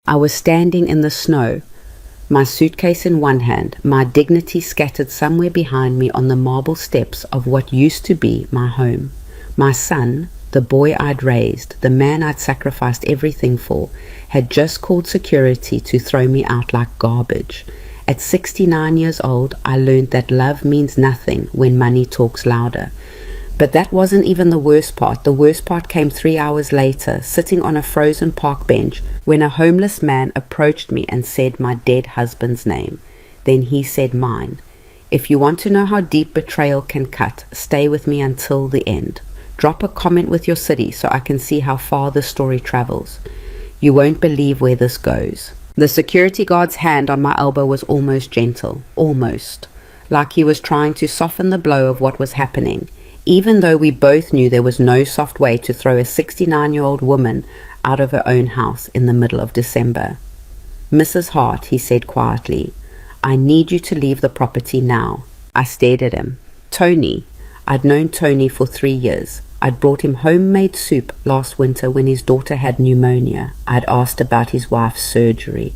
I was standing in the snow, my suitcase in one hand, my dignity scattered somewhere behind me on the marble steps of what used to be my home. My son, the boy I'd raised, the man I'd sacrificed everything for, had just called security to throw me out like garbage. At 69 years old, I learned that love means nothing when money talks louder. But that wasn't even the worst part. The worst part came 3 hours later, sitting on a frozen park bench, when a homeless man approached me and said my dead husband's name. Then he said mine. If you want to know how deep betrayal can cut, stay with me until the end. Drop a comment with your city so I can see how far the story travels. You won't believe where this goes. The security guard's hand on my elbow was almost gentle, almost, like he was trying to soften the blow of what was happening, even though we both knew there was no soft way to throw a 69-year-old woman out of her own house in the middle of December. Mrs. Hart, he said quietly, I need you to leave the property now. I stared at him. Tony. I'd known Tony for 3 years. I'd brought him homemade soup last winter when his daughter had pneumonia. I'd asked about his wife's surgery.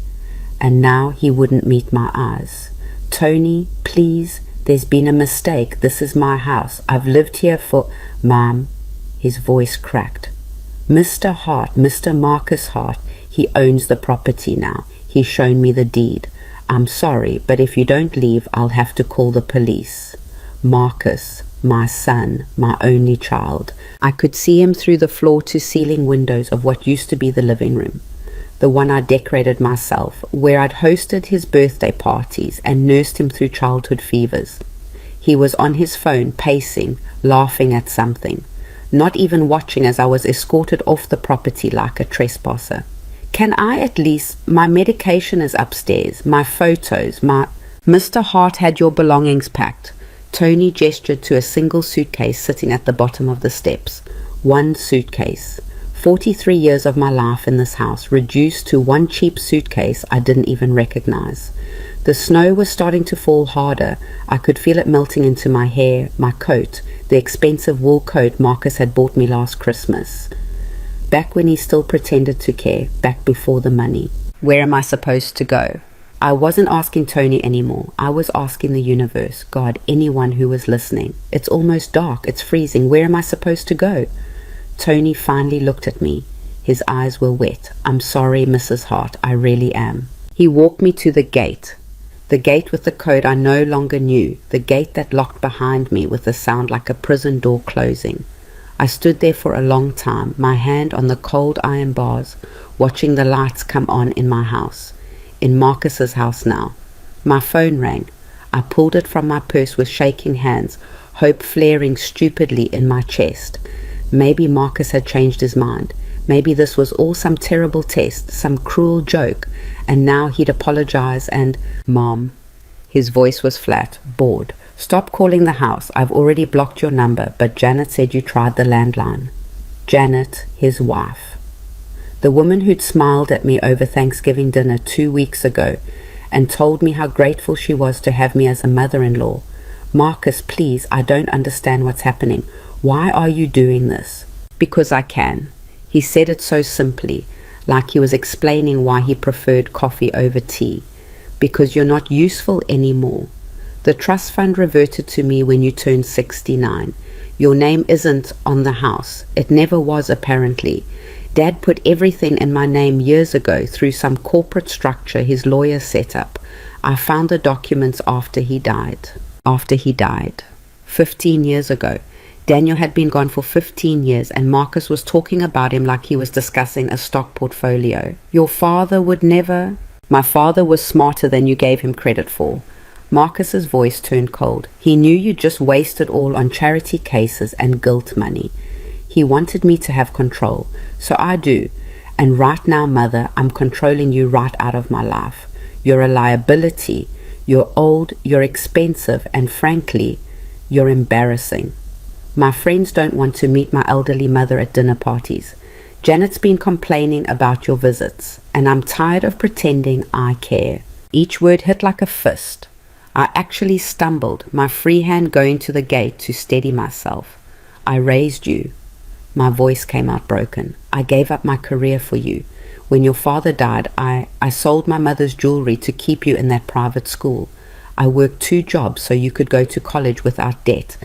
And now he wouldn't meet my eyes. Tony, please, there's been a mistake. This is my house. I've lived here for... Mom, his voice cracked. Mr. Hart, Mr. Marcus Hart, he owns the property now. He's shown me the deed. I'm sorry, but if you don't leave, I'll have to call the police. Marcus, my son, my only child. I could see him through the floor-to-ceiling windows of what used to be the living room, the one I decorated myself, where I'd hosted his birthday parties and nursed him through childhood fevers. He was on his phone, pacing, laughing at something, not even watching as I was escorted off the property like a trespasser. Can I at least... My medication is upstairs, my photos, my... Mr. Hart had your belongings packed. Tony gestured to a single suitcase sitting at the bottom of the steps. One suitcase. 43 years of my life in this house reduced to one cheap suitcase I didn't even recognize. The snow was starting to fall harder. I could feel it melting into my hair, my coat, the expensive wool coat Marcus had bought me last Christmas. Back when he still pretended to care, back before the money. Where am I supposed to go? I wasn't asking Tony anymore. I was asking the universe, God, anyone who was listening. It's almost dark. It's freezing. Where am I supposed to go? Tony finally looked at me. His eyes were wet. I'm sorry, Mrs. Hart. I really am. He walked me to the gate with the code I no longer knew, the gate that locked behind me with a sound like a prison door closing. I stood there for a long time, my hand on the cold iron bars, watching the lights come on in my house. In Marcus's house now. My phone rang. I pulled it from my purse with shaking hands, hope flaring stupidly in my chest. Maybe Marcus had changed his mind. Maybe this was all some terrible test, some cruel joke, and now he'd apologize and... Mom. His voice was flat, bored. Stop calling the house. I've already blocked your number, but Janet said you tried the landline. Janet, his wife. The woman who'd smiled at me over Thanksgiving dinner 2 weeks ago and told me how grateful she was to have me as a mother-in-law. Marcus, please, I don't understand what's happening. Why are you doing this? Because I can. He said it so simply, like he was explaining why he preferred coffee over tea. Because you're not useful anymore. The trust fund reverted to me when you turned 69. Your name isn't on the house. It never was, apparently. Dad put everything in my name years ago through some corporate structure his lawyer set up. I found the documents after he died. 15 years ago. Daniel had been gone for 15 years and Marcus was talking about him like he was discussing a stock portfolio. Your father would never... My father was smarter than you gave him credit for. Marcus's voice turned cold. He knew you just wasted all on charity cases and guilt money. He wanted me to have control. So I do. And right now, Mother, I'm controlling you right out of my life. You're a liability. You're old, you're expensive, and frankly, you're embarrassing. My friends don't want to meet my elderly mother at dinner parties. Janet's been complaining about your visits, and I'm tired of pretending I care. Each word hit like a fist. I actually stumbled, my free hand going to the gate to steady myself. I raised you. My voice came out broken. I gave up my career for you. When your father died, I sold my mother's jewelry to keep you in that private school. I worked 2 jobs so you could go to college without debt.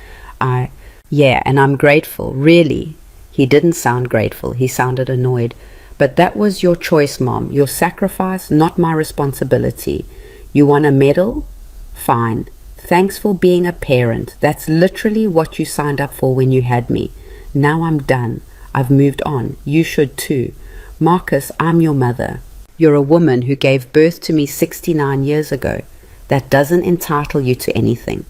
Yeah, and I'm grateful, really." He didn't sound grateful. He sounded annoyed. "But that was your choice, Mom. Your sacrifice, not my responsibility. You want a medal? Fine. Thanks for being a parent. That's literally what you signed up for when you had me. Now I'm done. I've moved on. You should too. Marcus, I'm your mother. You're a woman who gave birth to me 69 years ago. That doesn't entitle you to anything.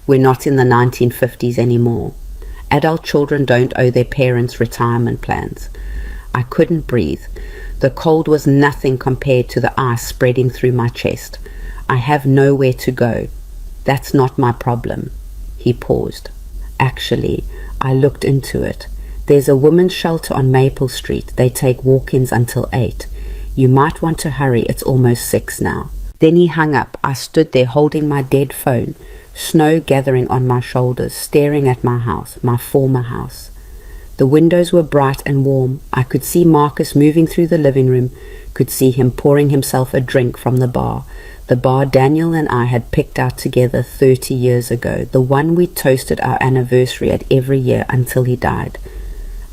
We're not in the 1950s anymore. Adult children don't owe their parents retirement plans." I couldn't breathe. The cold was nothing compared to the ice spreading through my chest. "I have nowhere to go. That's not my problem." He paused. "Actually, I looked into it. There's a women's shelter on Maple Street. They take walk-ins until 8. You might want to hurry. It's almost 6 now." Then he hung up. I stood there holding my dead phone, snow gathering on my shoulders, staring at my house, my former house. The windows were bright and warm. I could see Marcus moving through the living room, could see him pouring himself a drink from the bar Daniel and I had picked out together 30 years ago, the one we toasted our anniversary at every year until he died,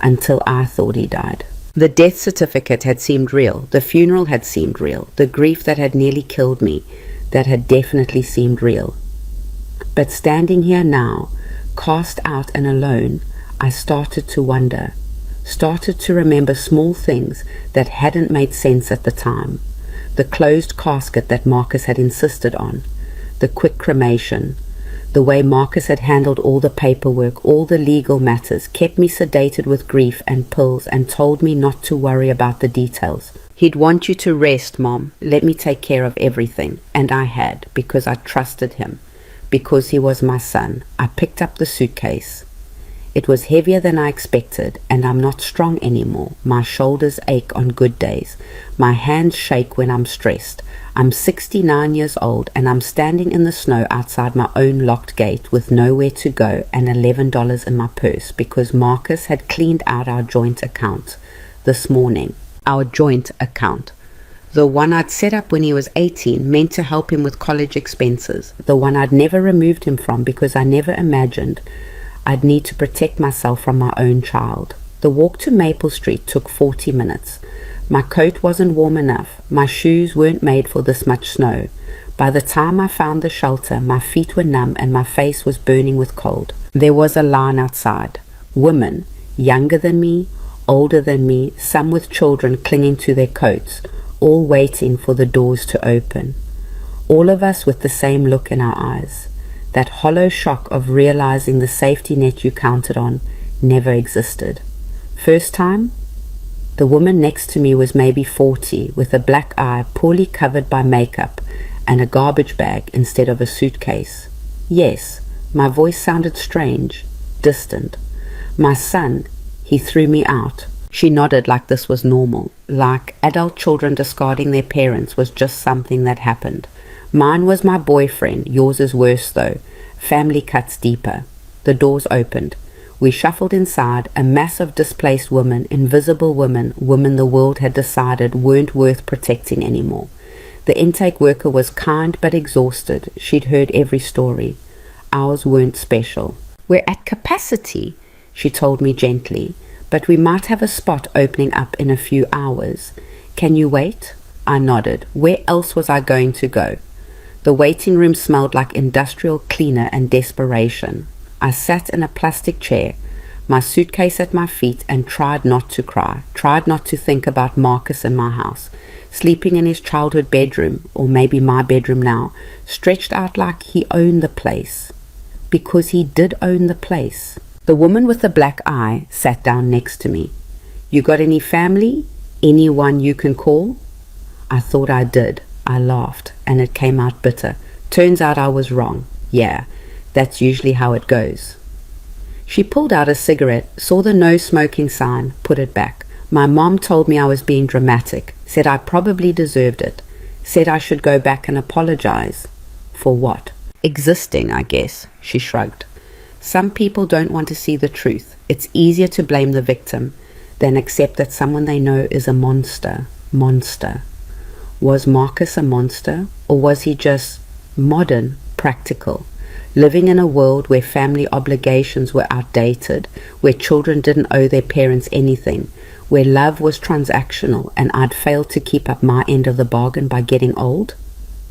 until I thought he died. The death certificate had seemed real. The funeral had seemed real. The grief that had nearly killed me, that had definitely seemed real. But standing here now, cast out and alone, I started to wonder, started to remember small things that hadn't made sense at the time. The closed casket that Marcus had insisted on, the quick cremation, the way Marcus had handled all the paperwork, all the legal matters, kept me sedated with grief and pills and told me not to worry about the details. He'd want you to rest, Mom. Let me take care of everything. And I had, because I trusted him, because he was my son. I picked up the suitcase. It was heavier than I expected, and I'm not strong anymore. My shoulders ache on good days. My hands shake when I'm stressed. I'm 69 years old, and I'm standing in the snow outside my own locked gate with nowhere to go and $11 in my purse because Marcus had cleaned out our joint account this morning. Our joint account. The one I'd set up when he was 18, meant to help him with college expenses. The one I'd never removed him from because I never imagined I'd need to protect myself from my own child. The walk to Maple Street took 40 minutes. My coat wasn't warm enough. My shoes weren't made for this much snow. By the time I found the shelter, my feet were numb and my face was burning with cold. There was a line outside. Women, younger than me, older than me, some with children clinging to their coats, all waiting for the doors to open. All of us with the same look in our eyes. That hollow shock of realizing the safety net you counted on never existed. First time? The woman next to me was maybe 40, with a black eye poorly covered by makeup and a garbage bag instead of a suitcase. Yes, my voice sounded strange, distant. My son, he threw me out. She nodded like this was normal, like adult children discarding their parents was just something that happened. Mine was my boyfriend, yours is worse though. Family cuts deeper. The doors opened. We shuffled inside, a mass of displaced women, invisible women the world had decided weren't worth protecting anymore. The intake worker was kind but exhausted. She'd heard every story. Ours weren't special. "We're at capacity," she told me gently, "but we might have a spot opening up in a few hours. Can you wait?" I nodded. Where else was I going to go? The waiting room smelled like industrial cleaner and desperation. I sat in a plastic chair, my suitcase at my feet, and tried not to cry, tried not to think about Marcus in my house, sleeping in his childhood bedroom, or maybe my bedroom now, stretched out like he owned the place. Because he did own the place. The woman with the black eye sat down next to me. "You got any family? Anyone you can call?" I thought I did. I laughed, and it came out bitter. Turns out I was wrong. Yeah, that's usually how it goes. She pulled out a cigarette, saw the no smoking sign, put it back. My mom told me I was being dramatic, said I probably deserved it, said I should go back and apologize. For what? Existing, I guess, she shrugged. Some people don't want to see the truth. It's easier to blame the victim than accept that someone they know is a monster. Monster. Was Marcus a monster, or was he just modern, practical, living in a world where family obligations were outdated, where children didn't owe their parents anything, where love was transactional and I'd failed to keep up my end of the bargain by getting old?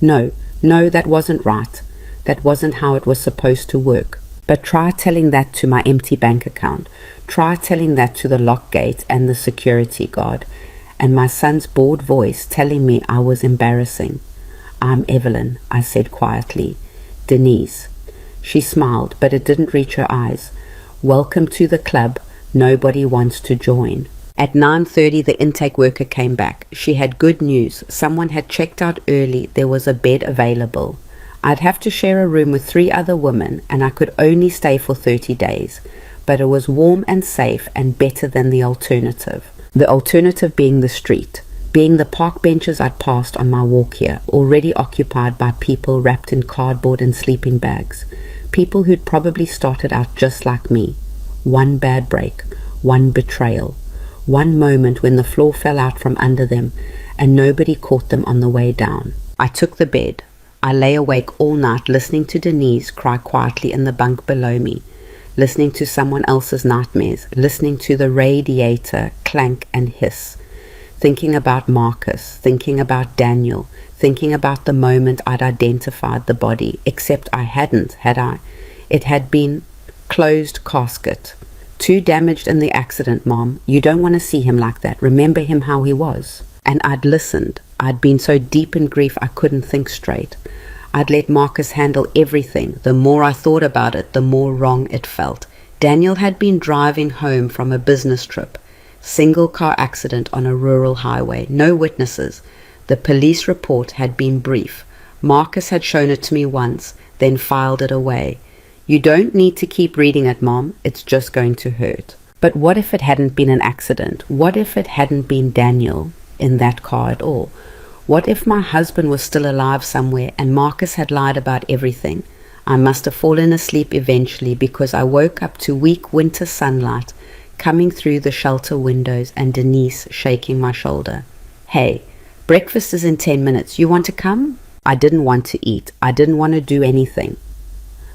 No, that wasn't right. That wasn't how it was supposed to work. But try telling that to my empty bank account. Try telling that to the lock gate and the security guard, and my son's bored voice telling me I was embarrassing. "I'm Evelyn," I said quietly. "Denise." She smiled, but it didn't reach her eyes. "Welcome to the club. Nobody wants to join." At 9:30, the intake worker came back. She had good news. Someone had checked out early. There was a bed available. I'd have to share a room with 3 other women, and I could only stay for 30 days. But it was warm and safe and better than the alternative. The alternative being the street, being the park benches I'd passed on my walk here, already occupied by people wrapped in cardboard and sleeping bags. People who'd probably started out just like me. One bad break, one betrayal, one moment when the floor fell out from under them and nobody caught them on the way down. I took the bed. I lay awake all night listening to Denise cry quietly in the bunk below me, listening to someone else's nightmares, listening to the radiator clank and hiss, thinking about Marcus, thinking about Daniel, thinking about the moment I'd identified the body, except I hadn't, had I? It had been closed casket. "Too damaged in the accident, Mom. You don't want to see him like that. Remember him how he was." And I'd listened. I'd been so deep in grief I couldn't think straight. I'd let Marcus handle everything. The more I thought about it, the more wrong it felt. Daniel had been driving home from a business trip. Single car accident on a rural highway. No witnesses. The police report had been brief. Marcus had shown it to me once, then filed it away. "You don't need to keep reading it, Mom. It's just going to hurt." But what if it hadn't been an accident? What if it hadn't been Daniel in that car at all? What if my husband was still alive somewhere and Marcus had lied about everything? I must have fallen asleep eventually because I woke up to weak winter sunlight coming through the shelter windows and Denise shaking my shoulder. "Hey, breakfast is in 10 minutes. You want to come?" I didn't want to eat. I didn't want to do anything.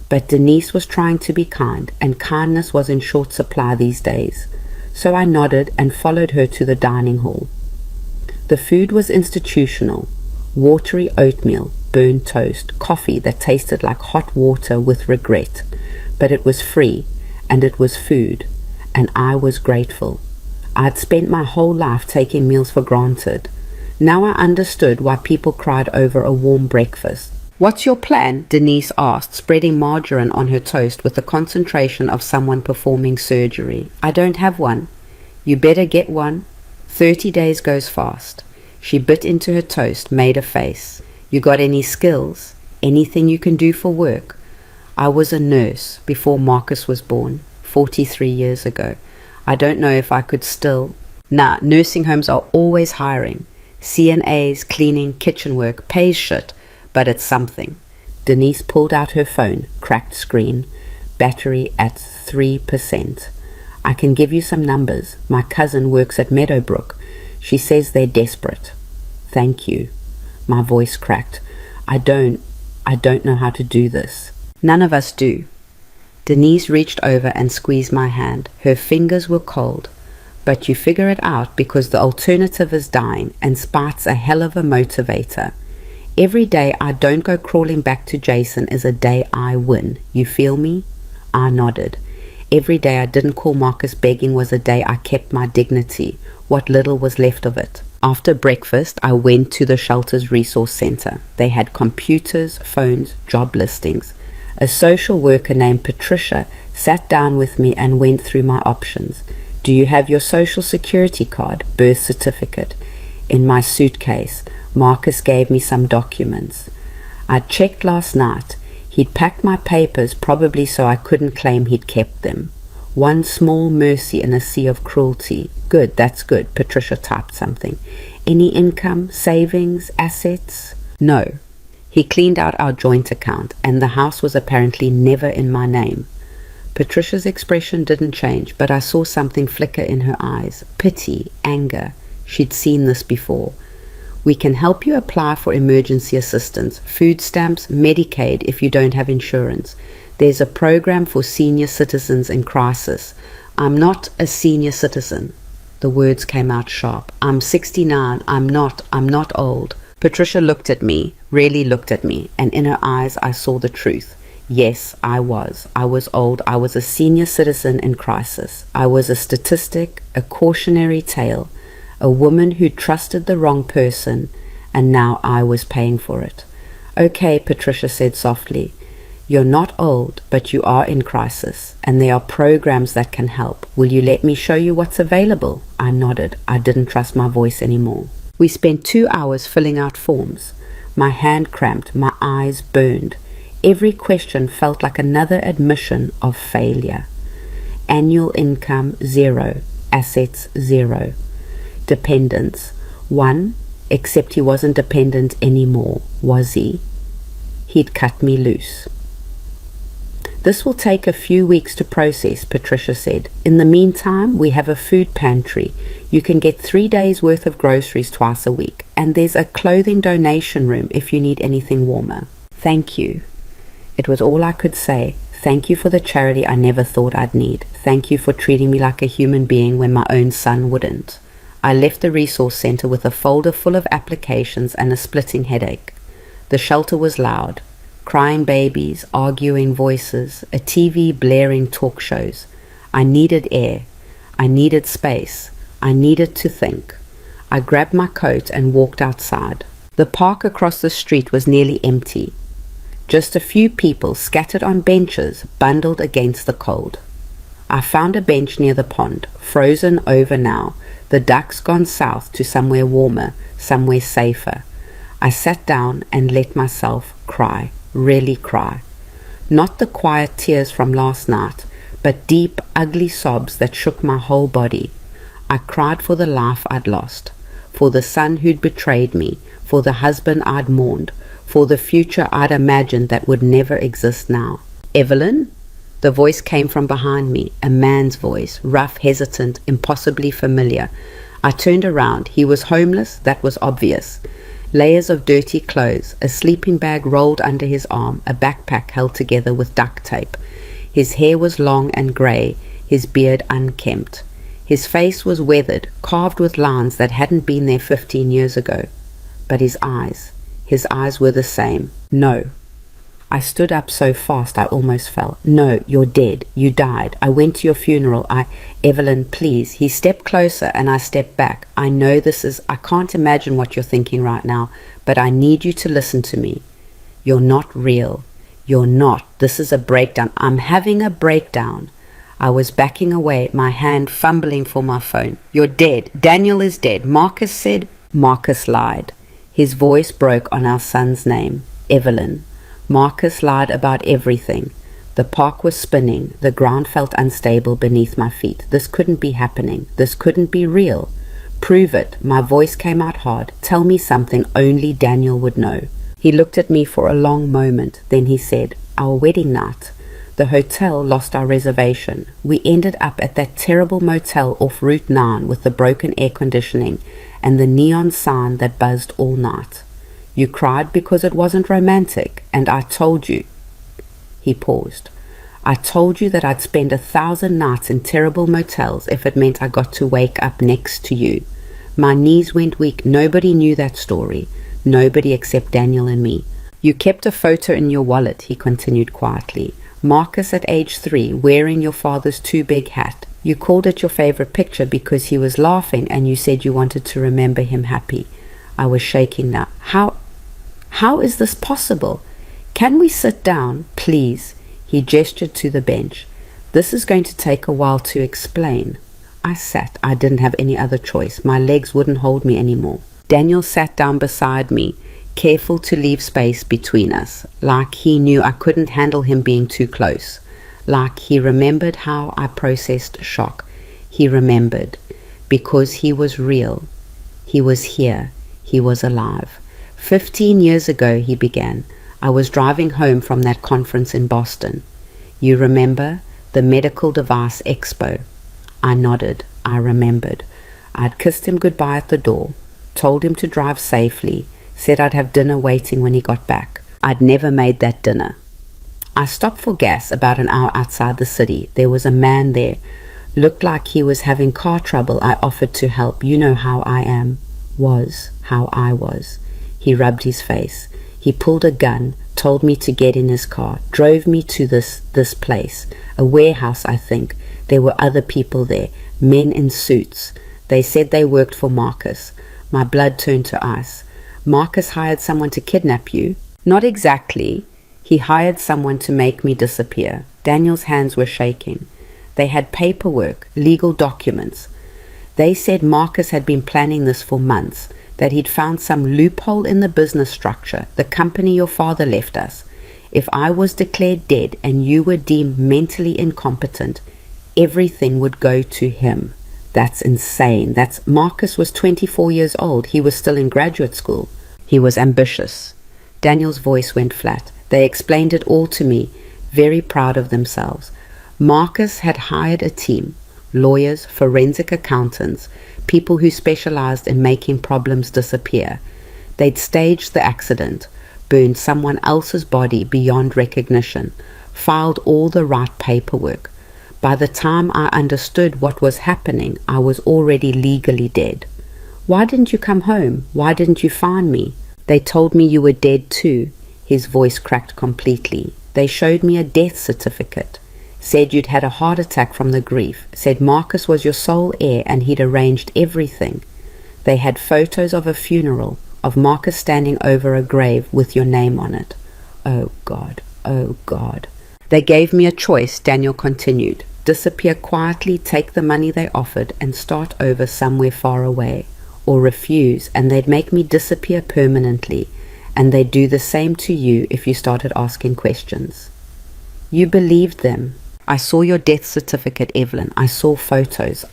But Denise was trying to be kind, and kindness was in short supply these days. So I nodded and followed her to the dining hall. The food was institutional. Watery oatmeal, burnt toast, coffee that tasted like hot water with regret. But it was free, and it was food, and I was grateful. I'd spent my whole life taking meals for granted. Now I understood why people cried over a warm breakfast. "What's your plan?" Denise asked, spreading margarine on her toast with the concentration of someone performing surgery. "I don't have one." "You better get one. 30 days goes fast." She bit into her toast, made a face. "You got any skills? Anything you can do for work?" I was a nurse before Marcus was born, 43 years ago. I don't know if I could still. Nah, nursing homes are always hiring. CNAs, cleaning, kitchen work, pays shit, but it's something. Denise pulled out her phone, cracked screen, battery at 3%. "I can give you some numbers. My cousin works at Meadowbrook. She says they're desperate." "Thank you." My voice cracked. I don't know how to do this." "None of us do." Denise reached over and squeezed my hand. Her fingers were cold. "But you figure it out because the alternative is dying, and spite's a hell of a motivator. Every day I don't go crawling back to Jason is a day I win. You feel me?" I nodded. Every day I didn't call Marcus begging was a day I kept my dignity, what little was left of it. After breakfast, I went to the shelter's resource center. They had computers, phones, job listings. A social worker named Patricia sat down with me and went through my options. "Do you have your social security card, birth certificate?" In my suitcase, Marcus gave me some documents. I checked last night. He'd packed my papers probably so I couldn't claim he'd kept them. One small mercy in a sea of cruelty. Good, that's good. Patricia typed something. "Any income, savings, assets?" "No." He cleaned out our joint account, and the house was apparently never in my name. Patricia's expression didn't change, but I saw something flicker in her eyes. Pity, anger. She'd seen this before. We can help you apply for emergency assistance, food stamps, Medicaid if you don't have insurance. There's a program for senior citizens in crisis. I'm not a senior citizen. The words came out sharp. I'm 69. I'm not old. Patricia looked at me, really looked at me, and in her eyes I saw the truth. Yes, I was. I was old. I was a senior citizen in crisis. I was a statistic, a cautionary tale, a woman who trusted the wrong person, and now I was paying for it. Okay, Patricia said softly. You're not old, but you are in crisis, and there are programs that can help. Will you let me show you what's available? I nodded. I didn't trust my voice anymore. We spent 2 hours filling out forms. My hand cramped, my eyes burned. Every question felt like another admission of failure. Annual income, 0. Assets, 0. Dependence, 1, except he wasn't dependent anymore, was he? He'd cut me loose. This will take a few weeks to process, Patricia said. In the meantime, we have a food pantry. You can get 3 days worth of groceries twice a week, and there's a clothing donation room if you need anything warmer. Thank you. It was all I could say. Thank you for the charity I never thought I'd need. Thank you for treating me like a human being when my own son wouldn't. I left the resource center with a folder full of applications and a splitting headache. The shelter was loud. Crying babies, arguing voices, a TV blaring talk shows. I needed air. I needed space. I needed to think. I grabbed my coat and walked outside. The park across the street was nearly empty. Just a few people scattered on benches, bundled against the cold. I found a bench near the pond, frozen over now, the ducks gone south to somewhere warmer, somewhere safer. I sat down and let myself cry, really cry. Not the quiet tears from last night, but deep, ugly sobs that shook my whole body. I cried for the life I'd lost, for the son who'd betrayed me, for the husband I'd mourned, for the future I'd imagined that would never exist now. Evelyn? The voice came from behind me, a man's voice, rough, hesitant, impossibly familiar. I turned around. He was homeless, that was obvious. Layers of dirty clothes, a sleeping bag rolled under his arm, a backpack held together with duct tape. His hair was long and grey, his beard unkempt. His face was weathered, carved with lines that hadn't been there 15 years ago. But his eyes were the same. No. I stood up so fast I almost fell. No, you're dead. You died. I went to your funeral. Evelyn, please. He stepped closer and I stepped back. I know I can't imagine what you're thinking right now, but I need you to listen to me. You're not real. You're not. This is a breakdown. I'm having a breakdown. I was backing away, my hand fumbling for my phone. You're dead. Daniel is dead. Marcus said. Marcus lied. His voice broke on our son's name. Evelyn. Marcus lied about everything. The park was spinning. The ground felt unstable beneath my feet. This couldn't be happening. This couldn't be real. Prove it. My voice came out hard. Tell me something only Daniel would know. He looked at me for a long moment. Then he said, our wedding night. The hotel lost our reservation. We ended up at that terrible motel off Route 9 with the broken air conditioning and the neon sign that buzzed all night. You cried because it wasn't romantic, and I told you. He paused. I told you that I'd spend 1,000 nights in terrible motels if it meant I got to wake up next to you. My knees went weak. Nobody knew that story. Nobody except Daniel and me. You kept a photo in your wallet, he continued quietly. Marcus at age 3, wearing your father's too big hat. You called it your favorite picture because he was laughing and you said you wanted to remember him happy. I was shaking now. How is this possible? Can we sit down, please? He gestured to the bench. This is going to take a while to explain. I sat. I didn't have any other choice. My legs wouldn't hold me anymore. Daniel sat down beside me, careful to leave space between us, like he knew I couldn't handle him being too close, like he remembered how I processed shock. He remembered, because he was real. He was here. He was alive. 15 years ago, he began. I was driving home from that conference in Boston. You remember? The Medical Device Expo. I nodded. I remembered. I'd kissed him goodbye at the door, told him to drive safely, said I'd have dinner waiting when he got back. I'd never made that dinner. I stopped for gas about an hour outside the city. There was a man there. Looked like he was having car trouble. I offered to help. You know how I am. Was how I was. He rubbed his face. He pulled a gun, told me to get in his car, drove me to this place, a warehouse, I think. There were other people there, men in suits. They said they worked for Marcus. My blood turned to ice. Marcus hired someone to kidnap you? Not exactly. He hired someone to make me disappear. Daniel's hands were shaking. They had paperwork, legal documents. They said Marcus had been planning this for months, that he'd found some loophole in the business structure, the company your father left us. If I was declared dead and you were deemed mentally incompetent, everything would go to him. That's insane. Marcus was 24 years old. He was still in graduate school. He was ambitious. Daniel's voice went flat. They explained it all to me, very proud of themselves. Marcus had hired a team, lawyers, forensic accountants, people who specialized in making problems disappear. They'd staged the accident, burned someone else's body beyond recognition, filed all the right paperwork. By the time I understood what was happening, I was already legally dead. Why didn't you come home? Why didn't you find me? They told me you were dead too. His voice cracked completely. They showed me a death certificate. Said you'd had a heart attack from the grief. Said Marcus was your sole heir and he'd arranged everything. They had photos of a funeral, of Marcus standing over a grave with your name on it. Oh God, oh God. They gave me a choice, Daniel continued. Disappear quietly, take the money they offered, and start over somewhere far away. Or refuse, and they'd make me disappear permanently, and they'd do the same to you if you started asking questions. You believed them. I saw your death certificate, Evelyn. I saw photos.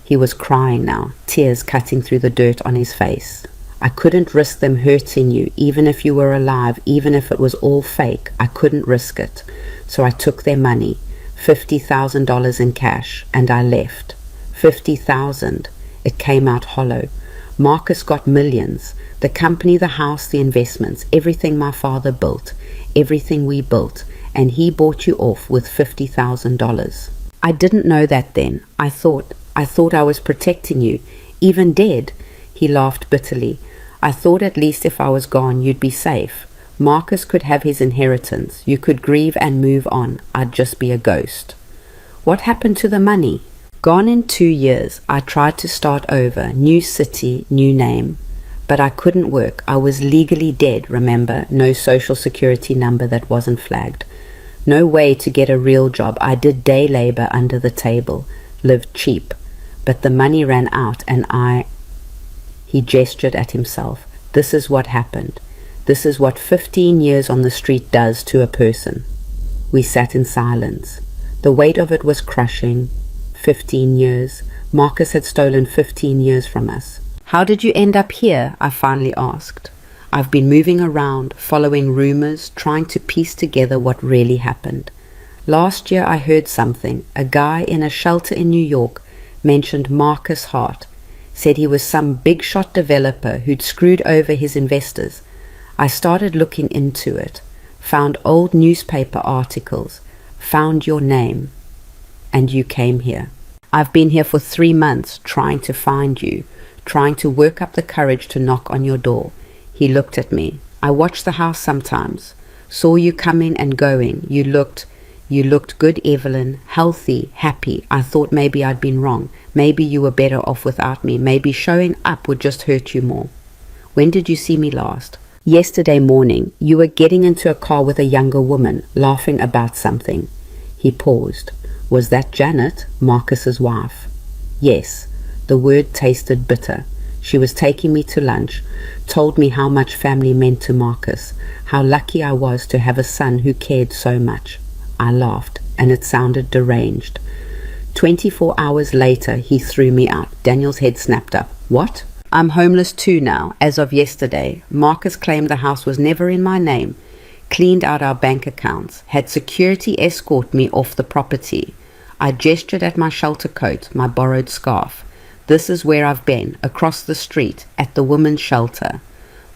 He was crying now, tears cutting through the dirt on his face. I couldn't risk them hurting you, even if you were alive, even if it was all fake. I couldn't risk it. So I took their money, $50,000 in cash, and I left. 50,000. It came out hollow. Marcus got millions. The company, the house, the investments, everything my father built, everything we built, and he bought you off with $50,000. I didn't know that then. I thought I was protecting you, even dead. He laughed bitterly. I thought at least if I was gone, you'd be safe. Marcus could have his inheritance. You could grieve and move on. I'd just be a ghost. What happened to the money? Gone in 2 years. I tried to start over. New city, new name. But I couldn't work. I was legally dead, remember? No social security number that wasn't flagged. No way to get a real job. I did day labor under the table. Lived cheap. But the money ran out and He gestured at himself. This is what happened. This is what 15 years on the street does to a person. We sat in silence. The weight of it was crushing. 15 years. Marcus had stolen 15 years from us. How did you end up here? I finally asked. I've been moving around, following rumors, trying to piece together what really happened. Last year I heard something. A guy in a shelter in New York mentioned Marcus Hart. Said he was some big shot developer who'd screwed over his investors. I started looking into it. Found old newspaper articles. Found your name. And you came here. I've been here for 3 months trying to find you, trying to work up the courage to knock on your door. He looked at me. I watched the house sometimes. Saw you coming and going. You looked good, Evelyn, healthy, happy. I thought maybe I'd been wrong. Maybe you were better off without me. Maybe showing up would just hurt you more. When did you see me last? Yesterday morning. You were getting into a car with a younger woman, laughing about something. He paused. Was that Janet, Marcus's wife? Yes. The word tasted bitter. She was taking me to lunch, told me how much family meant to Marcus, how lucky I was to have a son who cared so much. I laughed, and it sounded deranged. 24 hours later, he threw me out. Daniel's head snapped up. What? I'm homeless too now, as of yesterday. Marcus claimed the house was never in my name, cleaned out our bank accounts, had security escort me off the property. I gestured at my shelter coat, my borrowed scarf. This is where I've been, across the street, at the women's shelter.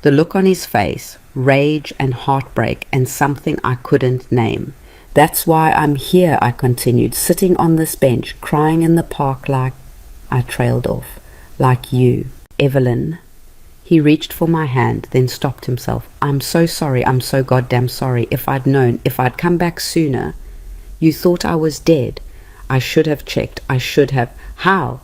The look on his face, rage and heartbreak and something I couldn't name. That's why I'm here, I continued, sitting on this bench, crying in the park like... I trailed off. Like you, Evelyn. He reached for my hand, then stopped himself. I'm so sorry, I'm so goddamn sorry. If I'd known, if I'd come back sooner. You thought I was dead. I should have checked, I should have. How?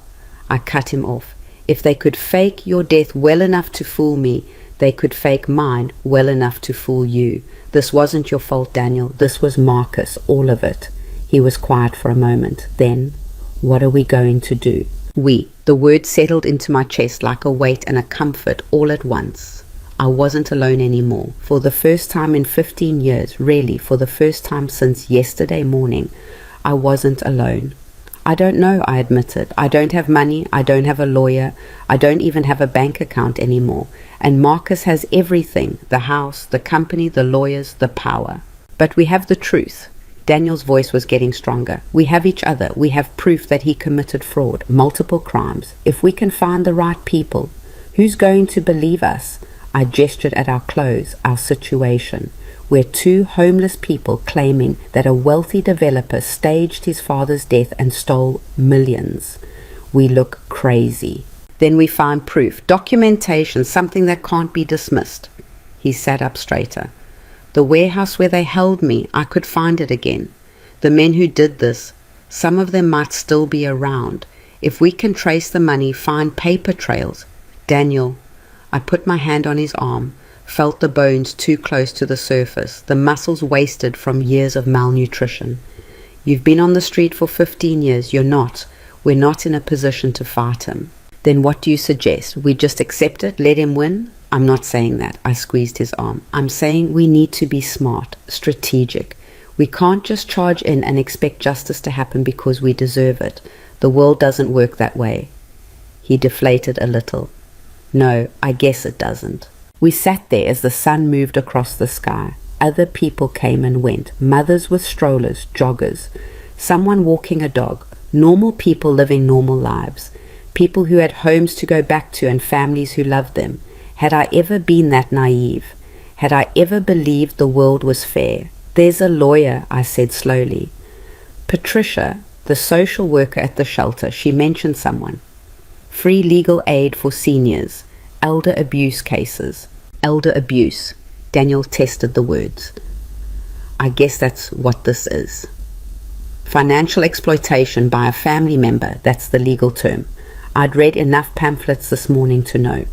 I cut him off. If they could fake your death well enough to fool me, they could fake mine well enough to fool you. This wasn't your fault, Daniel. This was Marcus, all of it. He was quiet for a moment. Then, what are we going to do? We. The word settled into my chest like a weight and a comfort all at once. I wasn't alone anymore. For the first time in 15 years, really, for the first time since yesterday morning, I wasn't alone. I don't know, I admitted. I don't have money, I don't have a lawyer, I don't even have a bank account anymore. And Marcus has everything, the house, the company, the lawyers, the power. But we have the truth. Daniel's voice was getting stronger. We have each other. We have proof that he committed fraud, multiple crimes. If we can find the right people, who's going to believe us? I gestured at our clothes, our situation. We're two homeless people claiming that a wealthy developer staged his father's death and stole millions. We look crazy. Then we find proof, documentation, something that can't be dismissed. He sat up straighter. The warehouse where they held me, I could find it again. The men who did this, some of them might still be around. If we can trace the money, find paper trails. Daniel, I put my hand on his arm, felt the bones too close to the surface, the muscles wasted from years of malnutrition. You've been on the street for 15 years. You're not. We're not in a position to fight him. Then what do you suggest? We just accept it, let him win? I'm not saying that. I squeezed his arm. I'm saying we need to be smart, strategic. We can't just charge in and expect justice to happen because we deserve it. The world doesn't work that way. He deflated a little. No, I guess it doesn't. We sat there as the sun moved across the sky. Other people came and went, mothers with strollers, joggers, someone walking a dog, normal people living normal lives, people who had homes to go back to and families who loved them. Had I ever been that naive? Had I ever believed the world was fair? There's a lawyer, I said slowly. Patricia, the social worker at the shelter, she mentioned someone. Free legal aid for seniors, elder abuse cases. Elder abuse. Daniel tested the words. I guess that's what this is. Financial exploitation by a family member, that's the legal term. I'd read enough pamphlets this morning to know.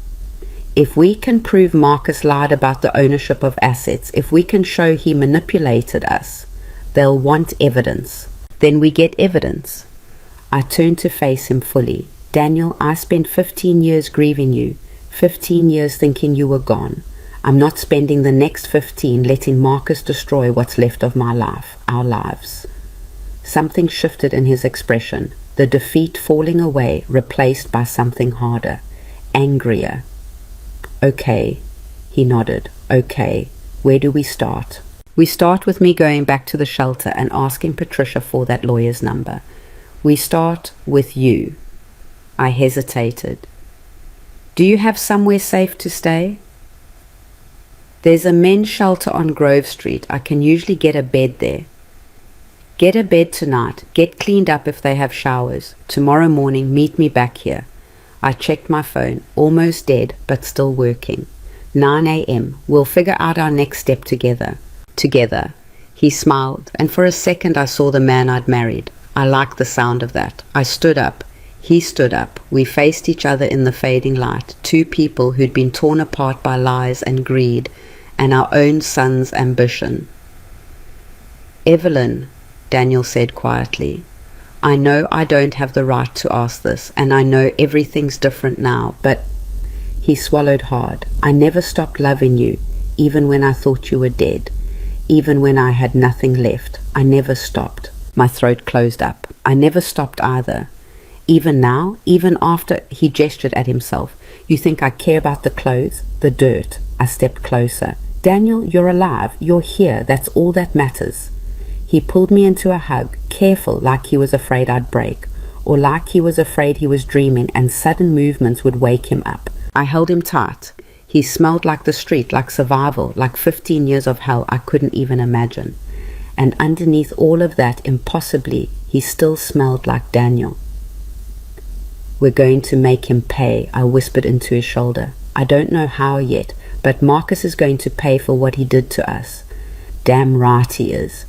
If we can prove Marcus lied about the ownership of assets, if we can show he manipulated us, they'll want evidence. Then we get evidence. I turned to face him fully. Daniel, I spent 15 years grieving you, 15 years thinking you were gone. I'm not spending the next 15 letting Marcus destroy what's left of my life, our lives. Something shifted in his expression, the defeat falling away, replaced by something harder, angrier. Okay, he nodded. Okay, where do we start? We start with me going back to the shelter and asking Patricia for that lawyer's number. We start with you. I hesitated. Do you have somewhere safe to stay? There's a men's shelter on Grove Street. I can usually get a bed there. Get a bed tonight. Get cleaned up if they have showers. Tomorrow morning, meet me back here. I checked my phone, almost dead, but still working. 9 a.m. We'll figure out our next step together. Together. He smiled, and for a second I saw the man I'd married. I liked the sound of that. I stood up. He stood up. We faced each other in the fading light, two people who'd been torn apart by lies and greed, and our own son's ambition. Evelyn, Daniel said quietly, I know I don't have the right to ask this, and I know everything's different now, but... He swallowed hard. I never stopped loving you, even when I thought you were dead, even when I had nothing left. I never stopped. My throat closed up. I never stopped either. Even now, even after... He gestured at himself. You think I care about the clothes, the dirt? I stepped closer. Daniel, you're alive. You're here. That's all that matters. He pulled me into a hug, careful, like he was afraid I'd break. or like he was afraid he was dreaming and sudden movements would wake him up. I held him tight. He smelled like the street, like survival, like 15 years of hell I couldn't even imagine. And underneath all of that, impossibly, he still smelled like Daniel. "We're going to make him pay," I whispered into his shoulder. "I don't know how yet, but Marcus is going to pay for what he did to us." "Damn right he is."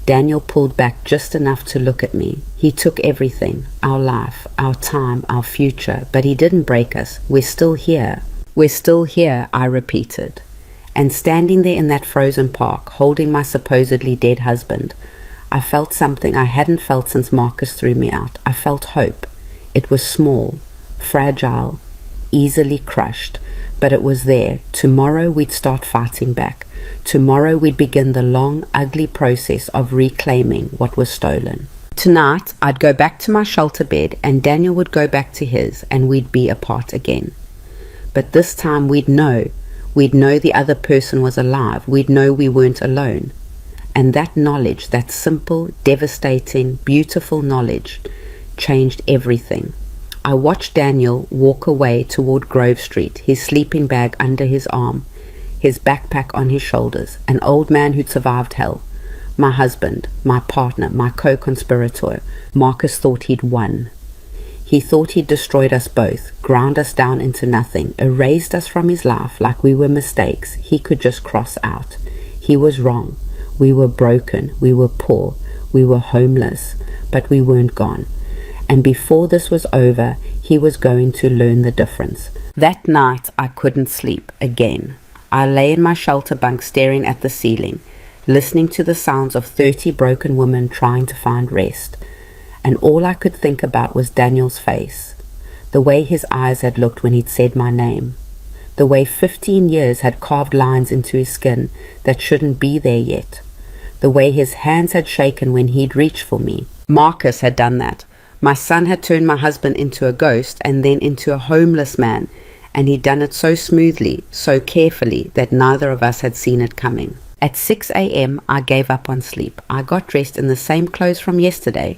Daniel pulled back just enough to look at me. He took everything, our life, our time, our future, but he didn't break us. We're still here. "We're still here," I repeated. And standing there in that frozen park, holding my supposedly dead husband, I felt something I hadn't felt since Marcus threw me out. I felt hope. It was small, fragile, easily crushed, but it was there. Tomorrow we'd start fighting back. Tomorrow we'd begin the long, ugly process of reclaiming what was stolen. Tonight, I'd go back to my shelter bed, and Daniel would go back to his, and we'd be apart again. But this time we'd know. We'd know the other person was alive. We'd know we weren't alone. And that knowledge, that simple, devastating, beautiful knowledge, changed everything. I watched Daniel walk away toward Grove Street, his sleeping bag under his arm, his backpack on his shoulders, an old man who'd survived hell. My husband, my partner, my co-conspirator. Marcus thought he'd won. He thought he'd destroyed us both, ground us down into nothing, erased us from his life like we were mistakes he could just cross out. He was wrong. We were broken. We were poor. We were homeless. But we weren't gone. And before this was over, he was going to learn the difference. That night, I couldn't sleep again. I lay in my shelter bunk staring at the ceiling, listening to the sounds of 30 broken women trying to find rest. And all I could think about was Daniel's face, the way his eyes had looked when he'd said my name, the way 15 years had carved lines into his skin that shouldn't be there yet, the way his hands had shaken when he'd reached for me. Marcus had done that. My son had turned my husband into a ghost and then into a homeless man, and he'd done it so smoothly, so carefully, that neither of us had seen it coming. At 6 a.m., I gave up on sleep. I got dressed in the same clothes from yesterday.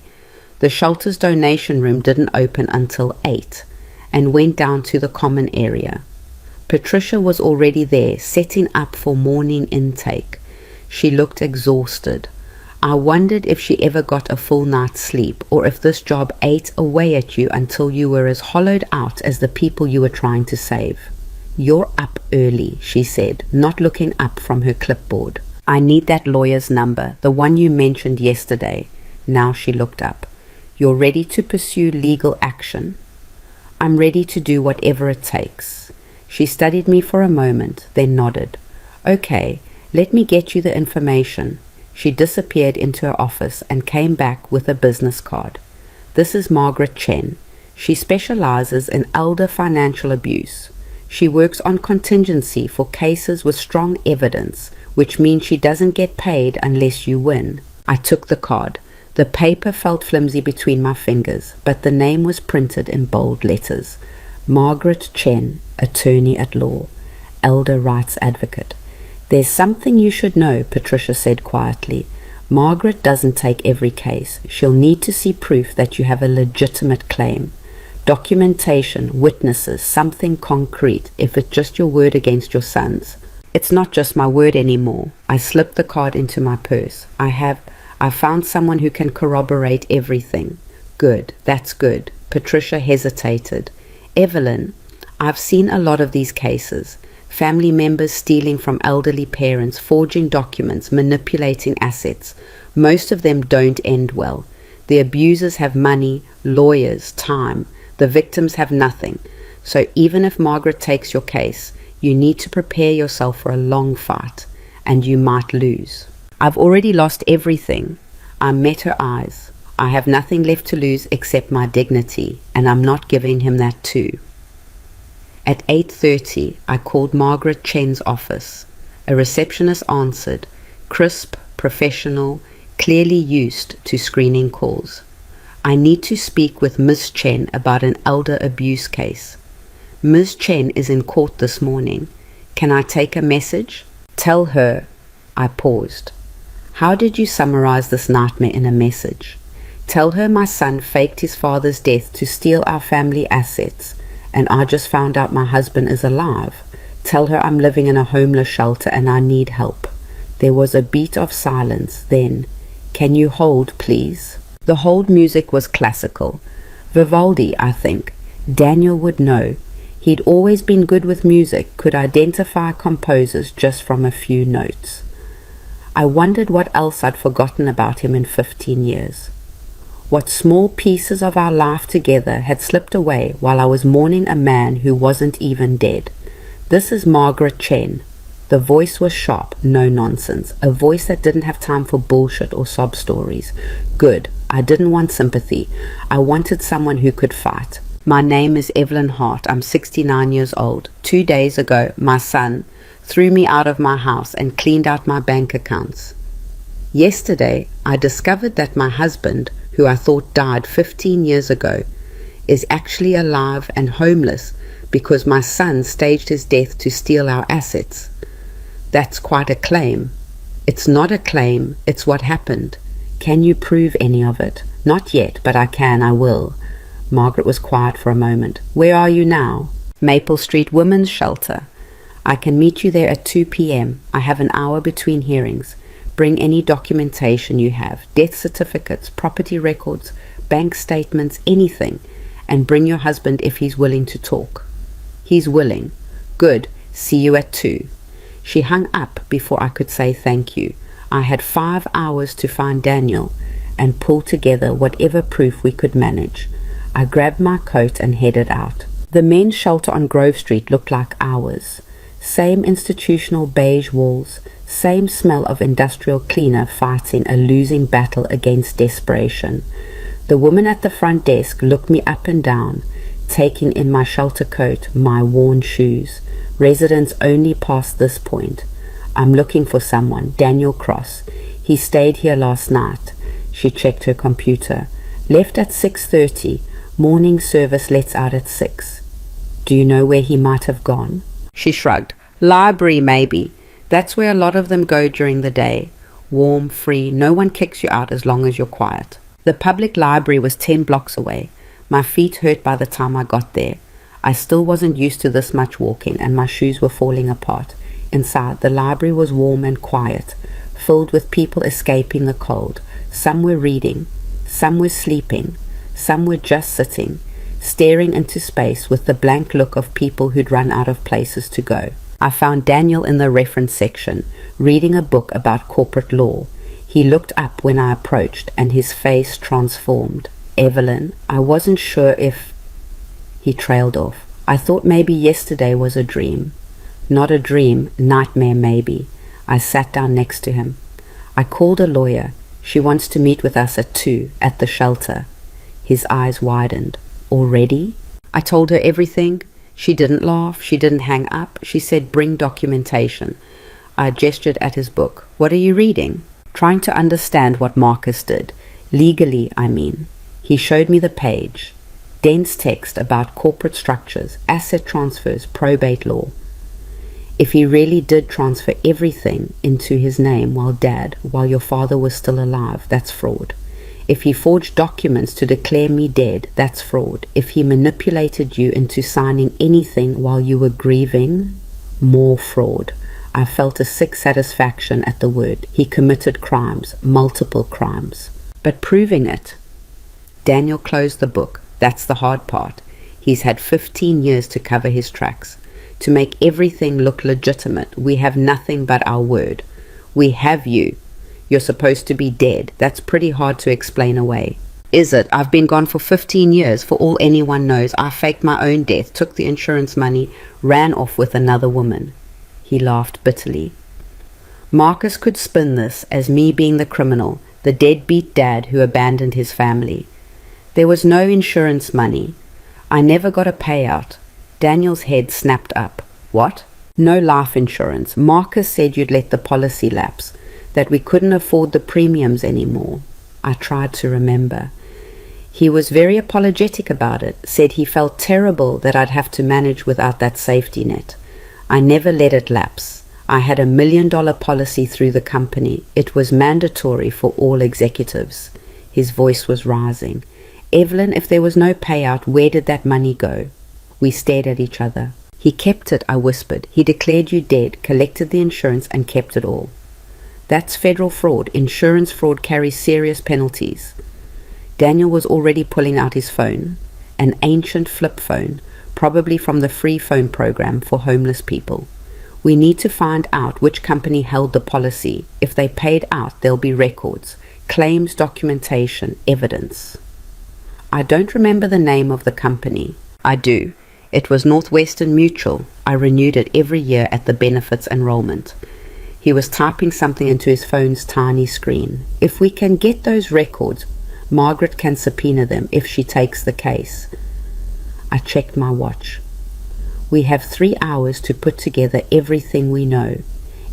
The shelter's donation room didn't open until 8, and went down to the common area. Patricia was already there, setting up for morning intake. She looked exhausted. I wondered if she ever got a full night's sleep, or if this job ate away at you until you were as hollowed out as the people you were trying to save. "You're up early," she said, not looking up from her clipboard. "I need that lawyer's number, the one you mentioned yesterday." Now she looked up. "You're ready to pursue legal action?" "I'm ready to do whatever it takes." She studied me for a moment, then nodded. "Okay, let me get you the information." She disappeared into her office and came back with a business card. "This is Margaret Chen. She specializes in elder financial abuse. She works on contingency for cases with strong evidence, which means she doesn't get paid unless you win." I took the card. The paper felt flimsy between my fingers, but the name was printed in bold letters. Margaret Chen, attorney at law, elder rights advocate. "There's something you should know," Patricia said quietly. "Margaret doesn't take every case. She'll need to see proof that you have a legitimate claim. Documentation, witnesses, something concrete, if it's just your word against your son's." "It's not just my word anymore." I slipped the card into my purse. I found someone who can corroborate everything." "Good, that's good." Patricia hesitated. "Evelyn, I've seen a lot of these cases. Family members stealing from elderly parents, forging documents, manipulating assets. Most of them don't end well. The abusers have money, lawyers, time. The victims have nothing. So even if Margaret takes your case, you need to prepare yourself for a long fight, and you might lose." "I've already lost everything." I met her eyes. "I have nothing left to lose except my dignity, and I'm not giving him that too." At 8:30, I called Margaret Chen's office. A receptionist answered, crisp, professional, clearly used to screening calls. "I need to speak with Ms. Chen about an elder abuse case." "Ms. Chen is in court this morning. Can I take a message?" "Tell her." I paused. "How did you summarize this nightmare in a message?" Tell her my son faked his father's death to steal our family assets, and I just found out my husband is alive. Tell her I'm living in a homeless shelter and I need help." There was a beat of silence. Then, "Can you hold, please?" The hold music was classical. Vivaldi, I think. Daniel would know. He'd always been good with music, could identify composers just from a few notes. I wondered what else I'd forgotten about him in 15 years. What small pieces of our life together had slipped away while I was mourning a man who wasn't even dead. This is Margaret Chen. The voice was sharp, no nonsense. A voice that didn't have time for bullshit or sob stories. Good. I didn't want sympathy. I wanted someone who could fight. My name is Evelyn Hart. I'm 69 years old. 2 days ago, my son threw me out of my house and cleaned out my bank accounts. Yesterday, I discovered that my husband, who I thought died 15 years ago, is actually alive and homeless because my son staged his death to steal our assets. That's quite a claim. It's not a claim, it's what happened. Can you prove any of it? Not yet, but I will. Margaret was quiet for a moment. Where are you now? Maple Street Women's Shelter. I can meet you there at 2 p.m. I have an hour between hearings. Bring any documentation you have, death certificates, property records, bank statements, anything, and bring your husband if he's willing to talk. He's willing. Good. See you at 2. She hung up before I could say thank you. I had 5 hours to find Daniel and pull together whatever proof we could manage. I grabbed my coat and headed out. The men's shelter on Grove Street looked like ours. Same institutional beige walls, same smell of industrial cleaner fighting a losing battle against desperation. The woman at the front desk looked me up and down, taking in my shelter coat, my worn shoes. Residents only past this point. I'm looking for someone, Daniel Cross. He stayed here last night. She checked her computer. Left at 6:30. Morning service lets out at 6. Do you know where he might have gone? She shrugged. Library, maybe. That's where a lot of them go during the day. Warm, free, no one kicks you out as long as you're quiet. The public library was 10 blocks away. My feet hurt by the time I got there. I still wasn't used to this much walking, and my shoes were falling apart. Inside, the library was warm and quiet, filled with people escaping the cold. Some were reading, some were sleeping, some were just sitting, staring into space with the blank look of people who'd run out of places to go. I found Daniel in the reference section, reading a book about corporate law. He looked up when I approached, and his face transformed. Evelyn, I wasn't sure if... He trailed off. I thought maybe yesterday was a dream. Not a dream, nightmare maybe. I sat down next to him. I called a lawyer. She wants to meet with us at 2 at the shelter. His eyes widened. Already? I told her everything. She didn't laugh. She didn't hang up. She said, bring documentation. I gestured at his book. What are you reading? Trying to understand what Marcus did. Legally, I mean. He showed me the page. Dense text about corporate structures, asset transfers, probate law. If he really did transfer everything into his name while your father was still alive, that's fraud. If he forged documents to declare me dead, that's fraud. If he manipulated you into signing anything while you were grieving, more fraud. I felt a sick satisfaction at the word. He committed crimes, multiple crimes. But proving it. Daniel closed the book. That's the hard part. He's had 15 years to cover his tracks. To make everything look legitimate, we have nothing but our word. We have you. You're supposed to be dead. That's pretty hard to explain away. Is it? I've been gone for 15 years. For all anyone knows, I faked my own death, took the insurance money, ran off with another woman. He laughed bitterly. Marcus could spin this as me being the criminal, the deadbeat dad who abandoned his family. There was no insurance money. I never got a payout. Daniel's head snapped up. What? No life insurance. Marcus said you'd let the policy lapse, that we couldn't afford the premiums anymore. I tried to remember. He was very apologetic about it, said he felt terrible that I'd have to manage without that safety net. I never let it lapse. I had $1 million policy through the company. It was mandatory for all executives. His voice was rising. Evelyn, if there was no payout, where did that money go? We stared at each other. He kept it, I whispered. He declared you dead, collected the insurance, and kept it all. That's federal fraud. Insurance fraud carries serious penalties. Daniel was already pulling out his phone, an ancient flip phone, probably from the free phone program for homeless people. We need to find out which company held the policy. If they paid out, there'll be records, claims, documentation, evidence. I don't remember the name of the company. I do. It was Northwestern Mutual. I renewed it every year at the benefits enrollment. He was typing something into his phone's tiny screen. If we can get those records, Margaret can subpoena them if she takes the case. I checked my watch. We have 3 hours to put together everything we know,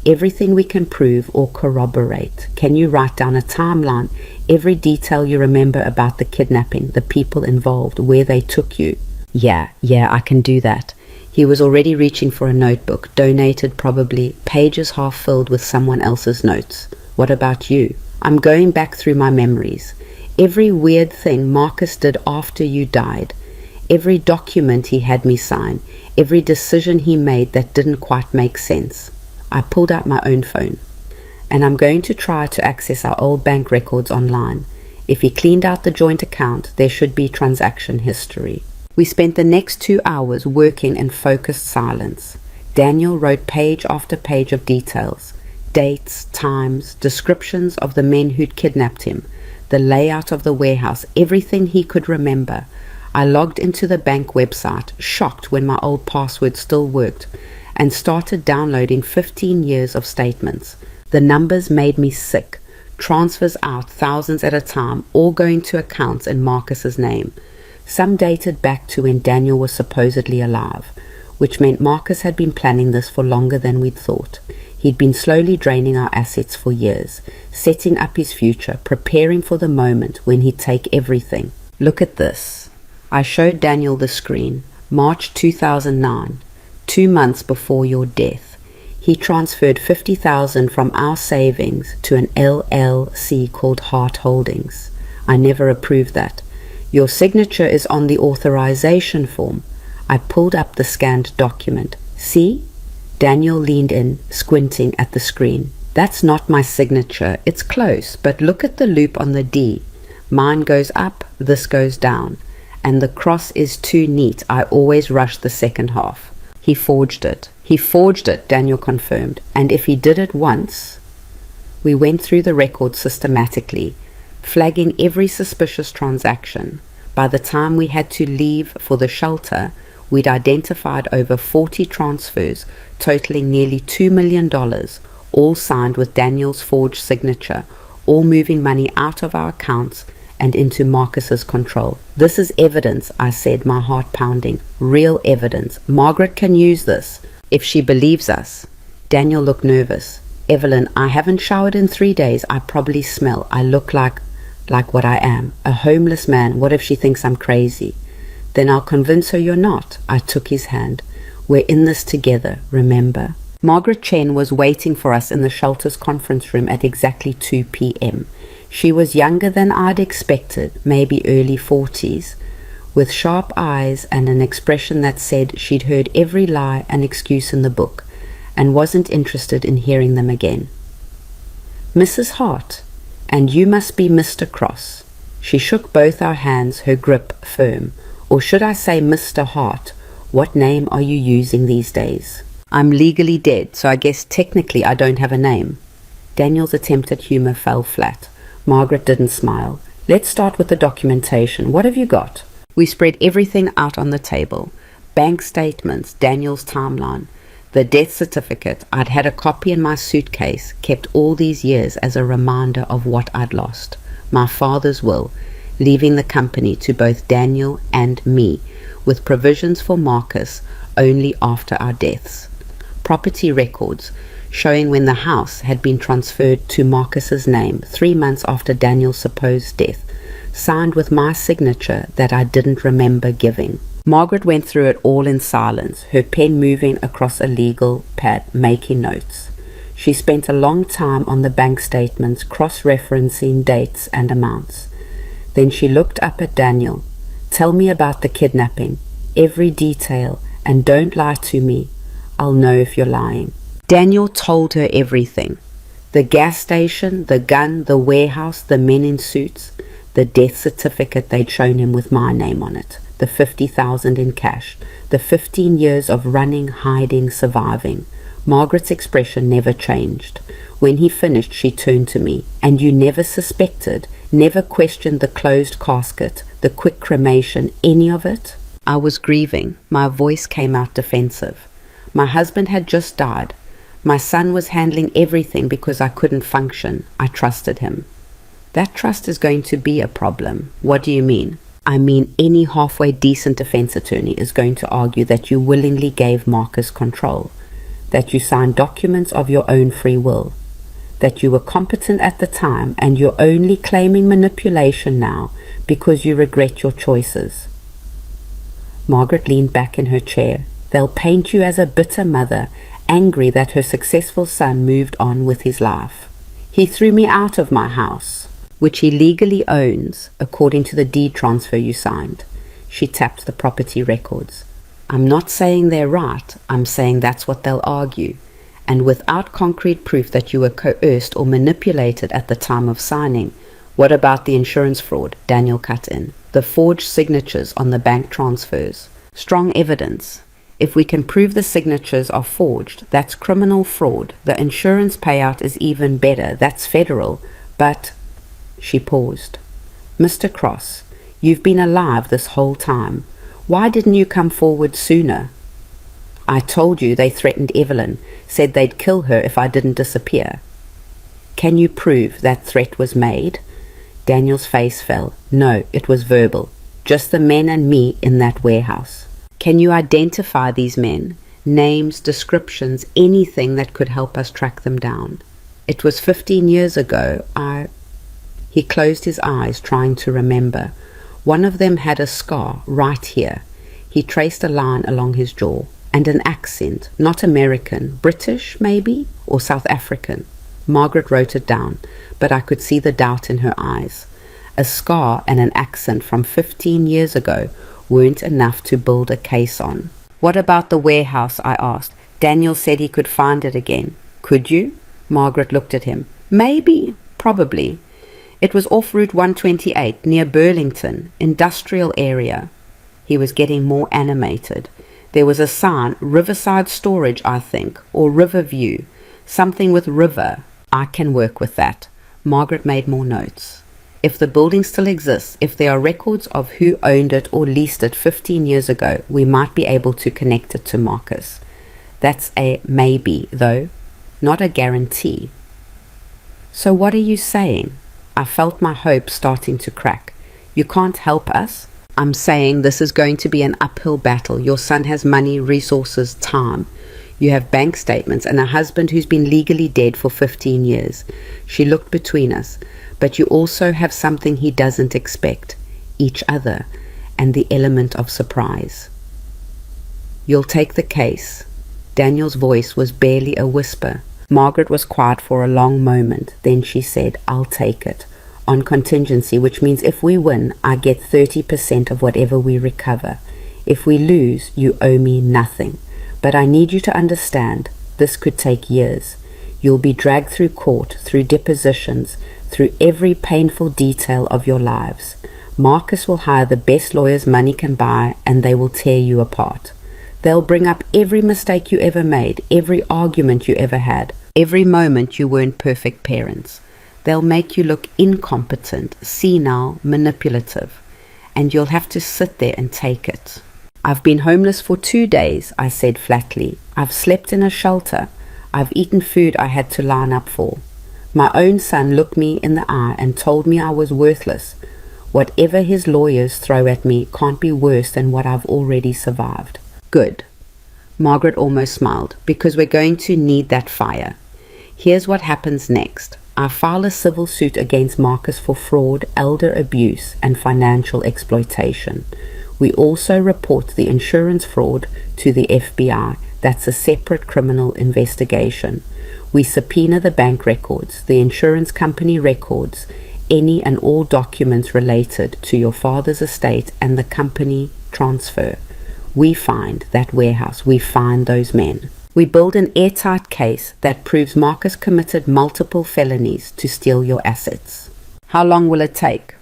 everything we can prove or corroborate. Can you write down a timeline, every detail you remember about the kidnapping, the people involved, where they took you? Yeah, I can do that. He was already reaching for a notebook, donated probably, pages half filled with someone else's notes. What about you? I'm going back through my memories. Every weird thing Marcus did after you died, every document he had me sign, every decision he made that didn't quite make sense. I pulled out my own phone, and I'm going to try to access our old bank records online. If he cleaned out the joint account, there should be transaction history. We spent the next 2 hours working in focused silence. Daniel wrote page after page of details, dates, times, descriptions of the men who'd kidnapped him, the layout of the warehouse, everything he could remember. I logged into the bank website, shocked when my old password still worked, and started downloading 15 years of statements. The numbers made me sick. Transfers out, thousands at a time, all going to accounts in Marcus's name. Some dated back to when Daniel was supposedly alive, which meant Marcus had been planning this for longer than we'd thought. He'd been slowly draining our assets for years, setting up his future, preparing for the moment when he'd take everything. Look at this. I showed Daniel the screen. March 2009, 2 months before your death. He transferred $50,000 from our savings to an LLC called Heart Holdings. I never approved that. Your signature is on the authorization form. I pulled up the scanned document. See? Daniel leaned in, squinting at the screen. That's not my signature. It's close, but look at the loop on the D. Mine goes up, this goes down. And the cross is too neat. I always rush the second half. He forged it. He forged it, Daniel confirmed. And if he did it once... We went through the record systematically, flagging every suspicious transaction. By the time we had to leave for the shelter, we'd identified over 40 transfers, totaling nearly $2 million, all signed with Daniel's forged signature, all moving money out of our accounts and into Marcus's control. This is evidence, I said, my heart pounding. Real evidence. Margaret can use this, if she believes us. Daniel looked nervous. Evelyn, I haven't showered in 3 days. I probably smell. I look like what I am. A homeless man. What if she thinks I'm crazy? Then I'll convince her you're not. I took his hand. We're in this together, remember? Margaret Chen was waiting for us in the shelter's conference room at exactly 2 p.m. She was younger than I'd expected, maybe early 40s, with sharp eyes and an expression that said she'd heard every lie and excuse in the book and wasn't interested in hearing them again. Mrs. Hart, and you must be Mr. Cross. She shook both our hands, her grip firm. Or should I say Mr. Hart? What name are you using these days? I'm legally dead, so I guess technically I don't have a name. Daniel's attempt at humor fell flat. Margaret didn't smile. Let's start with the documentation. What have you got? We spread everything out on the table. Bank statements, Daniel's timeline, the death certificate. I'd had a copy in my suitcase, kept all these years as a reminder of what I'd lost. My father's will, leaving the company to both Daniel and me, with provisions for Marcus only after our deaths. Property records, showing when the house had been transferred to Marcus's name 3 months after Daniel's supposed death, signed with my signature that I didn't remember giving. Margaret went through it all in silence, her pen moving across a legal pad, making notes. She spent a long time on the bank statements, cross-referencing dates and amounts. Then she looked up at Daniel. "Tell me about the kidnapping, every detail, and don't lie to me. I'll know if you're lying." Daniel told her everything. The gas station, the gun, the warehouse, the men in suits, the death certificate they'd shown him with my name on it, the 50,000 in cash, the 15 years of running, hiding, surviving. Margaret's expression never changed. When he finished, she turned to me. "And you never suspected, never questioned the closed casket, the quick cremation, any of it?" I was grieving. My voice came out defensive. My husband had just died. My son was handling everything because I couldn't function. I trusted him. "That trust is going to be a problem." "What do you mean?" "I mean any halfway decent defense attorney is going to argue that you willingly gave Marcus control, that you signed documents of your own free will, that you were competent at the time and you're only claiming manipulation now because you regret your choices." Margaret leaned back in her chair. "They'll paint you as a bitter mother, angry that her successful son moved on with his life. He threw me out of my house, which he legally owns, according to the deed transfer you signed." She tapped the property records. "I'm not saying they're right. I'm saying that's what they'll argue. And without concrete proof that you were coerced or manipulated at the time of signing." "What about the insurance fraud?" Daniel cut in. "The forged signatures on the bank transfers. Strong evidence. If we can prove the signatures are forged, that's criminal fraud. The insurance payout is even better. That's federal. But..." She paused. "Mr. Cross, you've been alive this whole time. Why didn't you come forward sooner?" "I told you they threatened Evelyn, said they'd kill her if I didn't disappear." "Can you prove that threat was made?" Daniel's face fell. "No, it was verbal. Just the men and me in that warehouse." "Can you identify these men? Names, descriptions, anything that could help us track them down?" "It was 15 years ago. He closed his eyes, trying to remember. One of them had a scar right here. He traced a line along his jaw. And an accent, not American, British maybe, or South African. Margaret wrote it down, but I could see the doubt in her eyes. A scar and an accent from 15 years ago weren't enough to build a case on. "What about the warehouse?" I asked. "Daniel said he could find it again." "Could you?" Margaret looked at him. "Maybe, probably. It was off Route 128, near Burlington, industrial area." He was getting more animated. "There was a sign, Riverside Storage, I think, or Riverview, something with river." "I can work with that." Margaret made more notes. "If the building still exists, if there are records of who owned it or leased it 15 years ago, we might be able to connect it to Marcus. That's a maybe, though, not a guarantee." "So what are you saying?" I felt my hope starting to crack. "You can't help us?" "I'm saying this is going to be an uphill battle. Your son has money, resources, time. You have bank statements and a husband who's been legally dead for 15 years. She looked between us. But you also have something he doesn't expect, each other, and the element of surprise. You'll take the case." Daniel's voice was barely a whisper. Margaret was quiet for a long moment. Then she said, "I'll take it. On contingency, which means if we win, I get 30% of whatever we recover. If we lose, you owe me nothing. But I need you to understand, this could take years. You'll be dragged through court, through depositions, through every painful detail of your lives. Marcus will hire the best lawyers money can buy, and they will tear you apart. They'll bring up every mistake you ever made, every argument you ever had, every moment you weren't perfect parents. They'll make you look incompetent, senile, manipulative, and you'll have to sit there and take it." "I've been homeless for 2 days," I said flatly. "I've slept in a shelter. I've eaten food I had to line up for. My own son looked me in the eye and told me I was worthless. Whatever his lawyers throw at me can't be worse than what I've already survived." "Good." Margaret almost smiled, "because we're going to need that fire. Here's what happens next. I file a civil suit against Marcus for fraud, elder abuse, and financial exploitation. We also report the insurance fraud to the FBI. That's a separate criminal investigation. We subpoena the bank records, the insurance company records, any and all documents related to your father's estate and the company transfer. We find that warehouse. We find those men. We build an airtight case that proves Marcus committed multiple felonies to steal your assets. How long will it take?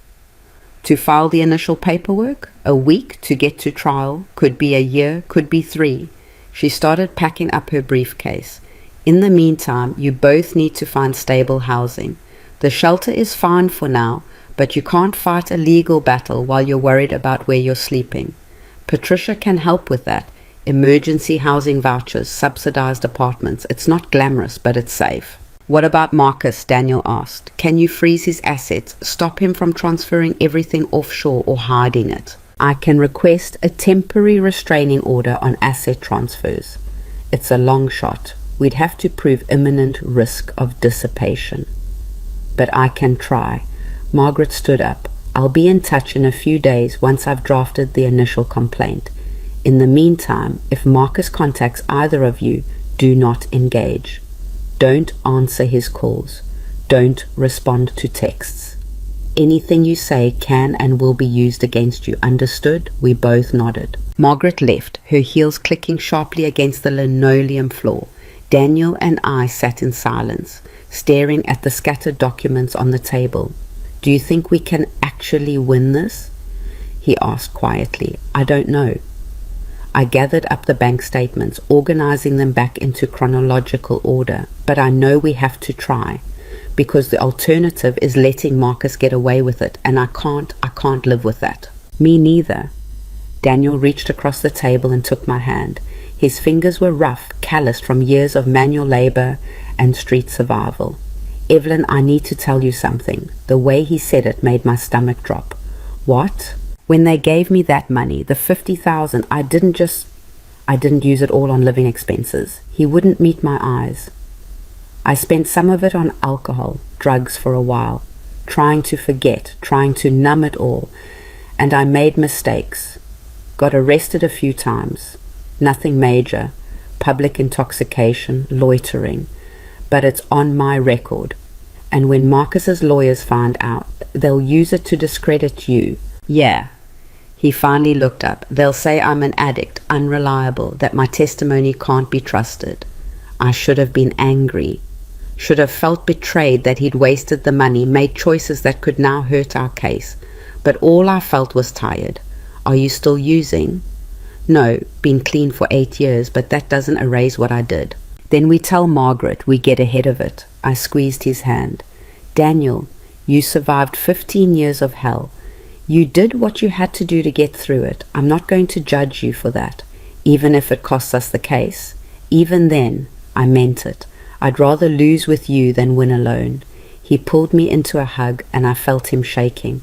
To file the initial paperwork? A week to get to trial? Could be a year, could be 3. She started packing up her briefcase. In the meantime, you both need to find stable housing. The shelter is fine for now, but you can't fight a legal battle while you're worried about where you're sleeping. Patricia can help with that. Emergency housing vouchers, subsidized apartments. It's not glamorous, but it's safe. What about Marcus? Daniel asked. Can you freeze his assets, stop him from transferring everything offshore or hiding it? I can request a temporary restraining order on asset transfers. It's a long shot. We'd have to prove imminent risk of dissipation. But I can try. Margaret stood up. I'll be in touch in a few days once I've drafted the initial complaint. In the meantime, if Marcus contacts either of you, do not engage. Don't answer his calls. Don't respond to texts. Anything you say can and will be used against you. Understood? We both nodded. Margaret left, her heels clicking sharply against the linoleum floor. Daniel and I sat in silence, staring at the scattered documents on the table. Do you think we can actually win this? He asked quietly. I don't know. I gathered up the bank statements, organizing them back into chronological order. But I know we have to try, because the alternative is letting Marcus get away with it, and I can't live with that. Me neither. Daniel reached across the table and took my hand. His fingers were rough, calloused from years of manual labor and street survival. Evelyn, I need to tell you something. The way he said it made my stomach drop. What? When they gave me that money, the 50,000, I didn't use it all on living expenses. He wouldn't meet my eyes. I spent some of it on alcohol, drugs for a while, trying to forget, trying to numb it all. And I made mistakes. Got arrested a few times. Nothing major. Public intoxication, loitering. But it's on my record. And when Marcus's lawyers find out, they'll use it to discredit you. Yeah. He finally looked up. They'll say I'm an addict, unreliable, that my testimony can't be trusted. I should have been angry. Should have felt betrayed that he'd wasted the money, made choices that could now hurt our case. But all I felt was tired. Are you still using? No, been clean for 8 years, but that doesn't erase what I did. Then we tell Margaret, we get ahead of it. I squeezed his hand. Daniel, you survived 15 years of hell. You did what you had to do to get through it. I'm not going to judge you for that, even if it costs us the case. Even then, I meant it. I'd rather lose with you than win alone. He pulled me into a hug, and I felt him shaking.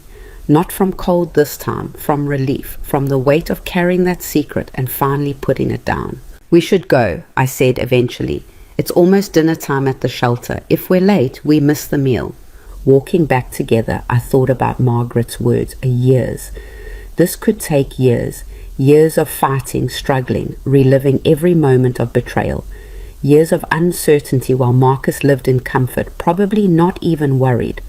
Not from cold this time, from relief, from the weight of carrying that secret and finally putting it down. We should go, I said eventually. It's almost dinner time at the shelter. If we're late, we miss the meal. Walking back together, I thought about Margaret's words. Years. This could take years. Years of fighting, struggling, reliving every moment of betrayal. Years of uncertainty while Marcus lived in comfort, probably not even worried.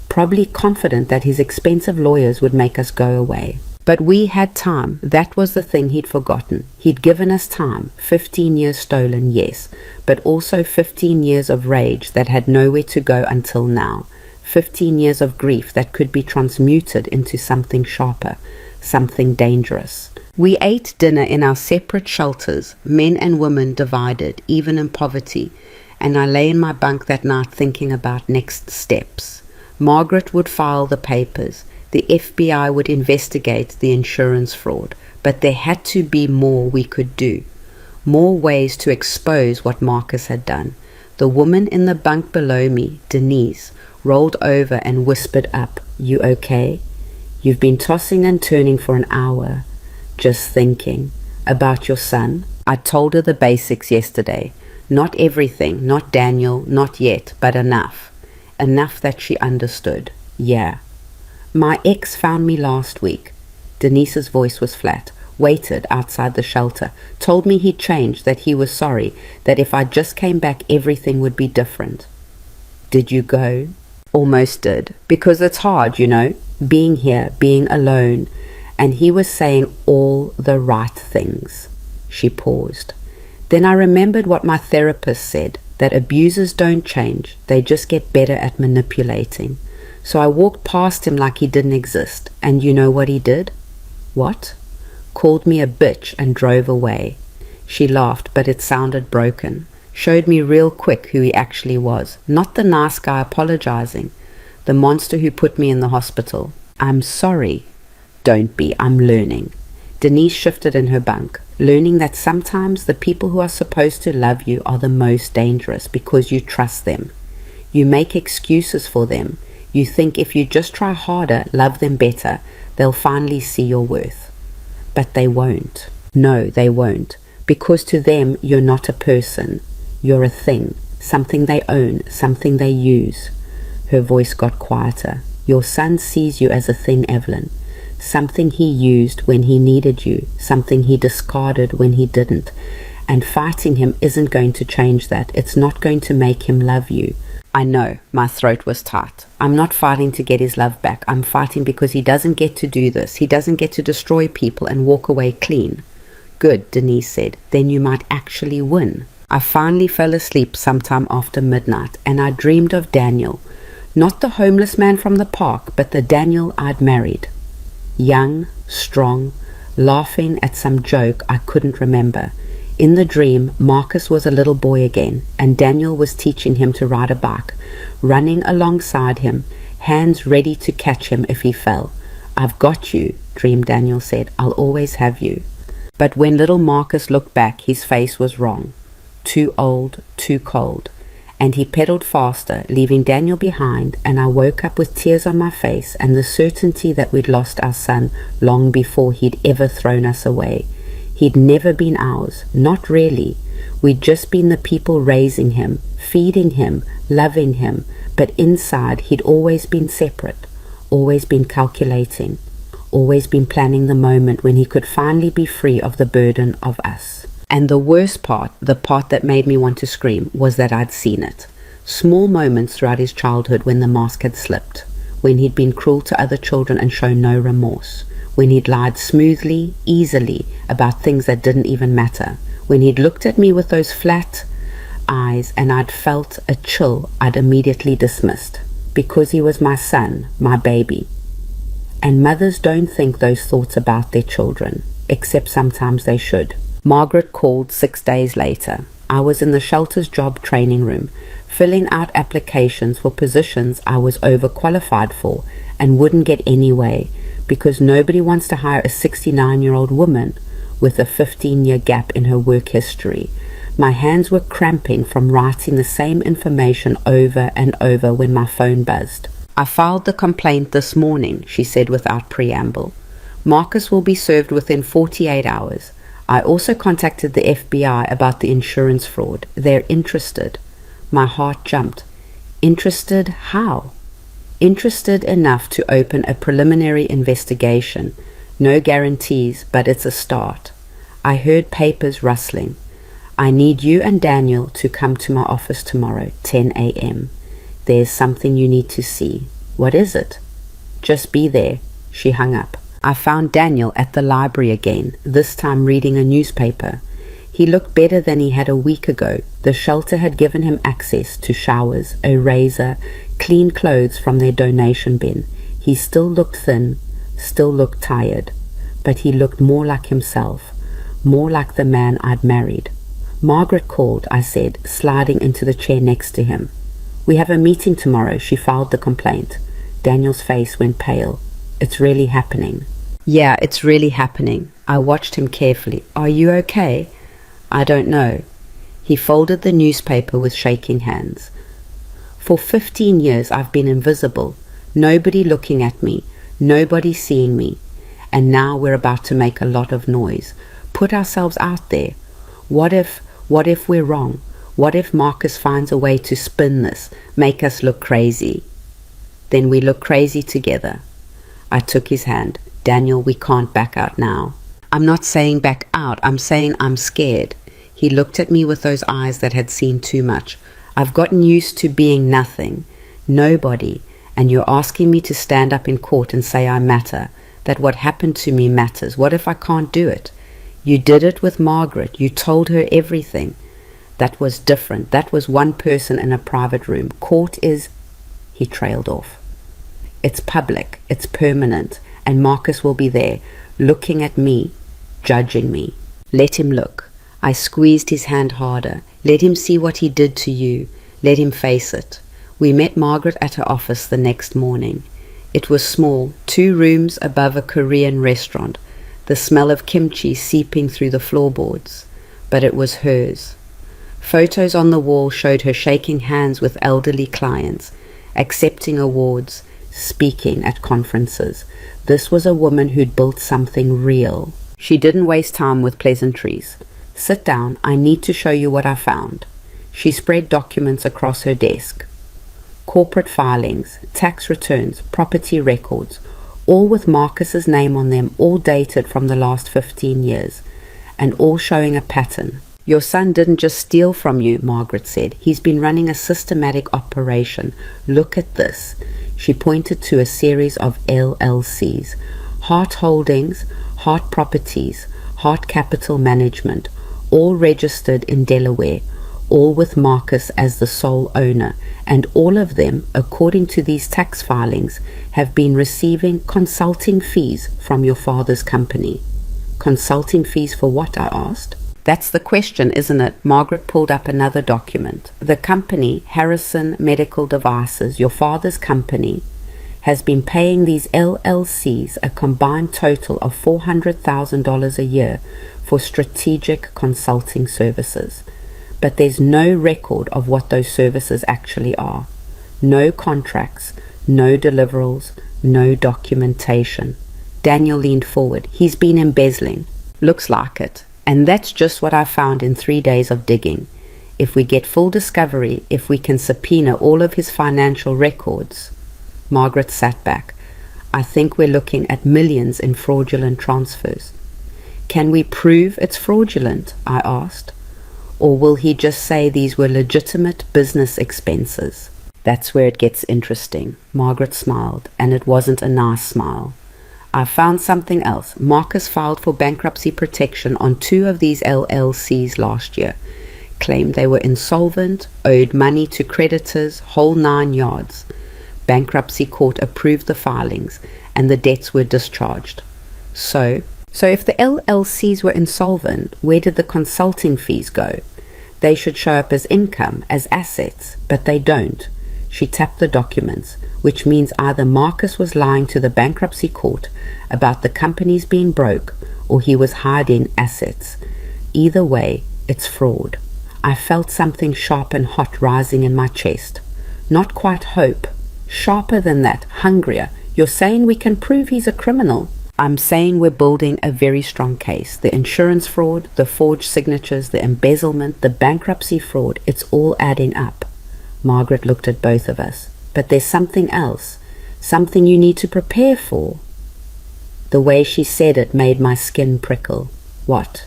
Probably confident that his expensive lawyers would make us go away. But we had time. That was the thing he'd forgotten. He'd given us time. 15 years stolen, yes, but also 15 years of rage that had nowhere to go until now. 15 years of grief that could be transmuted into something sharper, something dangerous. We ate dinner in our separate shelters, men and women divided, even in poverty, and I lay in my bunk that night thinking about next steps. Margaret would file the papers. The FBI would investigate the insurance fraud, but there had to be more we could do. More ways to expose what Marcus had done. The woman in the bunk below me, Denise, rolled over and whispered up, "You okay? You've been tossing and turning for an hour. Just thinking about your son." I told her the basics yesterday. Not everything, not Daniel, not yet, but enough. Enough that she understood. Yeah. My ex found me last week. Denise's voice was flat. Waited outside the shelter. Told me he'd changed, that he was sorry, that if I just came back everything would be different. Did you go? almost did, because it's hard, being here, being alone. And he was saying all the right things. She paused. Then I remembered what my therapist said, that abusers don't change, they just get better at manipulating. So I walked past him like he didn't exist, and you know what he did? What? Called me a bitch and drove away. She laughed, but it sounded broken. Showed me real quick who he actually was. Not the nice guy apologizing. The monster who put me in the hospital. I'm sorry. Don't be. I'm learning. Denise shifted in her bunk, learning that sometimes the people who are supposed to love you are the most dangerous because you trust them. You make excuses for them. You think if you just try harder, love them better, they'll finally see your worth. But they won't. No, they won't. Because to them, you're not a person. You're a thing. Something they own. Something they use. Her voice got quieter. Your son sees you as a thing, Evelyn. Something he used when he needed you. Something he discarded when he didn't. And fighting him isn't going to change that. It's not going to make him love you. I know, my throat was tight. I'm not fighting to get his love back. I'm fighting because he doesn't get to do this. He doesn't get to destroy people and walk away clean. Good, Denise said. Then you might actually win. I finally fell asleep sometime after midnight, and I dreamed of Daniel. Not the homeless man from the park, but the Daniel I'd married. Young, strong, laughing at some joke I couldn't remember. In the dream, Marcus was a little boy again, and Daniel was teaching him to ride a bike, running alongside him, hands ready to catch him if he fell. I've got you, Dream Daniel said. I'll always have you. But when little Marcus looked back, his face was wrong. Too old, too cold. And he pedaled faster, leaving Daniel behind, and I woke up with tears on my face and the certainty that we'd lost our son long before he'd ever thrown us away. He'd never been ours, not really. We'd just been the people raising him, feeding him, loving him, but inside he'd always been separate, always been calculating, always been planning the moment when he could finally be free of the burden of us. And the worst part, the part that made me want to scream, was that I'd seen it. Small moments throughout his childhood when the mask had slipped, when he'd been cruel to other children and shown no remorse, when he'd lied smoothly, easily, about things that didn't even matter, when he'd looked at me with those flat eyes and I'd felt a chill I'd immediately dismissed, because he was my son, my baby. And mothers don't think those thoughts about their children, except sometimes they should. Margaret called 6 days later. I was in the shelter's job training room, filling out applications for positions I was overqualified for and wouldn't get anyway, because nobody wants to hire a 69-year-old woman with a 15-year gap in her work history. My hands were cramping from writing the same information over and over when my phone buzzed. I filed the complaint this morning, she said without preamble. Marcus will be served within 48 hours. I also contacted the FBI about the insurance fraud. They're interested. My heart jumped. Interested how? Interested enough to open a preliminary investigation. No guarantees, but it's a start. I heard papers rustling. I need you and Daniel to come to my office tomorrow, 10 a.m. There's something you need to see. What is it? Just be there. She hung up. I found Daniel at the library again, this time reading a newspaper. He looked better than he had a week ago. The shelter had given him access to showers, a razor, clean clothes from their donation bin. He still looked thin, still looked tired, but he looked more like himself, more like the man I'd married. Margaret called, I said, sliding into the chair next to him. We have a meeting tomorrow, she filed the complaint. Daniel's face went pale. It's really happening. Yeah, it's really happening. I watched him carefully. Are you okay? I don't know. He folded the newspaper with shaking hands. For 15 years I've been invisible. Nobody looking at me. Nobody seeing me. And now we're about to make a lot of noise. Put ourselves out there. What if we're wrong? What if Marcus finds a way to spin this, make us look crazy? Then we look crazy together. I took his hand. Daniel, we can't back out now. I'm not saying back out. I'm saying I'm scared. He looked at me with those eyes that had seen too much. I've gotten used to being nothing. Nobody. And you're asking me to stand up in court and say I matter, that what happened to me matters. What if I can't do it? You did it with Margaret. You told her everything. That was different. That was one person in a private room. Court is... He trailed off. It's public. It's permanent. And Marcus will be there, looking at me, judging me. Let him look. I squeezed his hand harder. Let him see what he did to you. Let him face it. We met Margaret at her office the next morning. It was small, 2 rooms above a Korean restaurant, the smell of kimchi seeping through the floorboards. But it was hers. Photos on the wall showed her shaking hands with elderly clients, accepting awards, speaking at conferences. This was a woman who'd built something real. She didn't waste time with pleasantries. Sit down, I need to show you what I found. She spread documents across her desk. Corporate filings, tax returns, property records, all with Marcus's name on them, all dated from the last 15 years, and all showing a pattern. Your son didn't just steal from you, Margaret said. He's been running a systematic operation. Look at this. She pointed to a series of LLCs, Heart Holdings, Heart Properties, Heart Capital Management, all registered in Delaware, all with Marcus as the sole owner, and all of them, according to these tax filings, have been receiving consulting fees from your father's company. Consulting fees for what? I asked. That's the question, isn't it? Margaret pulled up another document. The company, Harrison Medical Devices, your father's company, has been paying these LLCs a combined total of $400,000 a year for strategic consulting services. But there's no record of what those services actually are. No contracts, no deliverables, no documentation. Daniel leaned forward. He's been embezzling. Looks like it. And that's just what I found in 3 days of digging. If we get full discovery, if we can subpoena all of his financial records... Margaret sat back. I think we're looking at millions in fraudulent transfers. Can we prove it's fraudulent? I asked. Or will he just say these were legitimate business expenses? That's where it gets interesting. Margaret smiled, and it wasn't a nice smile. I found something else. Marcus filed for bankruptcy protection on 2 of these LLCs last year. Claimed they were insolvent, owed money to creditors, whole 9 yards. Bankruptcy court approved the filings, and the debts were discharged. So if the LLCs were insolvent, where did the consulting fees go? They should show up as income, as assets, but they don't. She tapped the documents, which means either Marcus was lying to the bankruptcy court about the companies being broke, or he was hiding assets. Either way, it's fraud. I felt something sharp and hot rising in my chest. Not quite hope. Sharper than that, hungrier. You're saying we can prove he's a criminal? I'm saying we're building a very strong case. The insurance fraud, the forged signatures, the embezzlement, the bankruptcy fraud, it's all adding up. Margaret looked at both of us. But there's something else. Something you need to prepare for. The way she said it made my skin prickle. What?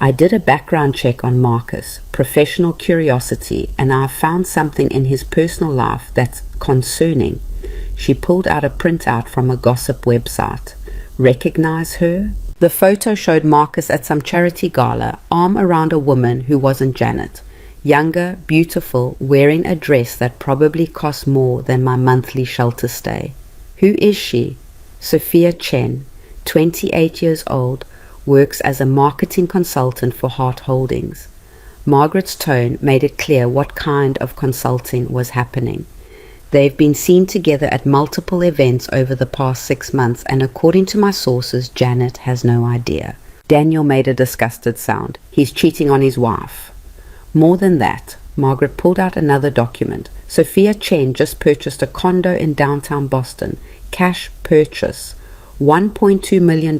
I did a background check on Marcus, professional curiosity, and I found something in his personal life that's concerning. She pulled out a printout from a gossip website. Recognize her? The photo showed Marcus at some charity gala, arm around a woman who wasn't Janet. Younger, beautiful, wearing a dress that probably cost more than my monthly shelter stay. Who is she? Sophia Chen, 28 years old, works as a marketing consultant for Heart Holdings. Margaret's tone made it clear what kind of consulting was happening. They've been seen together at multiple events over the past 6 months, and according to my sources, Janet has no idea. Daniel made a disgusted sound. He's cheating on his wife. More than that, Margaret pulled out another document. Sophia Chen just purchased a condo in downtown Boston. Cash purchase. $1.2 million,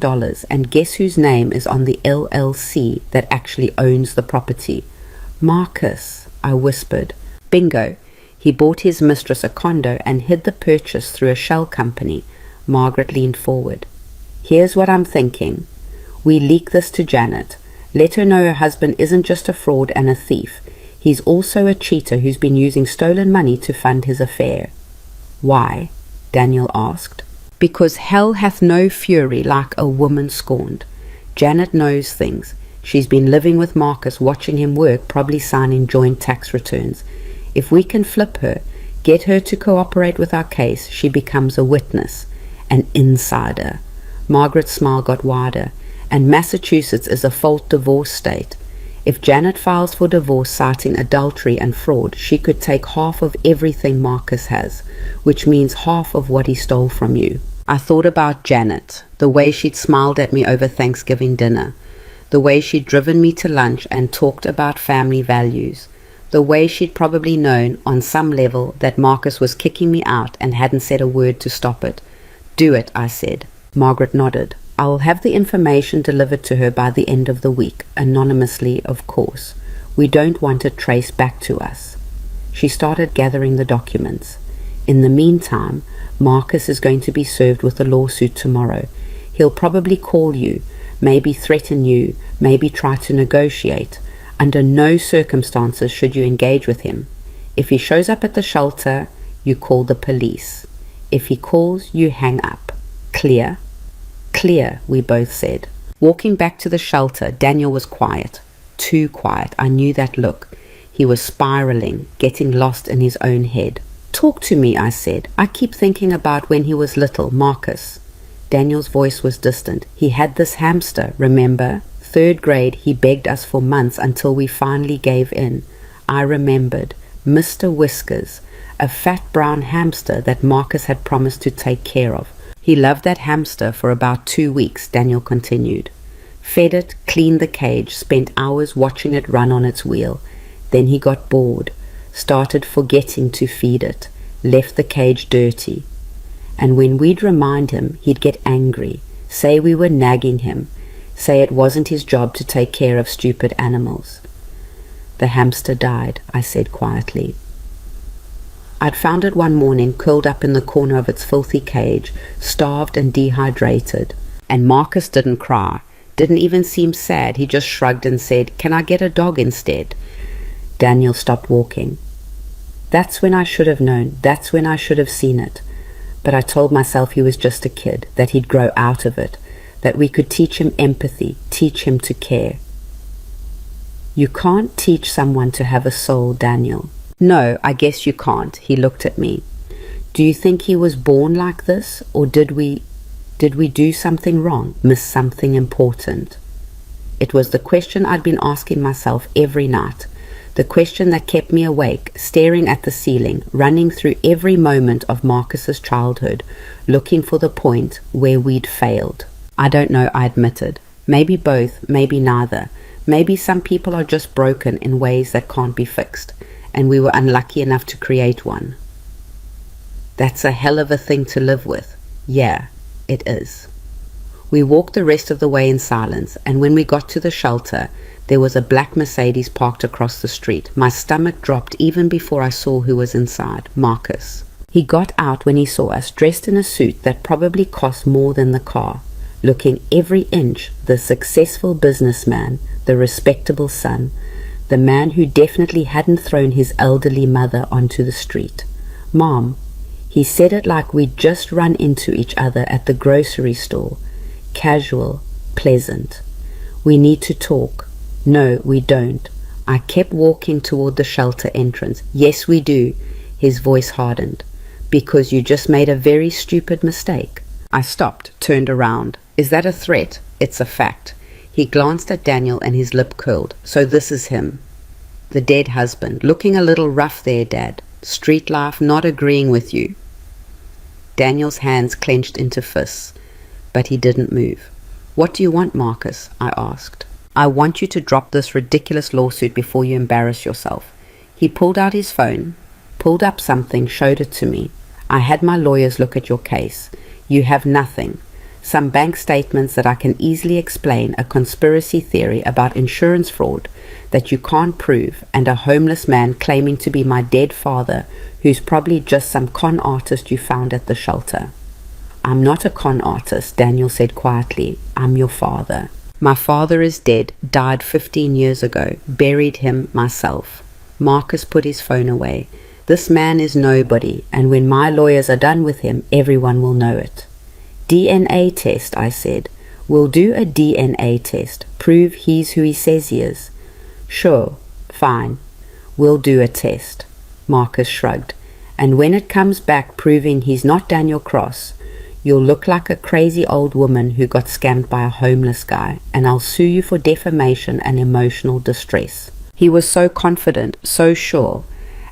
and guess whose name is on the LLC that actually owns the property? Marcus, I whispered. Bingo. He bought his mistress a condo and hid the purchase through a shell company. Margaret leaned forward. Here's what I'm thinking. We leak this to Janet. Let her know her husband isn't just a fraud and a thief. He's also a cheater who's been using stolen money to fund his affair. Why? Daniel asked. Because hell hath no fury like a woman scorned. Janet knows things. She's been living with Marcus, watching him work, probably signing joint tax returns. If we can flip her, get her to cooperate with our case, she becomes a witness, an insider. Margaret's smile got wider. And Massachusetts is a fault divorce state. If Janet files for divorce citing adultery and fraud, she could take half of everything Marcus has, which means half of what he stole from you. I thought about Janet, the way she'd smiled at me over Thanksgiving dinner, the way she'd driven me to lunch and talked about family values, the way she'd probably known on some level that Marcus was kicking me out and hadn't said a word to stop it. Do it, I said. Margaret nodded. I will have the information delivered to her by the end of the week, anonymously, of course. We don't want it traced back to us. She started gathering the documents. In the meantime, Marcus is going to be served with a lawsuit tomorrow. He'll probably call you, maybe threaten you, maybe try to negotiate. Under no circumstances should you engage with him. If he shows up at the shelter, you call the police. If he calls, you hang up. Clear? Clear, we both said. Walking back to the shelter, Daniel was quiet. Too quiet. I knew that look. He was spiraling, getting lost in his own head. Talk to me, I said. I keep thinking about when he was little, Marcus. Daniel's voice was distant. He had this hamster, remember? 3rd grade, he begged us for months until we finally gave in. I remembered. Mr. Whiskers, a fat brown hamster that Marcus had promised to take care of. He loved that hamster for about 2 weeks, Daniel continued. Fed it, cleaned the cage, spent hours watching it run on its wheel. Then he got bored, started forgetting to feed it, left the cage dirty. And when we'd remind him, he'd get angry, say we were nagging him, say it wasn't his job to take care of stupid animals. The hamster died, I said quietly. I'd found it one morning curled up in the corner of its filthy cage, starved and dehydrated. And Marcus didn't cry, didn't even seem sad. He just shrugged and said, "Can I get a dog instead?" Daniel stopped walking. That's when I should have known. That's when I should have seen it. But I told myself he was just a kid, that he'd grow out of it, that we could teach him empathy, teach him to care. You can't teach someone to have a soul, Daniel. No, I guess you can't. He looked at me. Do you think he was born like this, or did we do something wrong, miss something important? It was the question I'd been asking myself every night, the question that kept me awake, staring at the ceiling, running through every moment of Marcus's childhood, looking for the point where we'd failed. I don't know, I admitted. Maybe both, maybe neither. Maybe some people are just broken in ways that can't be fixed, and we were unlucky enough to create one. That's a hell of a thing to live with. Yeah, it is. We walked the rest of the way in silence, and when we got to the shelter, there was a black Mercedes parked across the street. My stomach dropped even before I saw who was inside, Marcus. He got out when he saw us, dressed in a suit that probably cost more than the car, looking every inch the successful businessman, the respectable son, the man who definitely hadn't thrown his elderly mother onto the street. Mom, he said it like we'd just run into each other at the grocery store. Casual, pleasant. We need to talk. No, we don't. I kept walking toward the shelter entrance. Yes, we do. His voice hardened. Because you just made a very stupid mistake. I stopped, turned around. Is that a threat? It's a fact. He glanced at Daniel and his lip curled. So this is him. The dead husband. Looking a little rough there, Dad. Street life, not agreeing with you. Daniel's hands clenched into fists, but he didn't move. What do you want, Marcus? I asked. I want you to drop this ridiculous lawsuit before you embarrass yourself. He pulled out his phone, pulled up something, showed it to me. I had my lawyers look at your case. You have nothing. Some bank statements that I can easily explain, a conspiracy theory about insurance fraud that you can't prove, and a homeless man claiming to be my dead father who's probably just some con artist you found at the shelter. I'm not a con artist, Daniel said quietly. I'm your father. My father is dead, died 15 years ago, buried him myself. Marcus put his phone away. This man is nobody, and when my lawyers are done with him, everyone will know it. DNA test, I said. We'll do a DNA test. Prove he's who he says he is. Sure, fine. We'll do a test. Marcus shrugged. And when it comes back proving he's not Daniel Cross, you'll look like a crazy old woman who got scammed by a homeless guy, and I'll sue you for defamation and emotional distress. He was so confident, so sure,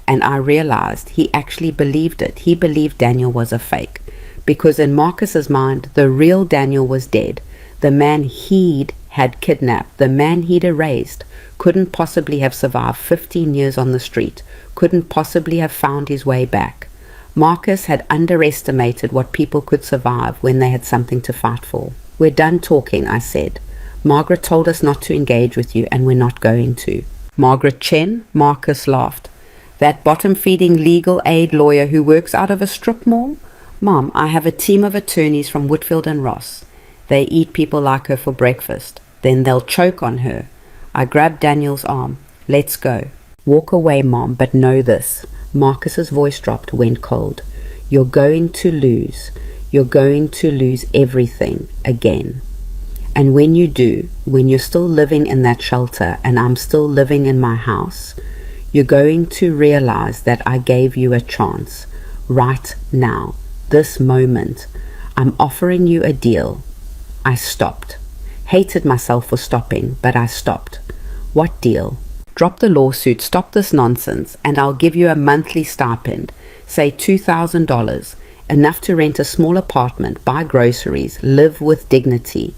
and I realized he actually believed it. He believed Daniel was a fake, because in Marcus's mind, the real Daniel was dead. The man he'd had kidnapped, the man he'd erased, couldn't possibly have survived 15 years on the street, couldn't possibly have found his way back. Marcus had underestimated what people could survive when they had something to fight for. We're done talking, I said. Margaret told us not to engage with you, and we're not going to. Margaret Chen? Marcus laughed. That bottom-feeding legal aid lawyer who works out of a strip mall? Mom, I have a team of attorneys from Whitfield and Ross. They eat people like her for breakfast. Then they'll choke on her. I grabbed Daniel's arm. Let's go. Walk away, Mom, but know this. Marcus's voice dropped, went cold. You're going to lose. You're going to lose everything again. And when you do, when you're still living in that shelter and I'm still living in my house, you're going to realize that I gave you a chance. Right now, this moment, I'm offering you a deal. I stopped. Hated myself for stopping, but I stopped. What deal? Drop the lawsuit, stop this nonsense, and I'll give you a monthly stipend, say $2,000, enough to rent a small apartment, buy groceries, live with dignity.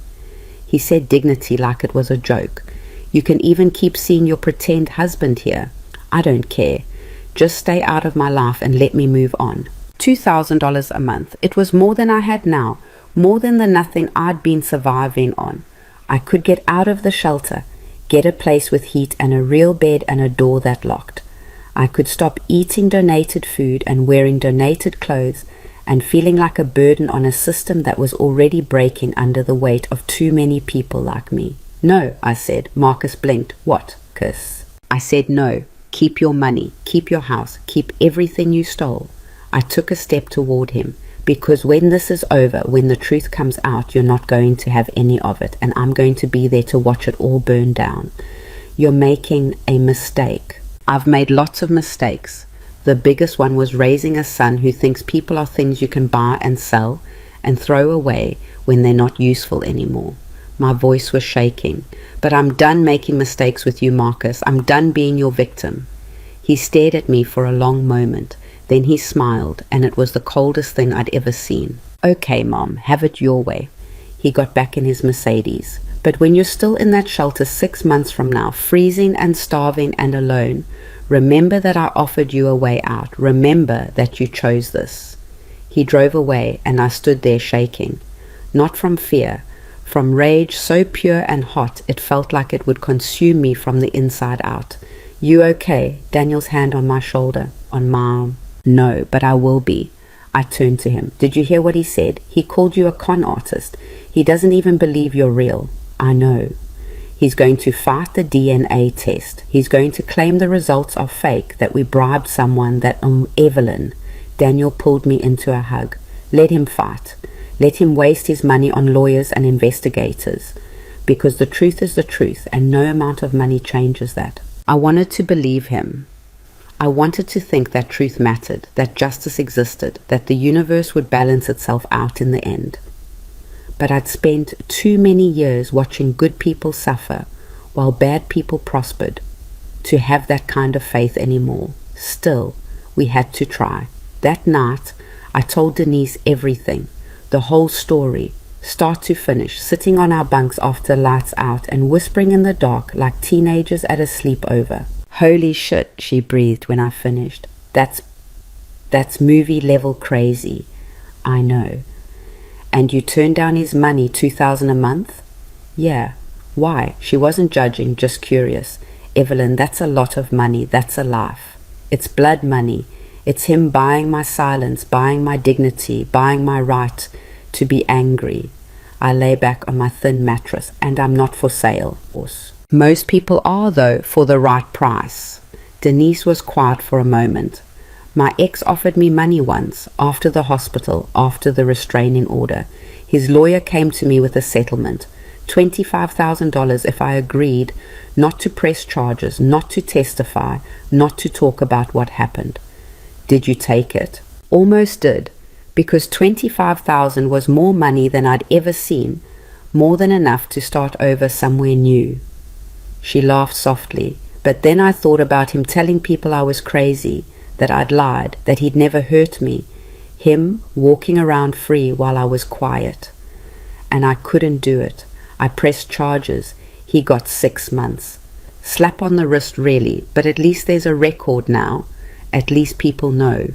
He said dignity like it was a joke. You can even keep seeing your pretend husband here. I don't care. Just stay out of my life and let me move on. $2,000 a month. It was more than I had now, more than the nothing I'd been surviving on. I could get out of the shelter, get a place with heat and a real bed and a door that locked. I could stop eating donated food and wearing donated clothes and feeling like a burden on a system that was already breaking under the weight of too many people like me. No, I said. Marcus blinked. What, Kiss? I said no. Keep your money, keep your house, keep everything you stole. I took a step toward him, because when this is over, when the truth comes out, you're not going to have any of it, and I'm going to be there to watch it all burn down. You're making a mistake. I've made lots of mistakes. The biggest one was raising a son who thinks people are things you can buy and sell and throw away when they're not useful anymore. My voice was shaking. But I'm done making mistakes with you, Marcus. I'm done being your victim. He stared at me for a long moment. Then he smiled, and it was the coldest thing I'd ever seen. Okay, Mom, have it your way. He got back in his Mercedes. But when you're still in that shelter 6 months from now, freezing and starving and alone, remember that I offered you a way out. Remember that you chose this. He drove away, and I stood there shaking. Not from fear, from rage so pure and hot it felt like it would consume me from the inside out. You okay? Daniel's hand on my shoulder, on my arm. No, but I will be. I turned to him. Did you hear what he said? He called you a con artist. He doesn't even believe you're real. I know. He's going to fight the DNA test. He's going to claim the results are fake, that we bribed someone, that Evelyn. Daniel pulled me into a hug. Let him fight. Let him waste his money on lawyers and investigators, because the truth is the truth, and no amount of money changes that. I wanted to believe him. I wanted to think that truth mattered, that justice existed, that the universe would balance itself out in the end. But I'd spent too many years watching good people suffer while bad people prospered to have that kind of faith anymore. Still, we had to try. That night, I told Denise everything. The whole story, start to finish, sitting on our bunks after lights out and whispering in the dark like teenagers at a sleepover. Holy shit, she breathed when I finished. That's movie level crazy. I know. And you turned down his money, $2,000 a month? Yeah. Why? She wasn't judging, just curious. Evelyn, that's a lot of money. That's a life. It's blood money. It's him buying my silence, buying my dignity, buying my right to be angry. I lay back on my thin mattress, and I'm not for sale. Most people are, though, for the right price. Denise was quiet for a moment. My ex offered me money once, after the hospital, after the restraining order. His lawyer came to me with a settlement, $25,000 if I agreed not to press charges, not to testify, not to talk about what happened. Did you take it? Almost did, because $25,000 was more money than I'd ever seen, more than enough to start over somewhere new. She laughed softly, but then I thought about him telling people I was crazy, that I'd lied, that he'd never hurt me, him walking around free while I was quiet. And I couldn't do it. I pressed charges. He got 6 months. Slap on the wrist, really, but at least there's a record now. At least people know.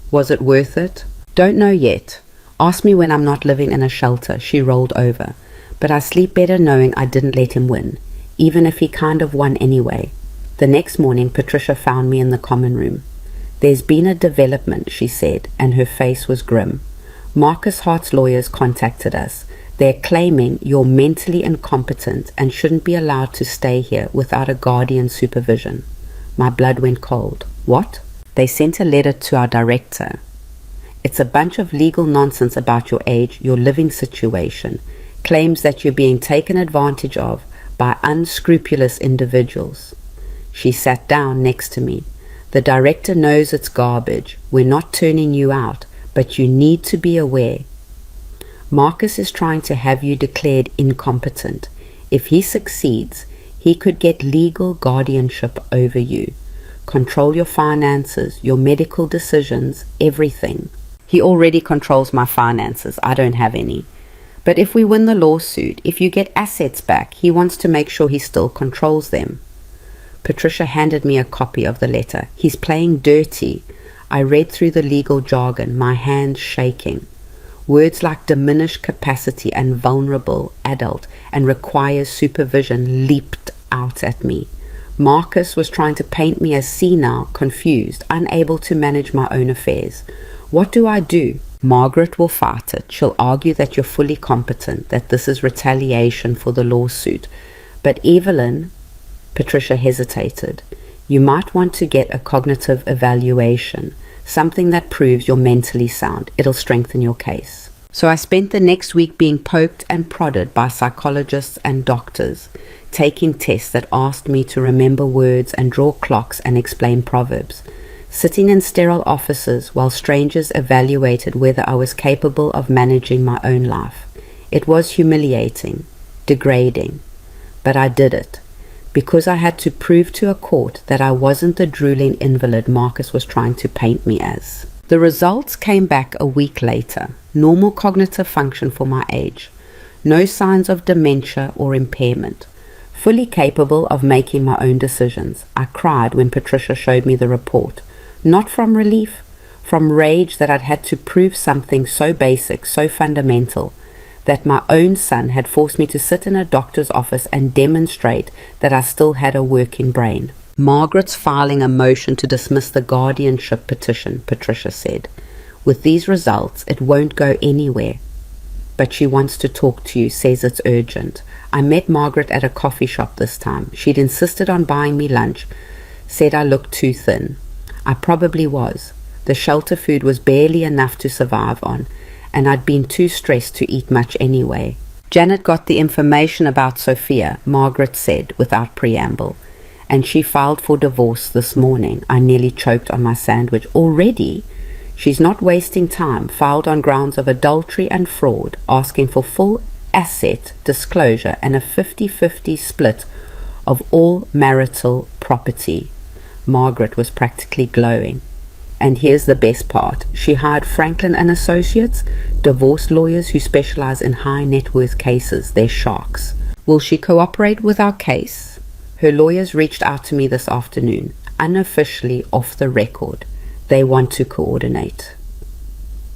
Was it worth it? Don't know yet. Ask me when I'm not living in a shelter. She rolled over. But I sleep better knowing I didn't let him win, even if he kind of won anyway. The next morning, Patricia found me in the common room. There's been a development, she said, and her face was grim. Marcus Hart's lawyers contacted us. They're claiming you're mentally incompetent and shouldn't be allowed to stay here without a guardian supervision. My blood went cold. What? They sent a letter to our director. It's a bunch of legal nonsense about your age, your living situation, claims that you're being taken advantage of by unscrupulous individuals. She sat down next to me. The director knows it's garbage. We're not turning you out, but you need to be aware. Marcus is trying to have you declared incompetent. If he succeeds, he could get legal guardianship over you, control your finances, your medical decisions, everything. He already controls my finances. I don't have any. But if we win the lawsuit, if you get assets back, he wants to make sure he still controls them. Patricia handed me a copy of the letter. He's playing dirty. I read through the legal jargon, my hands shaking. Words like diminished capacity and vulnerable adult and requires supervision leaped out at me. Marcus was trying to paint me as senile, confused, unable to manage my own affairs. What do I do? Margaret will fight it. She'll argue that you're fully competent, that this is retaliation for the lawsuit. But Evelyn, Patricia hesitated. You might want to get a cognitive evaluation, something that proves you're mentally sound. It'll strengthen your case. So I spent the next week being poked and prodded by psychologists and doctors, taking tests that asked me to remember words and draw clocks and explain proverbs, sitting in sterile offices while strangers evaluated whether I was capable of managing my own life. It was humiliating, degrading, but I did it, because I had to prove to a court that I wasn't the drooling invalid Marcus was trying to paint me as. The results came back a week later. Normal cognitive function for my age. No signs of dementia or impairment. Fully capable of making my own decisions. I cried when Patricia showed me the report. Not from relief, from rage that I'd had to prove something so basic, so fundamental, that my own son had forced me to sit in a doctor's office and demonstrate that I still had a working brain. Margaret's filing a motion to dismiss the guardianship petition, Patricia said. With these results, it won't go anywhere. But she wants to talk to you, says it's urgent. I met Margaret at a coffee shop this time. She'd insisted on buying me lunch, said I looked too thin. I probably was. The shelter food was barely enough to survive on, and I'd been too stressed to eat much anyway. Janet got the information about Sophia, Margaret said, without preamble, and she filed for divorce this morning. I nearly choked on my sandwich. Already? She's not wasting time. Filed on grounds of adultery and fraud, asking for full asset disclosure and a 50-50 split of all marital property. Margaret was practically glowing. And here's the best part. She hired Franklin and Associates, divorce lawyers who specialize in high net worth cases. They're sharks. Will she cooperate with our case? Her lawyers reached out to me this afternoon, unofficially off the record. They want to coordinate.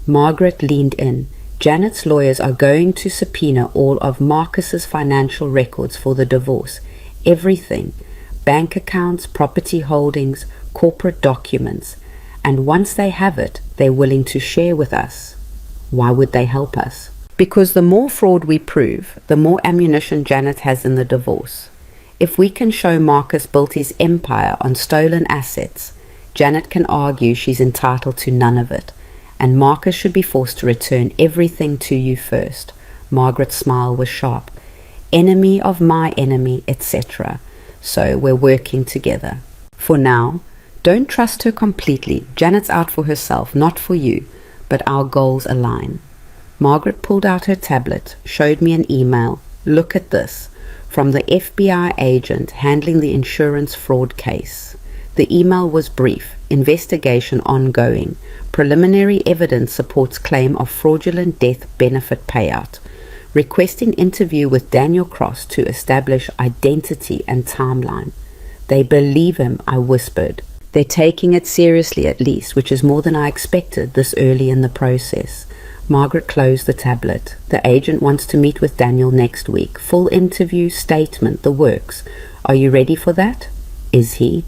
Margaret leaned in. Janet's lawyers are going to subpoena all of Marcus's financial records for the divorce. Everything. Bank accounts, property holdings, corporate documents. And once they have it, they're willing to share with us. Why would they help us? Because the more fraud we prove, the more ammunition Janet has in the divorce. If we can show Marcus built his empire on stolen assets, Janet can argue she's entitled to none of it, and Marcus should be forced to return everything to you first. Margaret's smile was sharp. Enemy of my enemy, etc. So we're working together. For now, don't trust her completely. Janet's out for herself, not for you, but our goals align. Margaret pulled out her tablet, showed me an email. Look at this. From the FBI agent handling the insurance fraud case. The email was brief. Investigation ongoing. Preliminary evidence supports claim of fraudulent death benefit payout. Requesting interview with Daniel Cross to establish identity and timeline. They believe him, I whispered. They're taking it seriously at least, which is more than I expected this early in the process. Margaret closed the tablet. The agent wants to meet with Daniel next week. Full interview, statement, the works. Are you ready for that? Is he?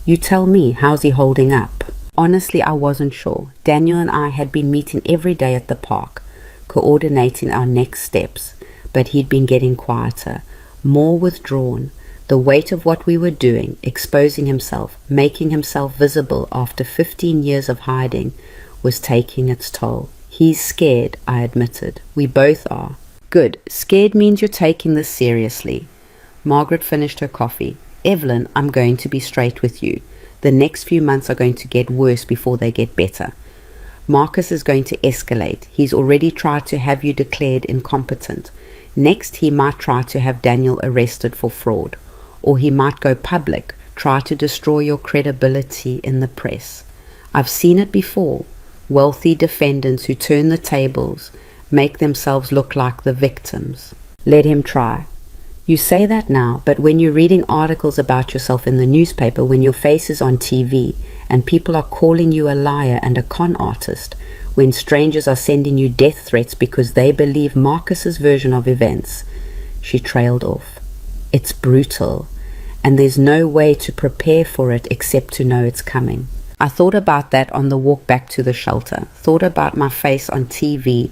You tell me, how's he holding up? Honestly, I wasn't sure. Daniel and I had been meeting every day at the park, coordinating our next steps, but he'd been getting quieter, more withdrawn. The weight of what we were doing, exposing himself, making himself visible after 15 years of hiding, was taking its toll. He's scared, I admitted. We both are. Good. Scared means you're taking this seriously. Margaret finished her coffee. Evelyn, I'm going to be straight with you. The next few months are going to get worse before they get better. Marcus is going to escalate. He's already tried to have you declared incompetent. Next, he might try to have Daniel arrested for fraud. Or he might go public, try to destroy your credibility in the press. I've seen it before. Wealthy defendants who turn the tables, make themselves look like the victims. Let him try. You say that now, but when you're reading articles about yourself in the newspaper, when your face is on TV, and people are calling you a liar and a con artist, when strangers are sending you death threats because they believe Marcus's version of events, she trailed off. It's brutal, and there's no way to prepare for it except to know it's coming. I thought about that on the walk back to the shelter, thought about my face on TV,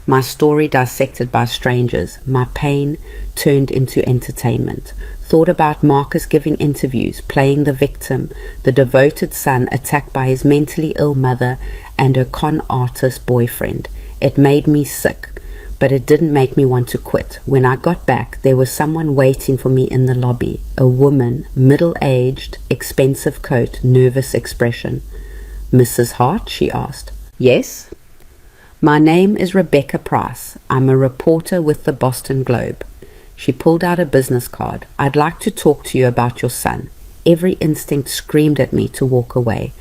my story dissected by strangers, my pain turned into entertainment. Thought about Marcus giving interviews, playing the victim, the devoted son attacked by his mentally ill mother and her con artist boyfriend. It made me sick, but it didn't make me want to quit. When I got back, there was someone waiting for me in the lobby. A woman, middle-aged, expensive coat, nervous expression. Mrs. Hart, she asked. Yes? My name is Rebecca Price. I'm a reporter with the Boston Globe. She pulled out a business card. I'd like to talk to you about your son. Every instinct screamed at me to walk away.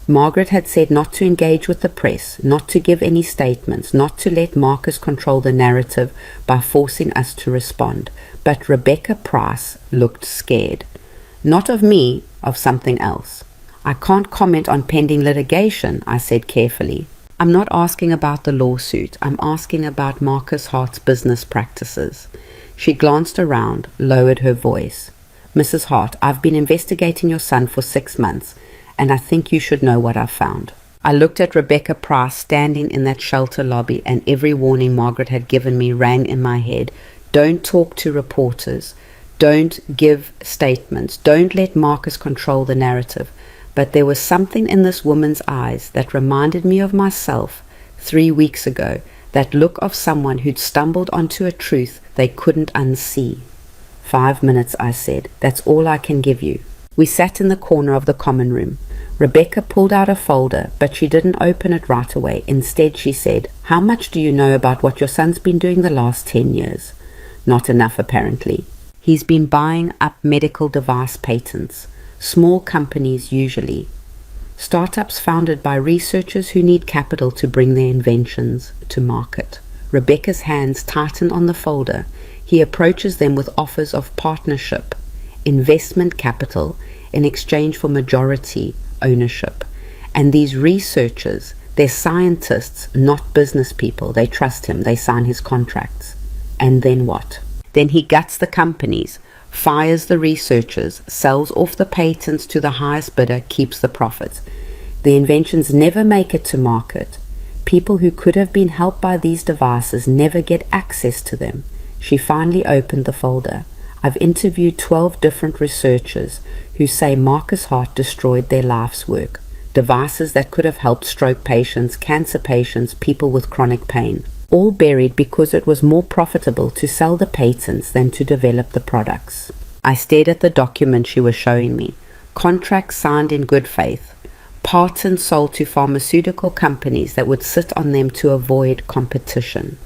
Margaret had said not to engage with the press, not to give any statements, not to let Marcus control the narrative by forcing us to respond. But Rebecca Price looked scared. Not of me, of something else. I can't comment on pending litigation, I said carefully. I'm not asking about the lawsuit. I'm asking about Marcus Hart's business practices. She glanced around, lowered her voice. Mrs. Hart, I've been investigating your son for 6 months, and I think you should know what I've found. I looked at Rebecca Price standing in that shelter lobby, and every warning Margaret had given me rang in my head. Don't talk to reporters. Don't give statements. Don't let Marcus control the narrative. But there was something in this woman's eyes that reminded me of myself 3 weeks ago, that look of someone who'd stumbled onto a truth they couldn't unsee. 5 minutes, I said. That's all I can give you. We sat in the corner of the common room. Rebecca pulled out a folder, but she didn't open it right away. Instead, she said, How much do you know about what your son's been doing the last 10 years? Not enough, apparently. He's been buying up medical device patents. Small companies usually. Startups founded by researchers who need capital to bring their inventions to market. Rebecca's hands tighten on the folder. He approaches them with offers of partnership, investment capital in exchange for majority ownership. And these researchers, they're scientists, not business people. They trust him. They sign his contracts. And then what? Then he guts the companies, fires the researchers, sells off the patents to the highest bidder, keeps the profits. The inventions never make it to market. People who could have been helped by these devices never get access to them. She finally opened the folder. I've interviewed 12 different researchers who say Marcus Hart destroyed their life's work, devices that could have helped stroke patients, cancer patients, people with chronic pain, all buried because it was more profitable to sell the patents than to develop the products. I stared at the document she was showing me. Contracts signed in good faith, patents sold to pharmaceutical companies that would sit on them to avoid competition,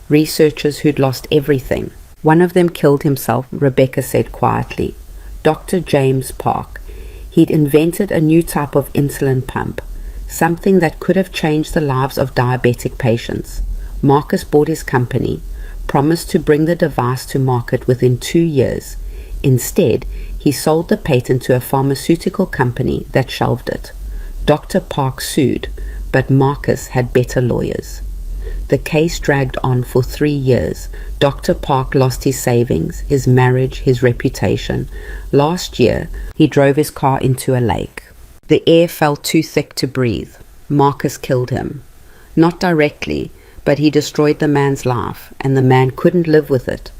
researchers who'd lost everything. One of them killed himself, Rebecca said quietly. Dr. James Park. He'd invented a new type of insulin pump, something that could have changed the lives of diabetic patients. Marcus bought his company, promised to bring the device to market within 2 years. Instead, he sold the patent to a pharmaceutical company that shelved it. Dr. Park sued, but Marcus had better lawyers. The case dragged on for 3 years. Dr. Park lost his savings, his marriage, his reputation. Last year, he drove his car into a lake. The air felt too thick to breathe. Marcus killed him. Not directly, but he destroyed the man's life, and the man couldn't live with it.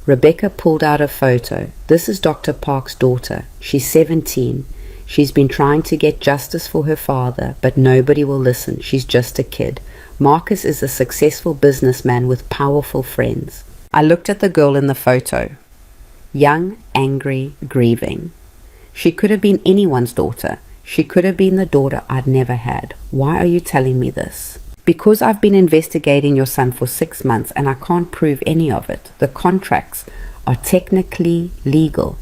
Rebecca pulled out a photo. This is Dr. Park's daughter. She's 17. She's been trying to get justice for her father, but nobody will listen. She's just a kid. Marcus is a successful businessman with powerful friends. I looked at the girl in the photo. Young, angry, grieving. She could have been anyone's daughter. She could have been the daughter I'd never had. Why are you telling me this? Because I've been investigating your son for 6 months and I can't prove any of it. The contracts are technically legal.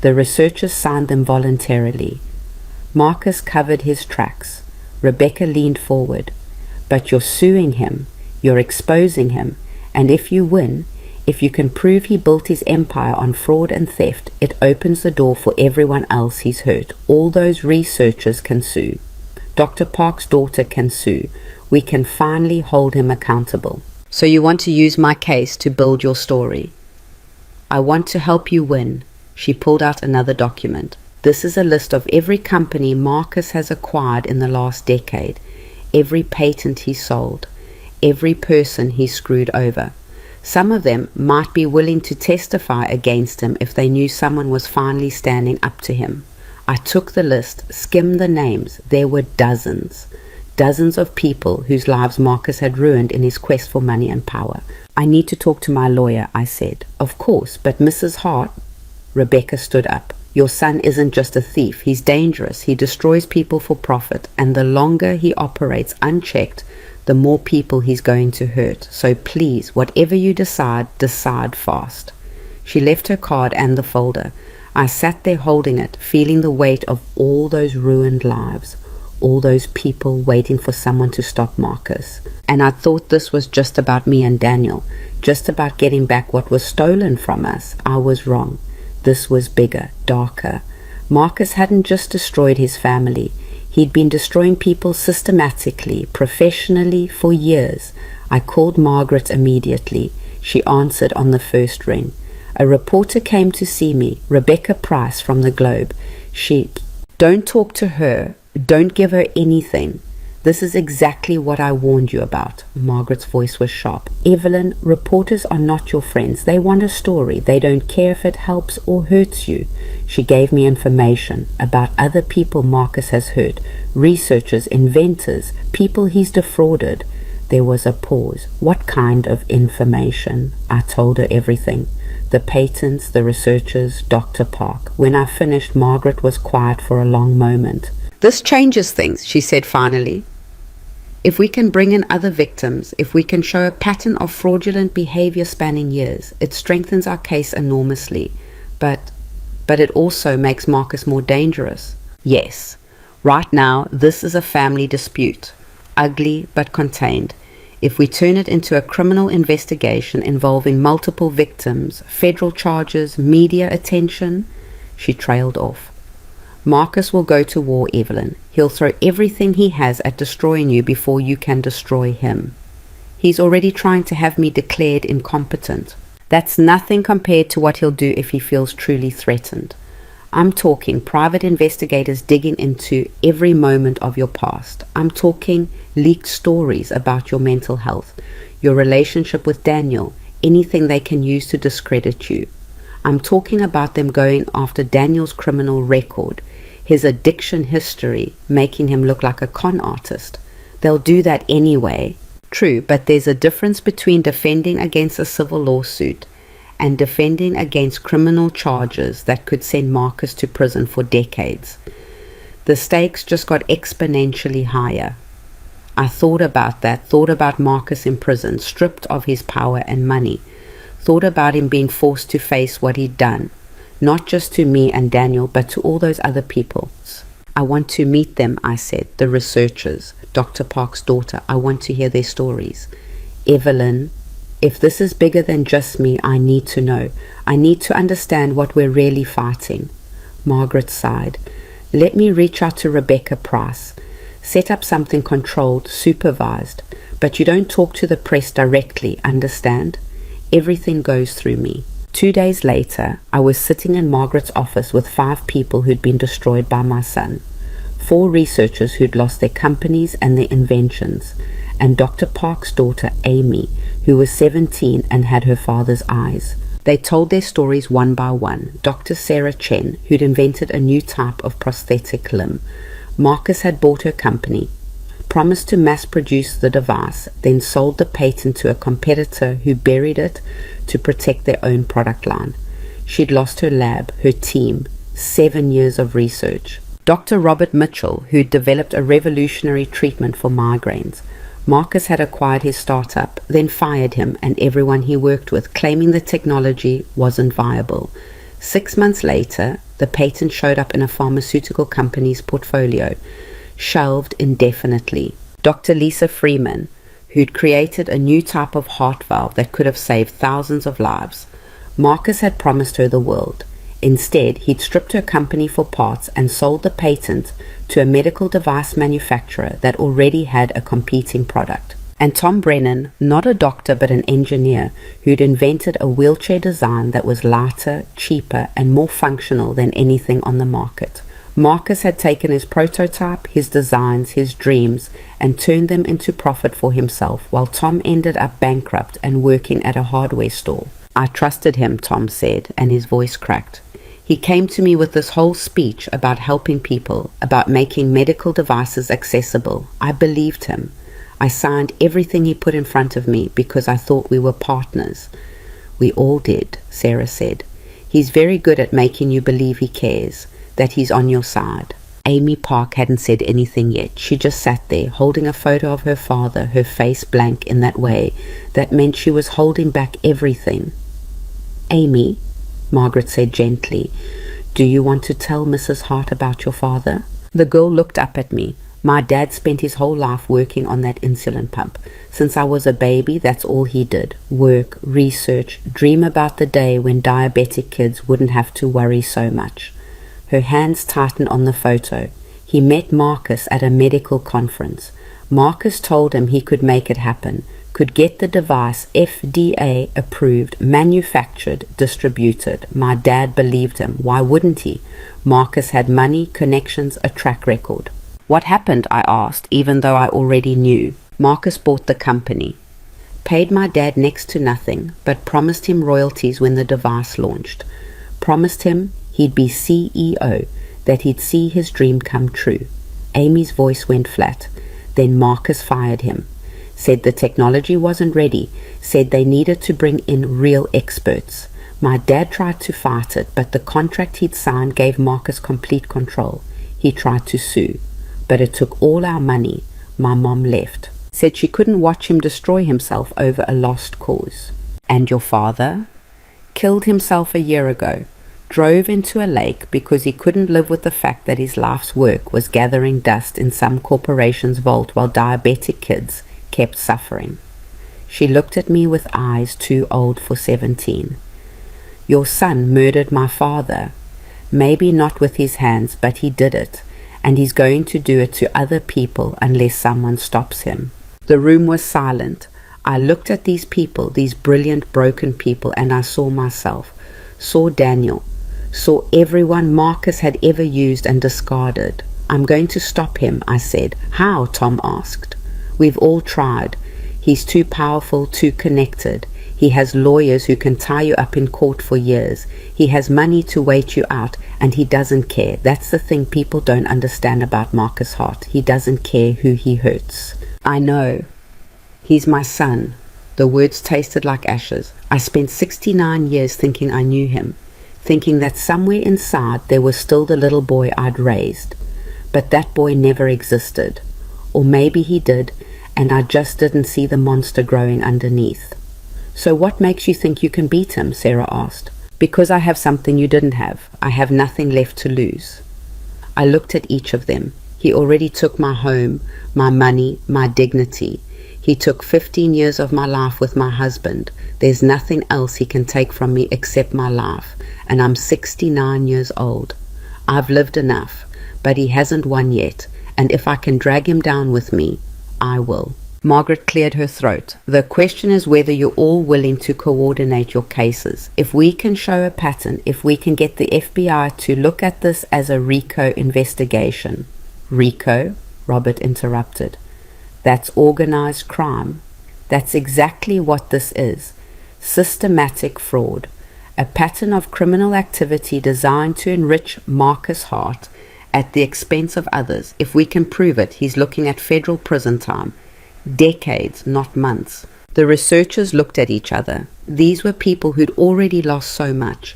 The researchers signed them voluntarily. Marcus covered his tracks. Rebecca leaned forward. But you're suing him. You're exposing him. And if you win, if you can prove he built his empire on fraud and theft, it opens the door for everyone else he's hurt. All those researchers can sue. Dr. Park's daughter can sue. We can finally hold him accountable. So you want to use my case to build your story? I want to help you win. She pulled out another document. This is a list of every company Marcus has acquired in the last decade, every patent he sold, every person he screwed over. Some of them might be willing to testify against him if they knew someone was finally standing up to him. I took the list, skimmed the names. There were dozens of people whose lives Marcus had ruined in his quest for money and power. I need to talk to my lawyer, I said. Of course, but Mrs. Hart... Rebecca stood up. Your son isn't just a thief. He's dangerous. He destroys people for profit. And the longer he operates unchecked, the more people he's going to hurt. So please, whatever you decide fast. She left her card and the folder. I sat there holding it, feeling the weight of all those ruined lives, all those people waiting for someone to stop Marcus. And I thought this was just about me and Daniel, just about getting back what was stolen from us. I was wrong. This was bigger, darker. Marcus hadn't just destroyed his family. He'd been destroying people systematically, professionally, for years. I called Margaret immediately. She answered on the first ring. A reporter came to see me, Rebecca Price from the Globe. Don't talk to her. Don't give her anything. This is exactly what I warned you about. Margaret's voice was sharp. Evelyn, reporters are not your friends. They want a story. They don't care if it helps or hurts you. She gave me information about other people Marcus has hurt, researchers, inventors, people he's defrauded. There was a pause. What kind of information? I told her everything. The patents, the researchers, Dr. Park. When I finished, Margaret was quiet for a long moment. This changes things, she said finally. If we can bring in other victims, if we can show a pattern of fraudulent behavior spanning years, it strengthens our case enormously. But it also makes Marcus more dangerous. Yes, right now this is a family dispute, ugly but contained. If we turn it into a criminal investigation involving multiple victims, federal charges, media attention, she trailed off. Marcus will go to war, Evelyn. He'll throw everything he has at destroying you before you can destroy him. He's already trying to have me declared incompetent. That's nothing compared to what he'll do if he feels truly threatened. I'm talking private investigators digging into every moment of your past. I'm talking leaked stories about your mental health, your relationship with Daniel, anything they can use to discredit you. I'm talking about them going after Daniel's criminal record, his addiction history, making him look like a con artist. They'll do that anyway. True, but there's a difference between defending against a civil lawsuit and defending against criminal charges that could send Marcus to prison for decades. The stakes just got exponentially higher. I thought about Marcus in prison, stripped of his power and money, thought about him being forced to face what he'd done, not just to me and Daniel, but to all those other people. I want to meet them, I said, the researchers, Dr. Park's daughter. I want to hear their stories. Evelyn, if this is bigger than just me, I need to know. I need to understand what we're really fighting. Margaret sighed. Let me reach out to Rebecca Price. Set up something controlled, supervised. But you don't talk to the press directly, understand? Everything goes through me. 2 days later, I was sitting in Margaret's office with 5 people who'd been destroyed by my son, 4 researchers who'd lost their companies and their inventions, and Dr. Park's daughter, Amy, who was 17 and had her father's eyes. They told their stories one by one. Dr. Sarah Chen, who'd invented a new type of prosthetic limb. Marcus had bought her company, promised to mass-produce the device, then sold the patent to a competitor who buried it to protect their own product line. She'd lost her lab, her team, 7 years of research. Dr. Robert Mitchell, who'd developed a revolutionary treatment for migraines. Marcus had acquired his startup, then fired him and everyone he worked with, claiming the technology wasn't viable. 6 months later, the patent showed up in a pharmaceutical company's portfolio, shelved indefinitely. Dr. Lisa Freeman, who'd created a new type of heart valve that could have saved thousands of lives. Marcus had promised her the world. Instead, he'd stripped her company for parts and sold the patent to a medical device manufacturer that already had a competing product. And Tom Brennan, not a doctor but an engineer, who'd invented a wheelchair design that was lighter, cheaper, and more functional than anything on the market. Marcus had taken his prototype, his designs, his dreams, and turned them into profit for himself, while Tom ended up bankrupt and working at a hardware store. I trusted him, Tom said, and his voice cracked. He came to me with this whole speech about helping people, about making medical devices accessible. I believed him. I signed everything he put in front of me because I thought we were partners. We all did, Sarah said. He's very good at making you believe he cares, that he's on your side. Amy Park hadn't said anything yet. She just sat there, holding a photo of her father, her face blank in that way that meant she was holding back everything. Amy, Margaret said gently, do you want to tell Mrs. Hart about your father? The girl looked up at me. My dad spent his whole life working on that insulin pump. Since I was a baby, that's all he did. Work, research, dream about the day when diabetic kids wouldn't have to worry so much. Her hands tightened on the photo. He met Marcus at a medical conference. Marcus told him he could make it happen, could get the device FDA approved, manufactured, distributed. My dad believed him. Why wouldn't he? Marcus had money, connections, a track record. What happened? I asked, even though I already knew. Marcus bought the company, paid my dad next to nothing, but promised him royalties when the device launched. Promised him he'd be CEO, that he'd see his dream come true. Amy's voice went flat. Then Marcus fired him. Said the technology wasn't ready. Said they needed to bring in real experts. My dad tried to fight it, but the contract he'd signed gave Marcus complete control. He tried to sue, but it took all our money. My mom left. Said she couldn't watch him destroy himself over a lost cause. And your father? Killed himself a year ago. Drove into a lake because he couldn't live with the fact that his life's work was gathering dust in some corporation's vault while diabetic kids kept suffering. She looked at me with eyes too old for 17. Your son murdered my father. Maybe not with his hands, but he did it. And he's going to do it to other people unless someone stops him. The room was silent. I looked at these people, these brilliant, broken people, and I saw myself. Saw Daniel. Saw everyone Marcus had ever used and discarded. I'm going to stop him, I said. How? Tom asked. We've all tried. He's too powerful, too connected. He has lawyers who can tie you up in court for years. He has money to wait you out, and he doesn't care. That's the thing people don't understand about Marcus Hart. He doesn't care who he hurts. I know. He's my son. The words tasted like ashes. I spent 69 years thinking I knew him, thinking that somewhere inside there was still the little boy I'd raised. But that boy never existed. Or maybe he did, and I just didn't see the monster growing underneath. So what makes you think you can beat him? Sarah asked. Because I have something you didn't have. I have nothing left to lose. I looked at each of them. He already took my home, my money, my dignity. He took 15 years of my life with my husband. There's nothing else he can take from me except my life. And I'm 69 years old. I've lived enough, but he hasn't won yet. And if I can drag him down with me, I will. Margaret cleared her throat. The question is whether you're all willing to coordinate your cases. If we can show a pattern, if we can get the FBI to look at this as a RICO investigation. RICO? Robert interrupted. That's organized crime. That's exactly what this is. Systematic fraud. A pattern of criminal activity designed to enrich Marcus Hart at the expense of others. If we can prove it, he's looking at federal prison time. Decades, not months. The researchers looked at each other. These were people who'd already lost so much,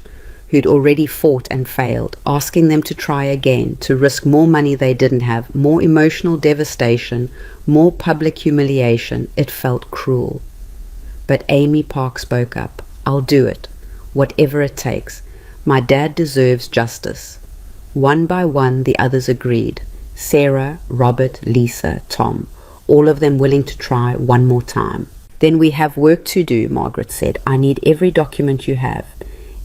who'd already fought and failed, asking them to try again, to risk more money they didn't have, more emotional devastation, more public humiliation. It felt cruel. But Amy Park spoke up. I'll do it, whatever it takes. My dad deserves justice. One by one, the others agreed. Sarah, Robert, Lisa, Tom. All of them willing to try one more time. Then we have work to do, Margaret said. I need every document you have.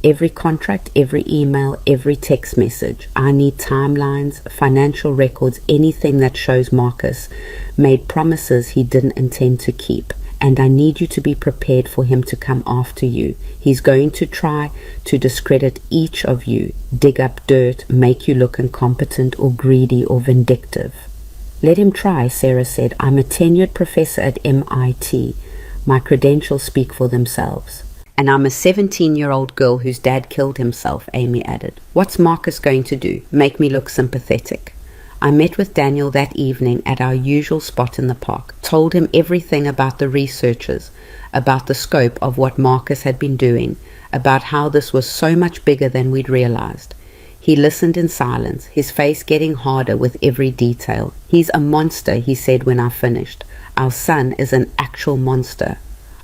Every contract, every email, every text message. I need timelines, financial records, anything that shows Marcus made promises he didn't intend to keep. And I need you to be prepared for him to come after you. He's going to try to discredit each of you, dig up dirt, make you look incompetent or greedy or vindictive. Let him try, Sarah said. I'm a tenured professor at MIT. My credentials speak for themselves. And I'm a 17-year-old girl whose dad killed himself, Amy added. What's Marcus going to do? Make me look sympathetic? I met with Daniel that evening at our usual spot in the park, told him everything about the researchers, about the scope of what Marcus had been doing, about how this was so much bigger than we'd realized. He listened in silence, his face getting harder with every detail. He's a monster, he said when I finished. Our son is an actual monster.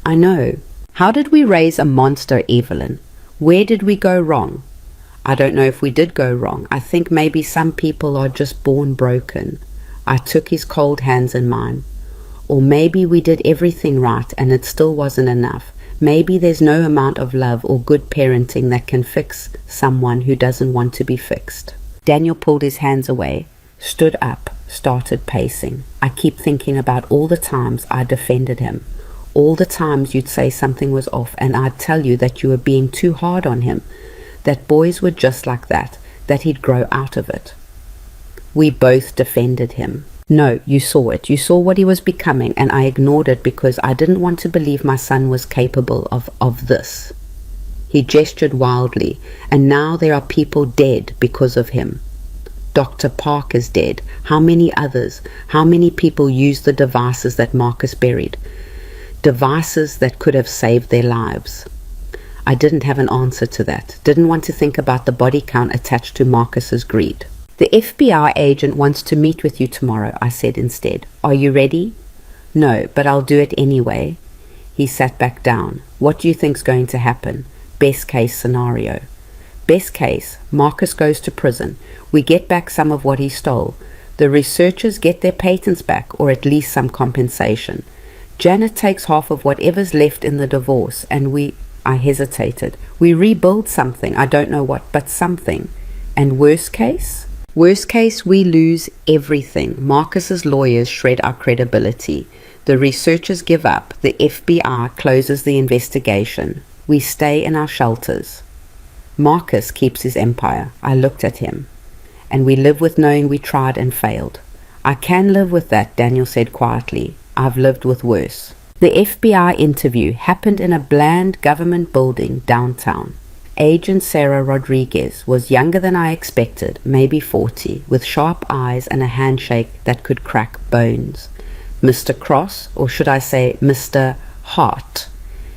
I know. How did we raise a monster, Evelyn? Where did we go wrong? I don't know if we did go wrong. I think maybe some people are just born broken. I took his cold hands in mine. Or maybe we did everything right and it still wasn't enough. Maybe there's no amount of love or good parenting that can fix someone who doesn't want to be fixed. Daniel pulled his hands away, stood up, started pacing. I keep thinking about all the times I defended him. All the times you'd say something was off and I'd tell you that you were being too hard on him. That boys were just like that he'd grow out of it. We both defended him. No, you saw it. You saw what he was becoming, and I ignored it because I didn't want to believe my son was capable of this. He gestured wildly, and now there are people dead because of him. Dr. Park is dead. How many others? How many people used the devices that Marcus buried? Devices that could have saved their lives. I didn't have an answer to that. Didn't want to think about the body count attached to Marcus's greed. The FBI agent wants to meet with you tomorrow, I said instead. Are you ready? No, but I'll do it anyway. He sat back down. What do you think's going to happen? Best case scenario. Best case, Marcus goes to prison. We get back some of what he stole. The researchers get their patents back, or at least some compensation. Janet takes half of whatever's left in the divorce, and I hesitated. We rebuild something, I don't know what, but something. And worst case? Worst case, we lose everything. Marcus's lawyers shred our credibility. The researchers give up. The FBI closes the investigation. We stay in our shelters. Marcus keeps his empire. I looked at him. And we live with knowing we tried and failed. I can live with that, Daniel said quietly. I've lived with worse. The FBI interview happened in a bland government building downtown. Agent Sarah Rodriguez was younger than I expected, maybe 40, with sharp eyes and a handshake that could crack bones. Mr. Cross, or should I say Mr. Hart?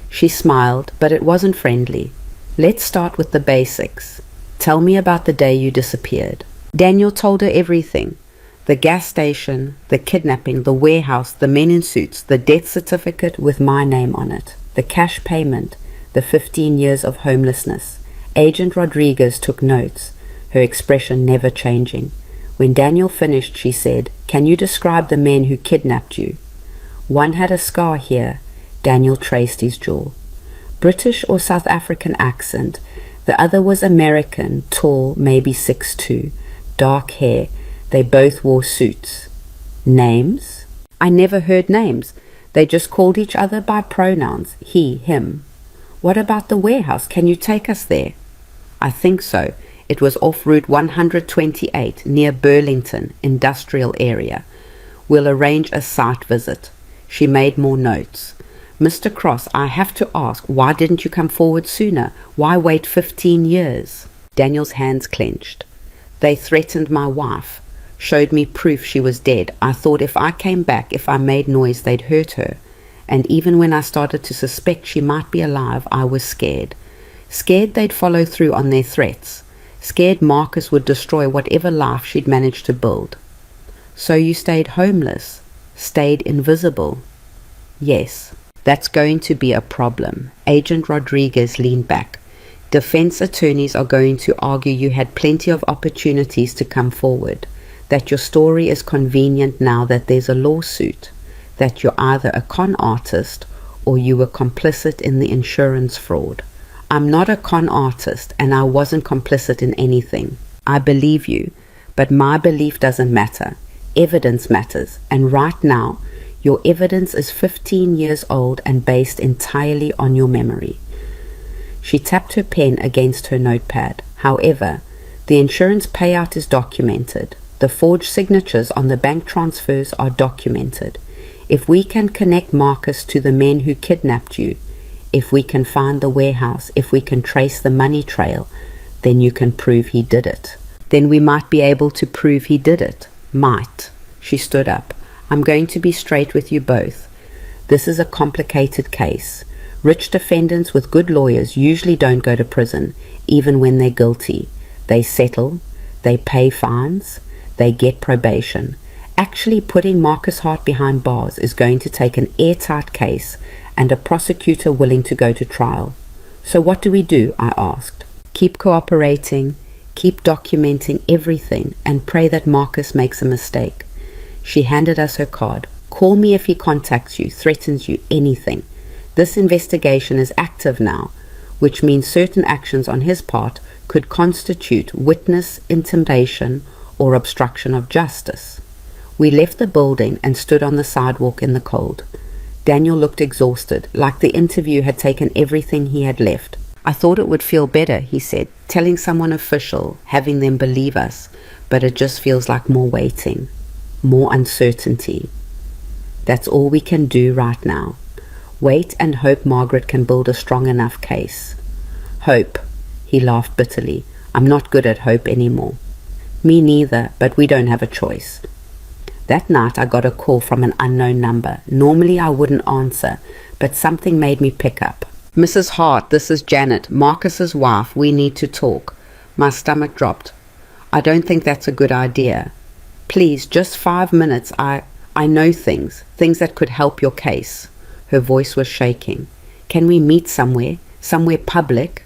She smiled, but it wasn't friendly. Let's start with the basics. Tell me about the day you disappeared. Daniel told her everything. The gas station, the kidnapping, the warehouse, the men in suits, the death certificate with my name on it, the cash payment, the 15 years of homelessness. Agent Rodriguez took notes, her expression never changing. When Daniel finished, she said, "Can you describe the men who kidnapped you?" One had a scar here. Daniel traced his jaw. British or South African accent. The other was American, tall, maybe 6'2", dark hair. They both wore suits. Names? I never heard names. They just called each other by pronouns, he, him. What about the warehouse? Can you take us there? I think so. It was off Route 128 near Burlington, industrial area. We'll arrange a site visit. She made more notes. Mr. Cross, I have to ask, why didn't you come forward sooner? Why wait 15 years? Daniel's hands clenched. They threatened my wife. Showed me proof she was dead. I thought if I came back, if I made noise, they'd hurt her. And even when I started to suspect she might be alive, I was scared. Scared they'd follow through on their threats. Scared Marcus would destroy whatever life she'd managed to build. So you stayed homeless? Stayed invisible? Yes. That's going to be a problem. Agent Rodriguez leaned back. Defense attorneys are going to argue you had plenty of opportunities to come forward. That your story is convenient now that there's a lawsuit, that you're either a con artist or you were complicit in the insurance fraud. I'm not a con artist and I wasn't complicit in anything. I believe you, but my belief doesn't matter. Evidence matters, and right now, your evidence is 15 years old and based entirely on your memory. She tapped her pen against her notepad. However, the insurance payout is documented. The forged signatures on the bank transfers are documented. If we can connect Marcus to the men who kidnapped you, if we can find the warehouse, if we can trace the money trail, then you can prove he did it. Then we might be able to prove he did it. Might. She stood up. I'm going to be straight with you both. This is a complicated case. Rich defendants with good lawyers usually don't go to prison, even when they're guilty. They settle, they pay fines, they get probation. Actually putting Marcus Hart behind bars is going to take an airtight case and a prosecutor willing to go to trial. So what do we do? I asked. Keep cooperating, keep documenting everything, and pray that Marcus makes a mistake. She handed us her card. Call me if he contacts you, threatens you, anything. This investigation is active now, which means certain actions on his part could constitute witness intimidation or obstruction of justice. We left the building and stood on the sidewalk in the cold. Daniel looked exhausted, like the interview had taken everything he had left. I thought it would feel better, he said, telling someone official, having them believe us, but it just feels like more waiting, more uncertainty. That's all we can do right now. Wait and hope Margaret can build a strong enough case. Hope, he laughed bitterly. I'm not good at hope anymore. Me neither, but we don't have a choice. That night I got a call from an unknown number. Normally I wouldn't answer, but something made me pick up. Mrs. Hart, this is Janet, Marcus's wife. We need to talk. My stomach dropped. I don't think that's a good idea. Please, just 5 minutes. I know things that could help your case. Her voice was shaking. Can we meet somewhere public?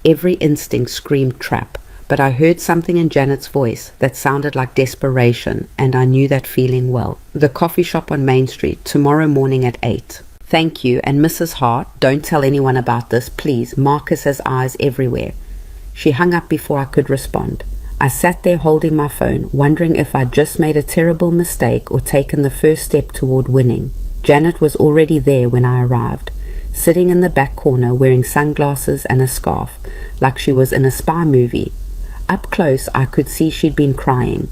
Every instinct screamed trap. But I heard something in Janet's voice that sounded like desperation, and I knew that feeling well. The coffee shop on Main Street, tomorrow morning at 8. Thank you, and Mrs. Hart, don't tell anyone about this, please. Marcus has eyes everywhere. She hung up before I could respond. I sat there holding my phone, wondering if I'd just made a terrible mistake or taken the first step toward winning. Janet was already there when I arrived, sitting in the back corner wearing sunglasses and a scarf, like she was in a spy movie. Up close, I could see she'd been crying.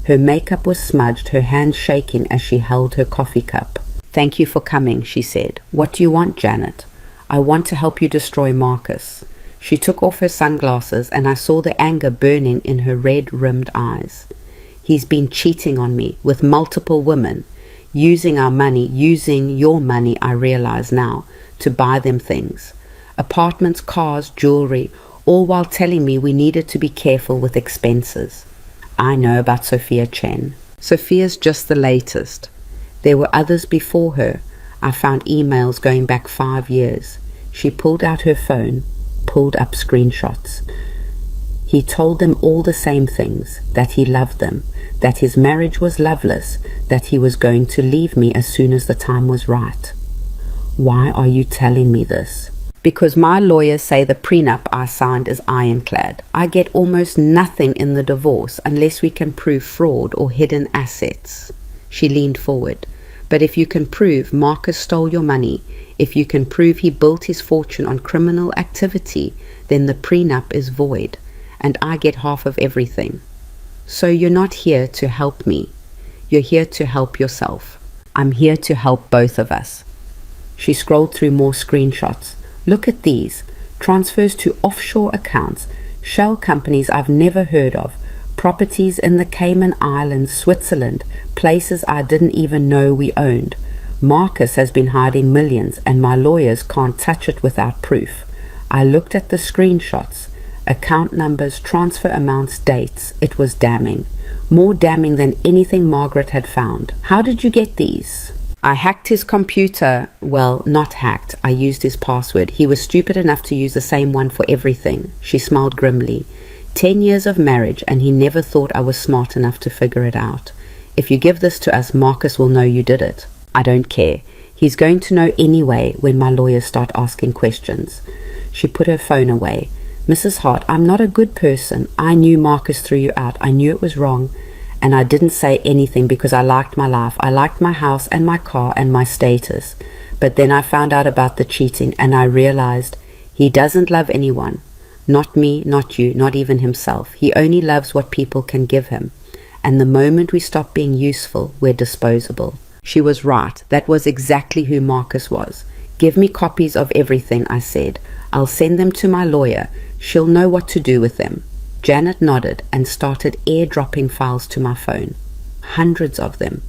Her makeup was smudged, her hands shaking as she held her coffee cup. "Thank you for coming," she said. "What do you want, Janet?" "I want to help you destroy Marcus." She took off her sunglasses and I saw the anger burning in her red-rimmed eyes. "He's been cheating on me with multiple women, using our money, using your money, I realize now, to buy them things. Apartments, cars, jewelry, all while telling me we needed to be careful with expenses." I know about Sophia Chen. Sophia's just the latest. There were others before her. I found emails going back 5 years. She pulled out her phone, pulled up screenshots. He told them all the same things, that he loved them, that his marriage was loveless, that he was going to leave me as soon as the time was right. "Why are you telling me this?" "Because my lawyers say the prenup I signed is ironclad. I get almost nothing in the divorce unless we can prove fraud or hidden assets." She leaned forward. "But if you can prove Marcus stole your money, if you can prove he built his fortune on criminal activity, then the prenup is void, and I get half of everything. So you're not here to help me. You're here to help yourself. I'm here to help both of us." She scrolled through more screenshots. "Look at these. Transfers to offshore accounts, shell companies I've never heard of, properties in the Cayman Islands, Switzerland, places I didn't even know we owned. Marcus has been hiding millions, and my lawyers can't touch it without proof. I looked at the screenshots, account numbers, transfer amounts, dates. It was damning. More damning than anything Margaret had found." "How did you get these?" "I hacked his computer." "Well, not hacked. I used his password. He was stupid enough to use the same one for everything." She smiled grimly. 10 years of marriage, and he never thought I was smart enough to figure it out. If you give this to us, Marcus will know you did it." "I don't care. He's going to know anyway when my lawyers start asking questions." She put her phone away. "Mrs. Hart, I'm not a good person. I knew Marcus threw you out. I knew it was wrong. And I didn't say anything because I liked my life. I liked my house and my car and my status. But then I found out about the cheating and I realized he doesn't love anyone. Not me, not you, not even himself. He only loves what people can give him. And the moment we stop being useful, we're disposable." She was right. That was exactly who Marcus was. "Give me copies of everything," I said. "I'll send them to my lawyer. She'll know what to do with them." Janet nodded and started airdropping files to my phone. Hundreds of them.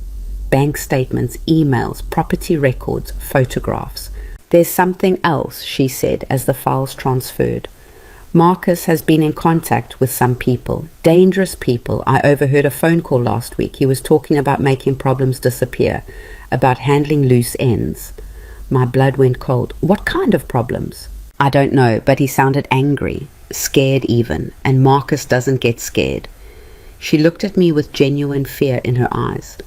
Bank statements, emails, property records, photographs. "There's something else," she said as the files transferred. "Marcus has been in contact with some people, dangerous people. I overheard a phone call last week. He was talking about making problems disappear, about handling loose ends." My blood went cold. "What kind of problems?" "I don't know, but he sounded angry. Scared even, and Marcus doesn't get scared." She looked at me with genuine fear in her eyes.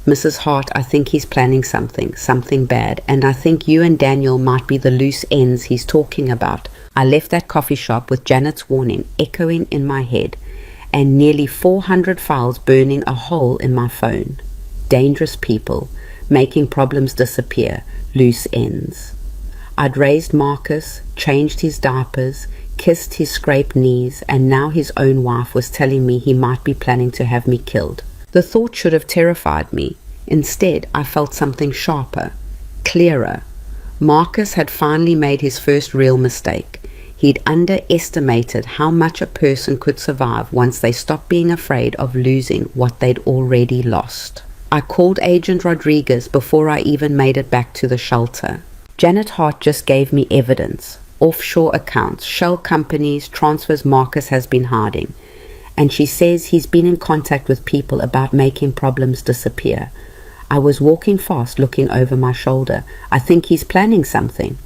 "Mrs. Hart, I think he's planning something bad, and I think you and Daniel might be the loose ends he's talking about." I left that coffee shop with Janet's warning echoing in my head, and nearly 400 files burning a hole in my phone. Dangerous people, making problems disappear, loose ends. I'd raised Marcus, changed his diapers, kissed his scraped knees, and now his own wife was telling me he might be planning to have me killed. The thought should have terrified me. Instead, I felt something sharper, clearer. Marcus had finally made his first real mistake. He'd underestimated how much a person could survive once they stopped being afraid of losing what they'd already lost. I called Agent Rodriguez before I even made it back to the shelter. Janet Hart just gave me evidence. Offshore accounts, shell companies, transfers Marcus has been hiding. And she says he's been in contact with people about making problems disappear. I was walking fast, looking over my shoulder. I think he's planning something.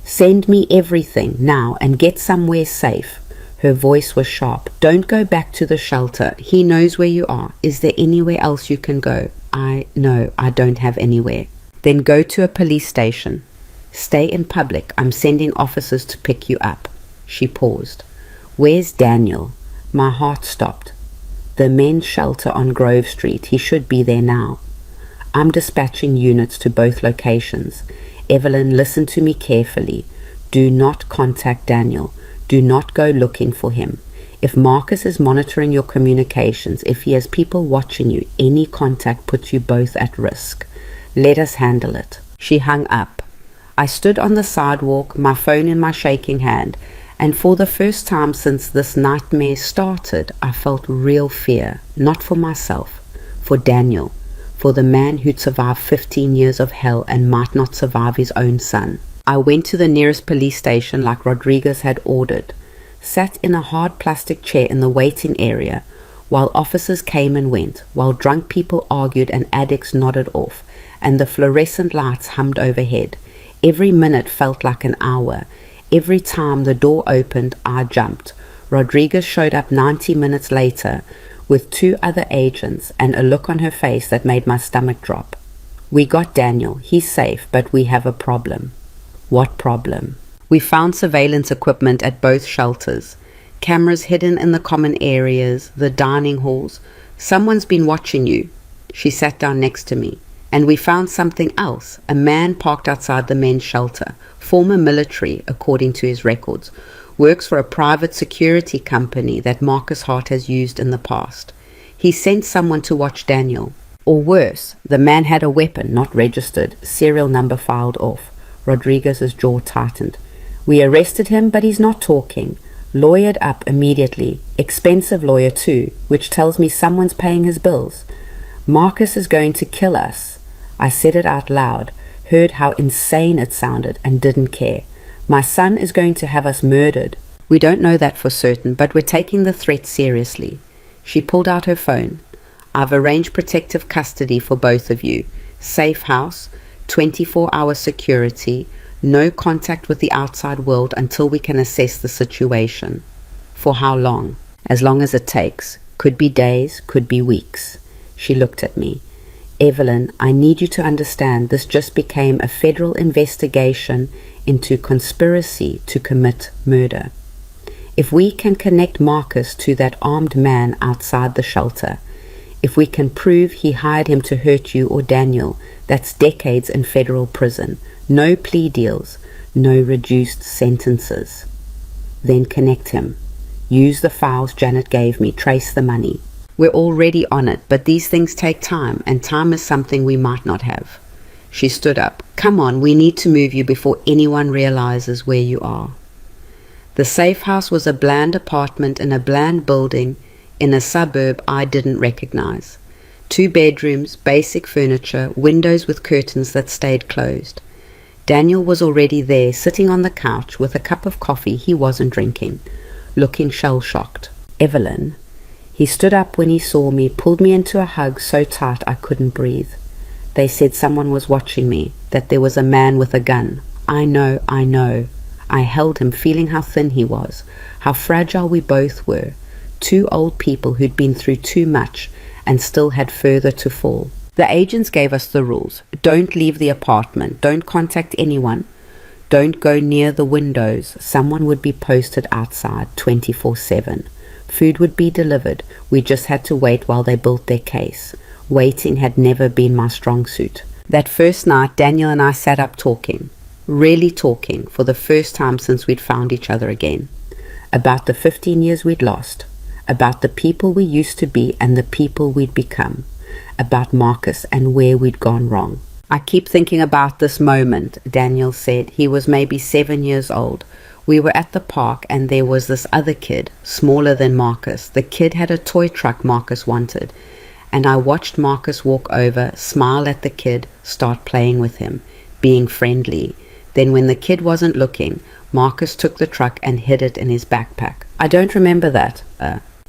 Send me everything now and get somewhere safe. Her voice was sharp. Don't go back to the shelter. He knows where you are. Is there anywhere else you can go? No, I don't have anywhere. Then go to a police station. Stay in public. I'm sending officers to pick you up. She paused. Where's Daniel? My heart stopped. The men's shelter on Grove Street. He should be there now. I'm dispatching units to both locations. Evelyn, listen to me carefully. Do not contact Daniel. Do not go looking for him. If Marcus is monitoring your communications, if he has people watching you, any contact puts you both at risk. Let us handle it." She hung up. I stood on the sidewalk, my phone in my shaking hand, and for the first time since this nightmare started, I felt real fear, not for myself, for Daniel, for the man who'd survived 15 years of hell and might not survive his own son. I went to the nearest police station like Rodriguez had ordered, sat in a hard plastic chair in the waiting area while officers came and went, while drunk people argued and addicts nodded off, and the fluorescent lights hummed overhead. Every minute felt like an hour. Every time the door opened, I jumped. Rodriguez showed up 90 minutes later with 2 other agents and a look on her face that made my stomach drop. "We got Daniel. He's safe, but we have a problem." What problem? We found surveillance equipment at both shelters. Cameras hidden in the common areas, the dining halls. "Someone's been watching you." She sat down next to me. "And we found something else. A man parked outside the men's shelter. Former military, according to his records. Works for a private security company that Marcus Hart has used in the past. He sent someone to watch Daniel. Or worse, the man had a weapon, not registered, serial number filed off." Rodriguez's jaw tightened. "We arrested him, but he's not talking. Lawyered up immediately. Expensive lawyer too, which tells me someone's paying his bills. Marcus is going to kill us." I said it out loud, heard how insane it sounded, and didn't care. "My son is going to have us murdered." "We don't know that for certain, but we're taking the threat seriously." She pulled out her phone. "I've arranged protective custody for both of you. Safe house, 24-hour security, no contact with the outside world until we can assess the situation." "For how long?" "As long as it takes. Could be days, could be weeks." She looked at me. "Evelyn, I need you to understand this just became a federal investigation into conspiracy to commit murder. If we can connect Marcus to that armed man outside the shelter, if we can prove he hired him to hurt you or Daniel, that's decades in federal prison. No plea deals, no reduced sentences. Then connect him. Use the files Janet gave me, trace the money. We're already on it, but these things take time, and time is something we might not have." She stood up. "Come on, we need to move you before anyone realizes where you are." The safe house was a bland apartment in a bland building in a suburb I didn't recognize. 2 bedrooms, basic furniture, windows with curtains that stayed closed. Daniel was already there, sitting on the couch with a cup of coffee he wasn't drinking, looking shell-shocked. "Evelyn." He stood up when he saw me, pulled me into a hug so tight I couldn't breathe. "They said someone was watching me, that there was a man with a gun." I know. I held him, feeling how thin he was, how fragile we both were. 2 old people who'd been through too much and still had further to fall. The agents gave us the rules. Don't leave the apartment. Don't contact anyone. Don't go near the windows. Someone would be posted outside 24/7. Food would be delivered. We just had to wait while they built their case. Waiting had never been my strong suit. That first night, Daniel and I sat up talking. Really talking, for the first time since we'd found each other again. About the 15 years we'd lost. About the people we used to be and the people we'd become. About Marcus and where we'd gone wrong. "I keep thinking about this moment," Daniel said. He was maybe 7 years old. We were at the park and there was this other kid, smaller than Marcus. The kid had a toy truck Marcus wanted. And I watched Marcus walk over, smile at the kid, start playing with him, being friendly. Then when the kid wasn't looking, Marcus took the truck and hid it in his backpack. "I don't remember that."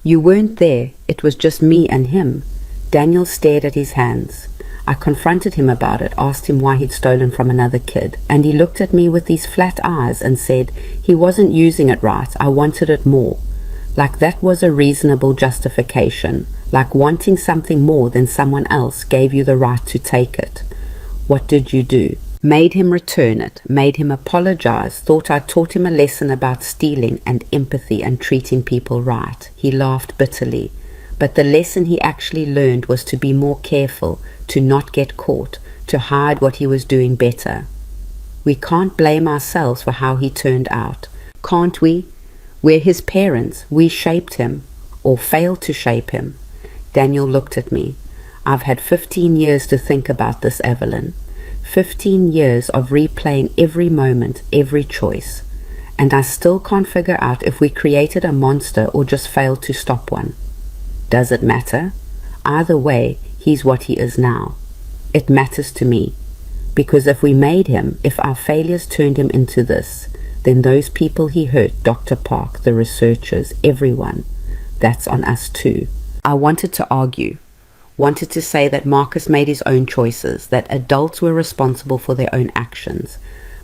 "You weren't there. It was just me and him." Daniel stared at his hands. I confronted him about it, asked him why he'd stolen from another kid, and he looked at me with these flat eyes and said he wasn't using it right, I wanted it more. Like that was a reasonable justification, like wanting something more than someone else gave you the right to take it. What did you do? Made him return it, made him apologize, thought I taught him a lesson about stealing and empathy and treating people right. He laughed bitterly. But the lesson he actually learned was to be more careful, to not get caught, to hide what he was doing better. We can't blame ourselves for how he turned out, can't we? We're his parents. We shaped him, or failed to shape him. Daniel looked at me. I've had 15 years to think about this, Evelyn. 15 years of replaying every moment, every choice. And I still can't figure out if we created a monster or just failed to stop one. Does it matter? Either way, he's what he is now. It matters to me. Because if we made him, if our failures turned him into this, then those people he hurt, Dr. Park, the researchers, everyone, that's on us too. I wanted to argue, wanted to say that Marcus made his own choices, that adults were responsible for their own actions.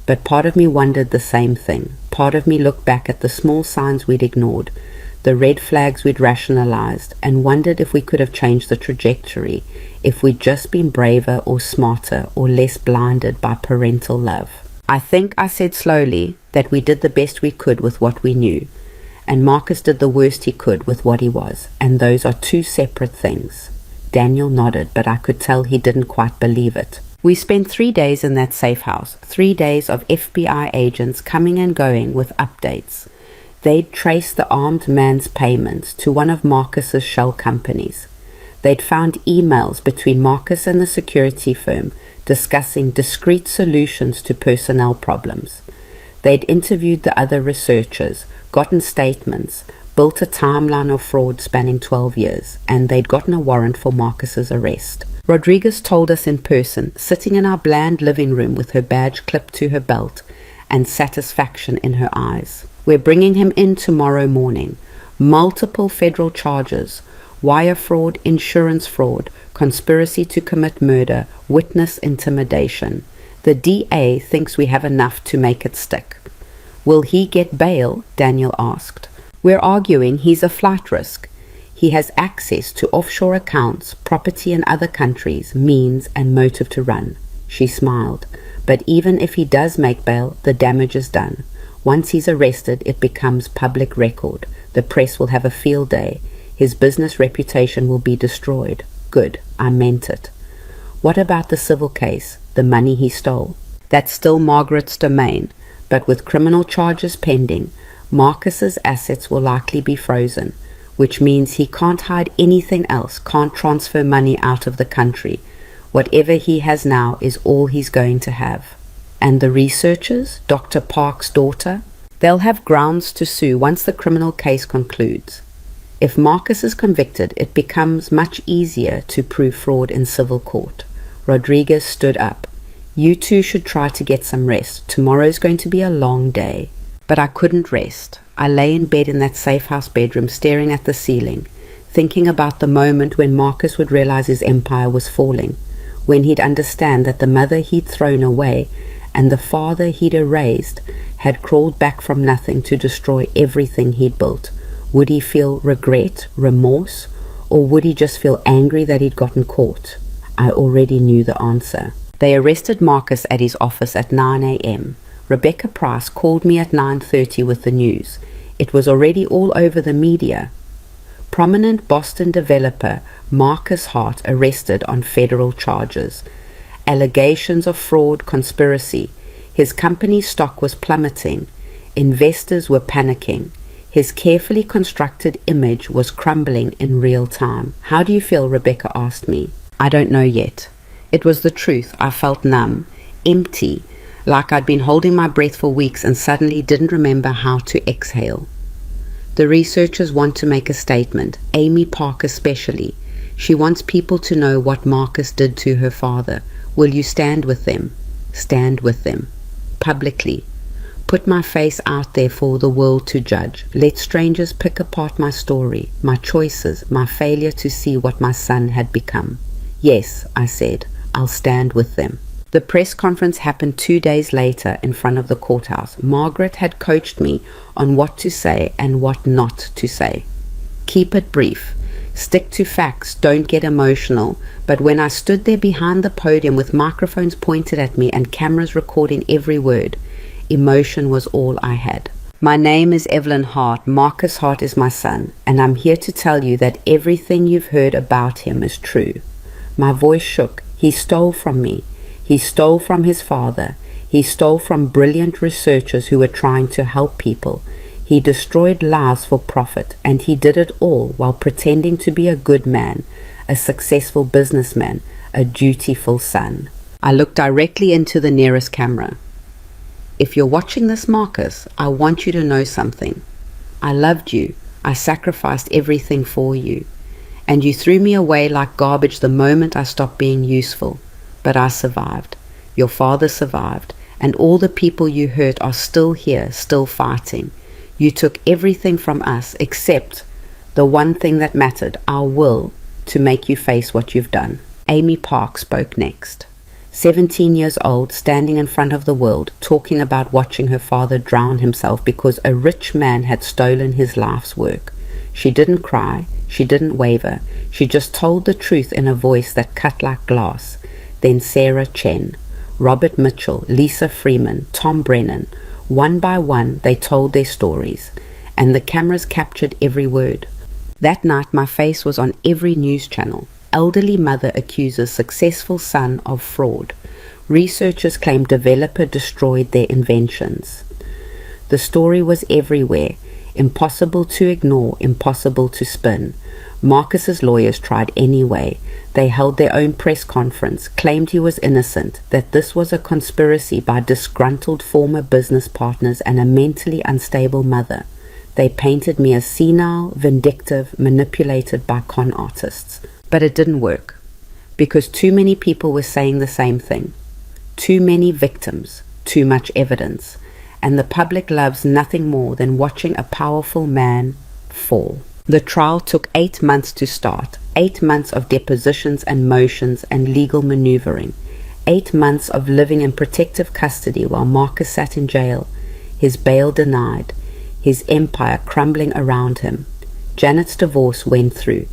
But part of me wondered the same thing. Part of me looked back at the small signs we'd ignored, the red flags we'd rationalized, and wondered if we could have changed the trajectory, if we'd just been braver or smarter or less blinded by parental love. I think I said slowly that we did the best we could with what we knew, and Marcus did the worst he could with what he was, and those are two separate things. Daniel nodded, but I could tell he didn't quite believe it. We spent 3 days in that safe house, 3 days of FBI agents coming and going with updates. They'd traced the armed man's payments to one of Marcus's shell companies. They'd found emails between Marcus and the security firm discussing discrete solutions to personnel problems. They'd interviewed the other researchers, gotten statements, built a timeline of fraud spanning 12 years, and they'd gotten a warrant for Marcus's arrest. Rodriguez told us in person, sitting in our bland living room with her badge clipped to her belt and satisfaction in her eyes. We're bringing him in tomorrow morning. Multiple federal charges: wire fraud, insurance fraud, conspiracy to commit murder, witness intimidation. The DA thinks we have enough to make it stick. Will he get bail? Daniel asked. We're arguing he's a flight risk. He has access to offshore accounts, property in other countries, means, and motive to run. She smiled. But even if he does make bail, the damage is done. Once he's arrested, it becomes public record. The press will have a field day. His business reputation will be destroyed. Good, I meant it. What about the civil case, the money he stole? That's still Margaret's domain, but with criminal charges pending, Marcus's assets will likely be frozen, which means he can't hide anything else, can't transfer money out of the country. Whatever he has now is all he's going to have. And the researchers, Dr. Park's daughter, they'll have grounds to sue once the criminal case concludes. If Marcus is convicted, it becomes much easier to prove fraud in civil court. Rodriguez stood up. You two should try to get some rest. Tomorrow's going to be a long day. But I couldn't rest. I lay in bed in that safe house bedroom, staring at the ceiling, thinking about the moment when Marcus would realize his empire was falling, when he'd understand that the mother he'd thrown away and the father he'd erased had crawled back from nothing to destroy everything he'd built. Would he feel regret, remorse, or would he just feel angry that he'd gotten caught? I already knew the answer. They arrested Marcus at his office at 9 a.m. Rebecca Price called me at 9:30 with the news. It was already all over the media. Prominent Boston developer Marcus Hart arrested on federal charges. Allegations of fraud, conspiracy. His company's stock was plummeting. Investors were panicking. His carefully constructed image was crumbling in real time. How do you feel? Rebecca asked me. I don't know yet. It was the truth. I felt numb, empty, like I'd been holding my breath for weeks and suddenly didn't remember how to exhale. The researchers want to make a statement, Amy Park especially. She wants people to know what Marcus did to her father. Will you stand with them? Stand with them. Publicly. Put my face out there for the world to judge. Let strangers pick apart my story, my choices, my failure to see what my son had become. Yes, I said, I'll stand with them. The press conference happened 2 days later in front of the courthouse. Margaret had coached me on what to say and what not to say. Keep it brief. Stick to facts. Don't get emotional. But when I stood there behind the podium with microphones pointed at me and cameras recording every word, emotion was all I had. My name is Evelyn Hart. Marcus Hart is my son, and I'm here to tell you that everything you've heard about him is true. My voice shook. He stole from me. He stole from his father. He stole from brilliant researchers who were trying to help people. He destroyed lives for profit, and he did it all while pretending to be a good man, a successful businessman, a dutiful son. I looked directly into the nearest camera. If you're watching this, Marcus, I want you to know something. I loved you. I sacrificed everything for you. And you threw me away like garbage the moment I stopped being useful. But I survived. Your father survived. And all the people you hurt are still here, still fighting. You took everything from us except the one thing that mattered, our will, to make you face what you've done. Amy Park spoke next. 17 years old, standing in front of the world, talking about watching her father drown himself because a rich man had stolen his life's work. She didn't cry. She didn't waver. She just told the truth in a voice that cut like glass. Then Sarah Chen, Robert Mitchell, Lisa Freeman, Tom Brennan. One by one, they told their stories, and the cameras captured every word. That night, my face was on every news channel. Elderly mother accuses successful son of fraud. Researchers claim developer destroyed their inventions. The story was everywhere. Impossible to ignore, impossible to spin. Marcus's lawyers tried anyway. They held their own press conference, claimed he was innocent, that this was a conspiracy by disgruntled former business partners and a mentally unstable mother. They painted me as senile, vindictive, manipulated by con artists. But it didn't work, because too many people were saying the same thing. Too many victims, too much evidence, and the public loves nothing more than watching a powerful man fall. The trial took 8 months to start, 8 months of depositions and motions and legal maneuvering, 8 months of living in protective custody while Marcus sat in jail, his bail denied, his empire crumbling around him. Janet's divorce went through.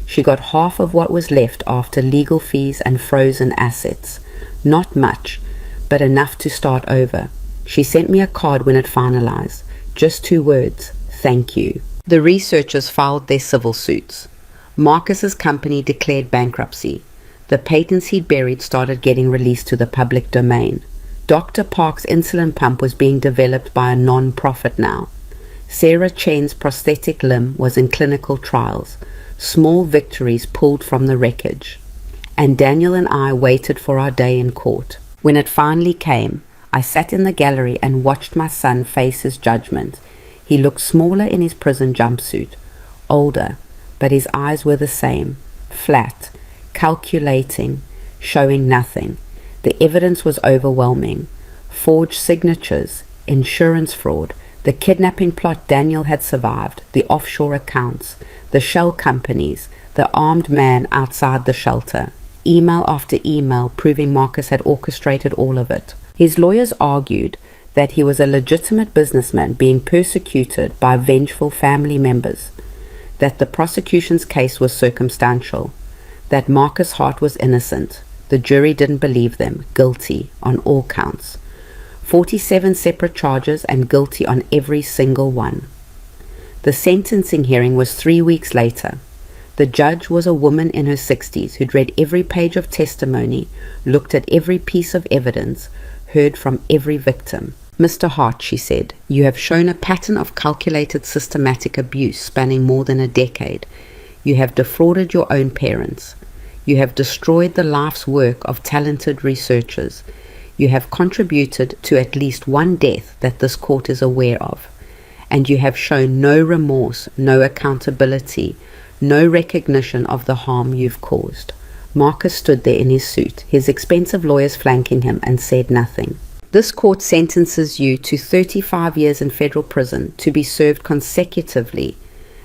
She got half of what was left after legal fees and frozen assets. Not much, but enough to start over. She sent me a card when it finalized. Just 2 words, thank you. The researchers filed their civil suits. Marcus's company declared bankruptcy. The patents he'd buried started getting released to the public domain. Dr. Park's insulin pump was being developed by a non-profit now. Sarah Chen's prosthetic limb was in clinical trials. Small victories pulled from the wreckage. And Daniel and I waited for our day in court. When it finally came, I sat in the gallery and watched my son face his judgment. He looked smaller in his prison jumpsuit, older, but his eyes were the same, flat, calculating, showing nothing. The evidence was overwhelming. Forged signatures, insurance fraud, the kidnapping plot Daniel had survived, the offshore accounts, the shell companies, the armed man outside the shelter, email after email proving Marcus had orchestrated all of it. His lawyers argued that he was a legitimate businessman being persecuted by vengeful family members, that the prosecution's case was circumstantial, that Marcus Hart was innocent. The jury didn't believe them, guilty on all counts. 47 separate charges and guilty on every single one. The sentencing hearing was 3 weeks later. The judge was a woman in her 60s who'd read every page of testimony, looked at every piece of evidence, heard from every victim. Mr. Hart, she said, you have shown a pattern of calculated systematic abuse spanning more than a decade. You have defrauded your own parents. You have destroyed the life's work of talented researchers. You have contributed to at least one death that this court is aware of. And you have shown no remorse, no accountability, no recognition of the harm you've caused. Marcus stood there in his suit, his expensive lawyers flanking him, and said nothing. This court sentences you to 35 years in federal prison to be served consecutively.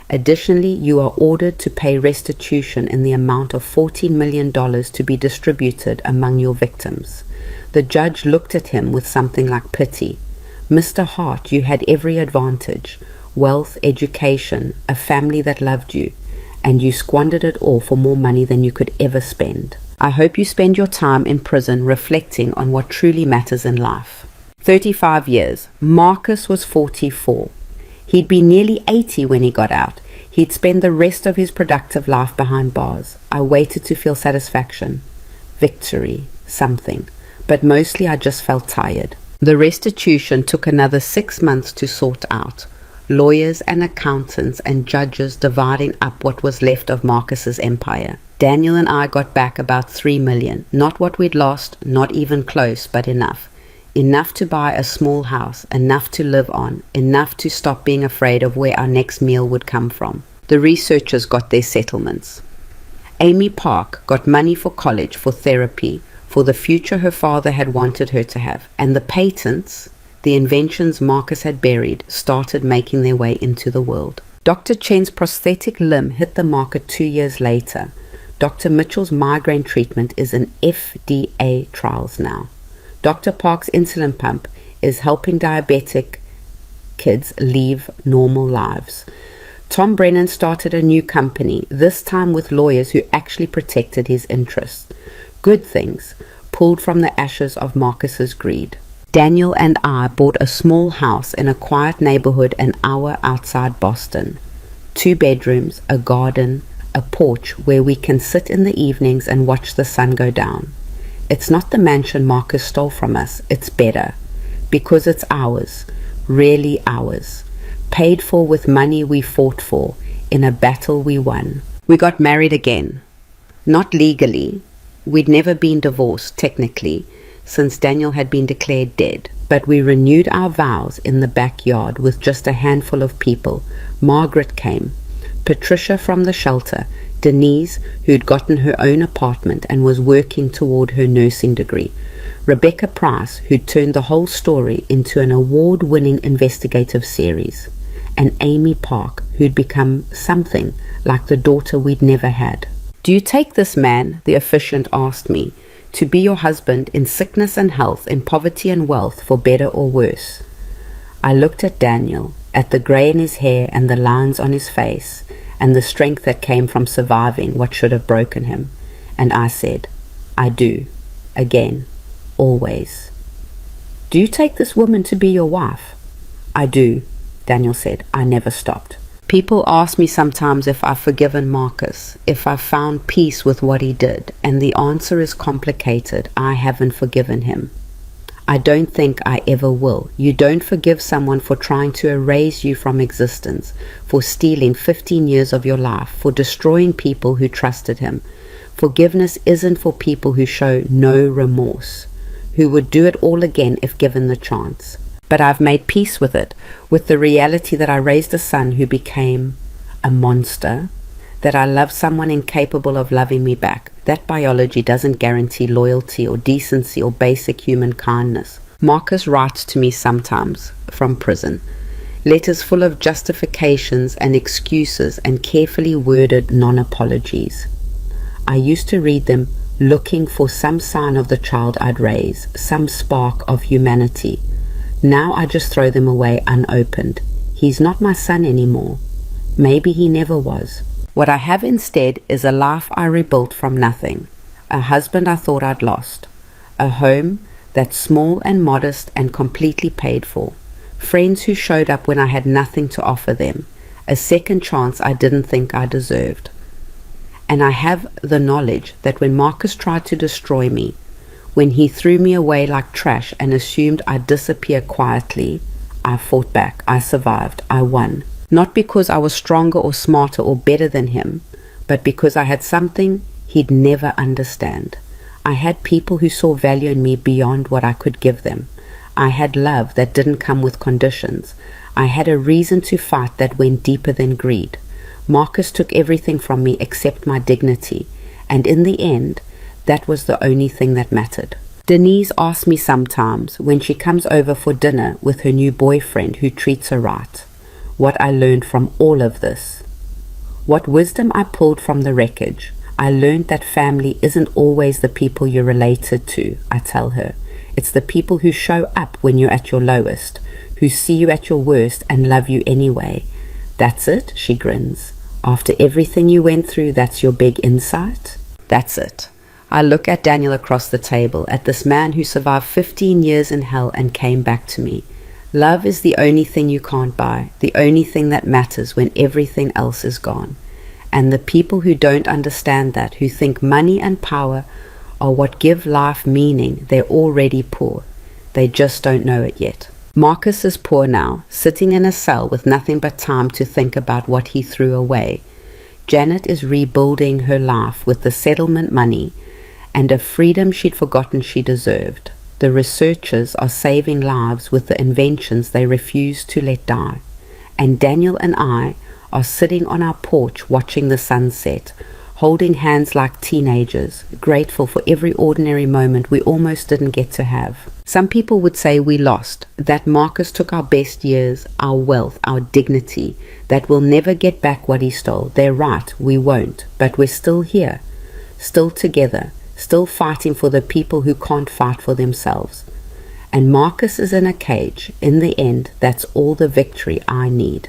Additionally, you are ordered to pay restitution in the amount of $14 million to be distributed among your victims. The judge looked at him with something like pity. Mr. Hart, you had every advantage, wealth, education, a family that loved you, and you squandered it all for more money than you could ever spend. I hope you spend your time in prison reflecting on what truly matters in life. 35 years. Marcus was 44. He'd be nearly 80 when he got out. He'd spend the rest of his productive life behind bars. I waited to feel satisfaction, victory, something. But mostly I just felt tired. The restitution took another 6 months to sort out. Lawyers and accountants and judges dividing up what was left of Marcus's empire. Daniel and I got back about 3 million. Not what we'd lost, not even close, but enough. Enough to buy a small house, enough to live on, enough to stop being afraid of where our next meal would come from. The researchers got their settlements. Amy Park got money for college, for therapy, for the future her father had wanted her to have. And the patents, the inventions Marcus had buried, started making their way into the world. Dr. Chen's prosthetic limb hit the market 2 years later. Dr. Mitchell's migraine treatment is in FDA trials now. Dr. Park's insulin pump is helping diabetic kids live normal lives. Tom Brennan started a new company, this time with lawyers who actually protected his interests. Good things, pulled from the ashes of Marcus's greed. Daniel and I bought a small house in a quiet neighborhood an hour outside Boston. 2 bedrooms, a garden, a porch where we can sit in the evenings and watch the sun go down. It's not the mansion Marcus stole from us, it's better. Because it's ours, really ours. Paid for with money we fought for, in a battle we won. We got married again. Not legally. We'd never been divorced, technically, since Daniel had been declared dead. But we renewed our vows in the backyard with just a handful of people. Margaret came. Patricia from the shelter, Denise, who'd gotten her own apartment and was working toward her nursing degree, Rebecca Price, who'd turned the whole story into an award-winning investigative series, and Amy Park, who'd become something like the daughter we'd never had. "Do you take this man," the officiant asked me, "to be your husband in sickness and health, in poverty and wealth, for better or worse?" I looked at Daniel, at the grey in his hair and the lines on his face, and the strength that came from surviving what should have broken him, and I said, "I do. Again. Always." "Do you take this woman to be your wife?" "I do," Daniel said. I never stopped. People ask me sometimes if I've forgiven Marcus, if I've found peace with what he did, and the answer is complicated. I haven't forgiven him. I don't think I ever will. You don't forgive someone for trying to erase you from existence, for stealing 15 years of your life, for destroying people who trusted him. Forgiveness isn't for people who show no remorse, who would do it all again if given the chance. But I've made peace with it, with the reality that I raised a son who became a monster, that I love someone incapable of loving me back. That biology doesn't guarantee loyalty or decency or basic human kindness. Marcus writes to me sometimes from prison, letters full of justifications and excuses and carefully worded non-apologies. I used to read them looking for some sign of the child I'd raise, some spark of humanity. Now I just throw them away unopened. He's not my son anymore. Maybe he never was. What I have instead is a life I rebuilt from nothing, a husband I thought I'd lost, a home that's small and modest and completely paid for, friends who showed up when I had nothing to offer them, a second chance I didn't think I deserved. And I have the knowledge that when Marcus tried to destroy me, when he threw me away like trash and assumed I'd disappear quietly, I fought back, I survived, I won. Not because I was stronger or smarter or better than him, but because I had something he'd never understand. I had people who saw value in me beyond what I could give them. I had love that didn't come with conditions. I had a reason to fight that went deeper than greed. Marcus took everything from me except my dignity, and in the end, that was the only thing that mattered. Denise asks me sometimes when she comes over for dinner with her new boyfriend who treats her right, what I learned from all of this. What wisdom I pulled from the wreckage. I learned that family isn't always the people you're related to, I tell her. It's the people who show up when you're at your lowest, who see you at your worst and love you anyway. That's it, she grins. After everything you went through, that's your big insight? That's it. I look at Daniel across the table, at this man who survived 15 years in hell and came back to me. Love is the only thing you can't buy, the only thing that matters when everything else is gone. And the people who don't understand that, who think money and power are what give life meaning, they're already poor. They just don't know it yet. Marcus is poor now, sitting in a cell with nothing but time to think about what he threw away. Janet is rebuilding her life with the settlement money and a freedom she'd forgotten she deserved. The researchers are saving lives with the inventions they refuse to let die. And Daniel and I are sitting on our porch watching the sunset, holding hands like teenagers, grateful for every ordinary moment we almost didn't get to have. Some people would say we lost, that Marcus took our best years, our wealth, our dignity, that we'll never get back what he stole. They're right, we won't, but we're still here, still together, still fighting for the people who can't fight for themselves. And Marcus is in a cage. In the end, that's all the victory I need.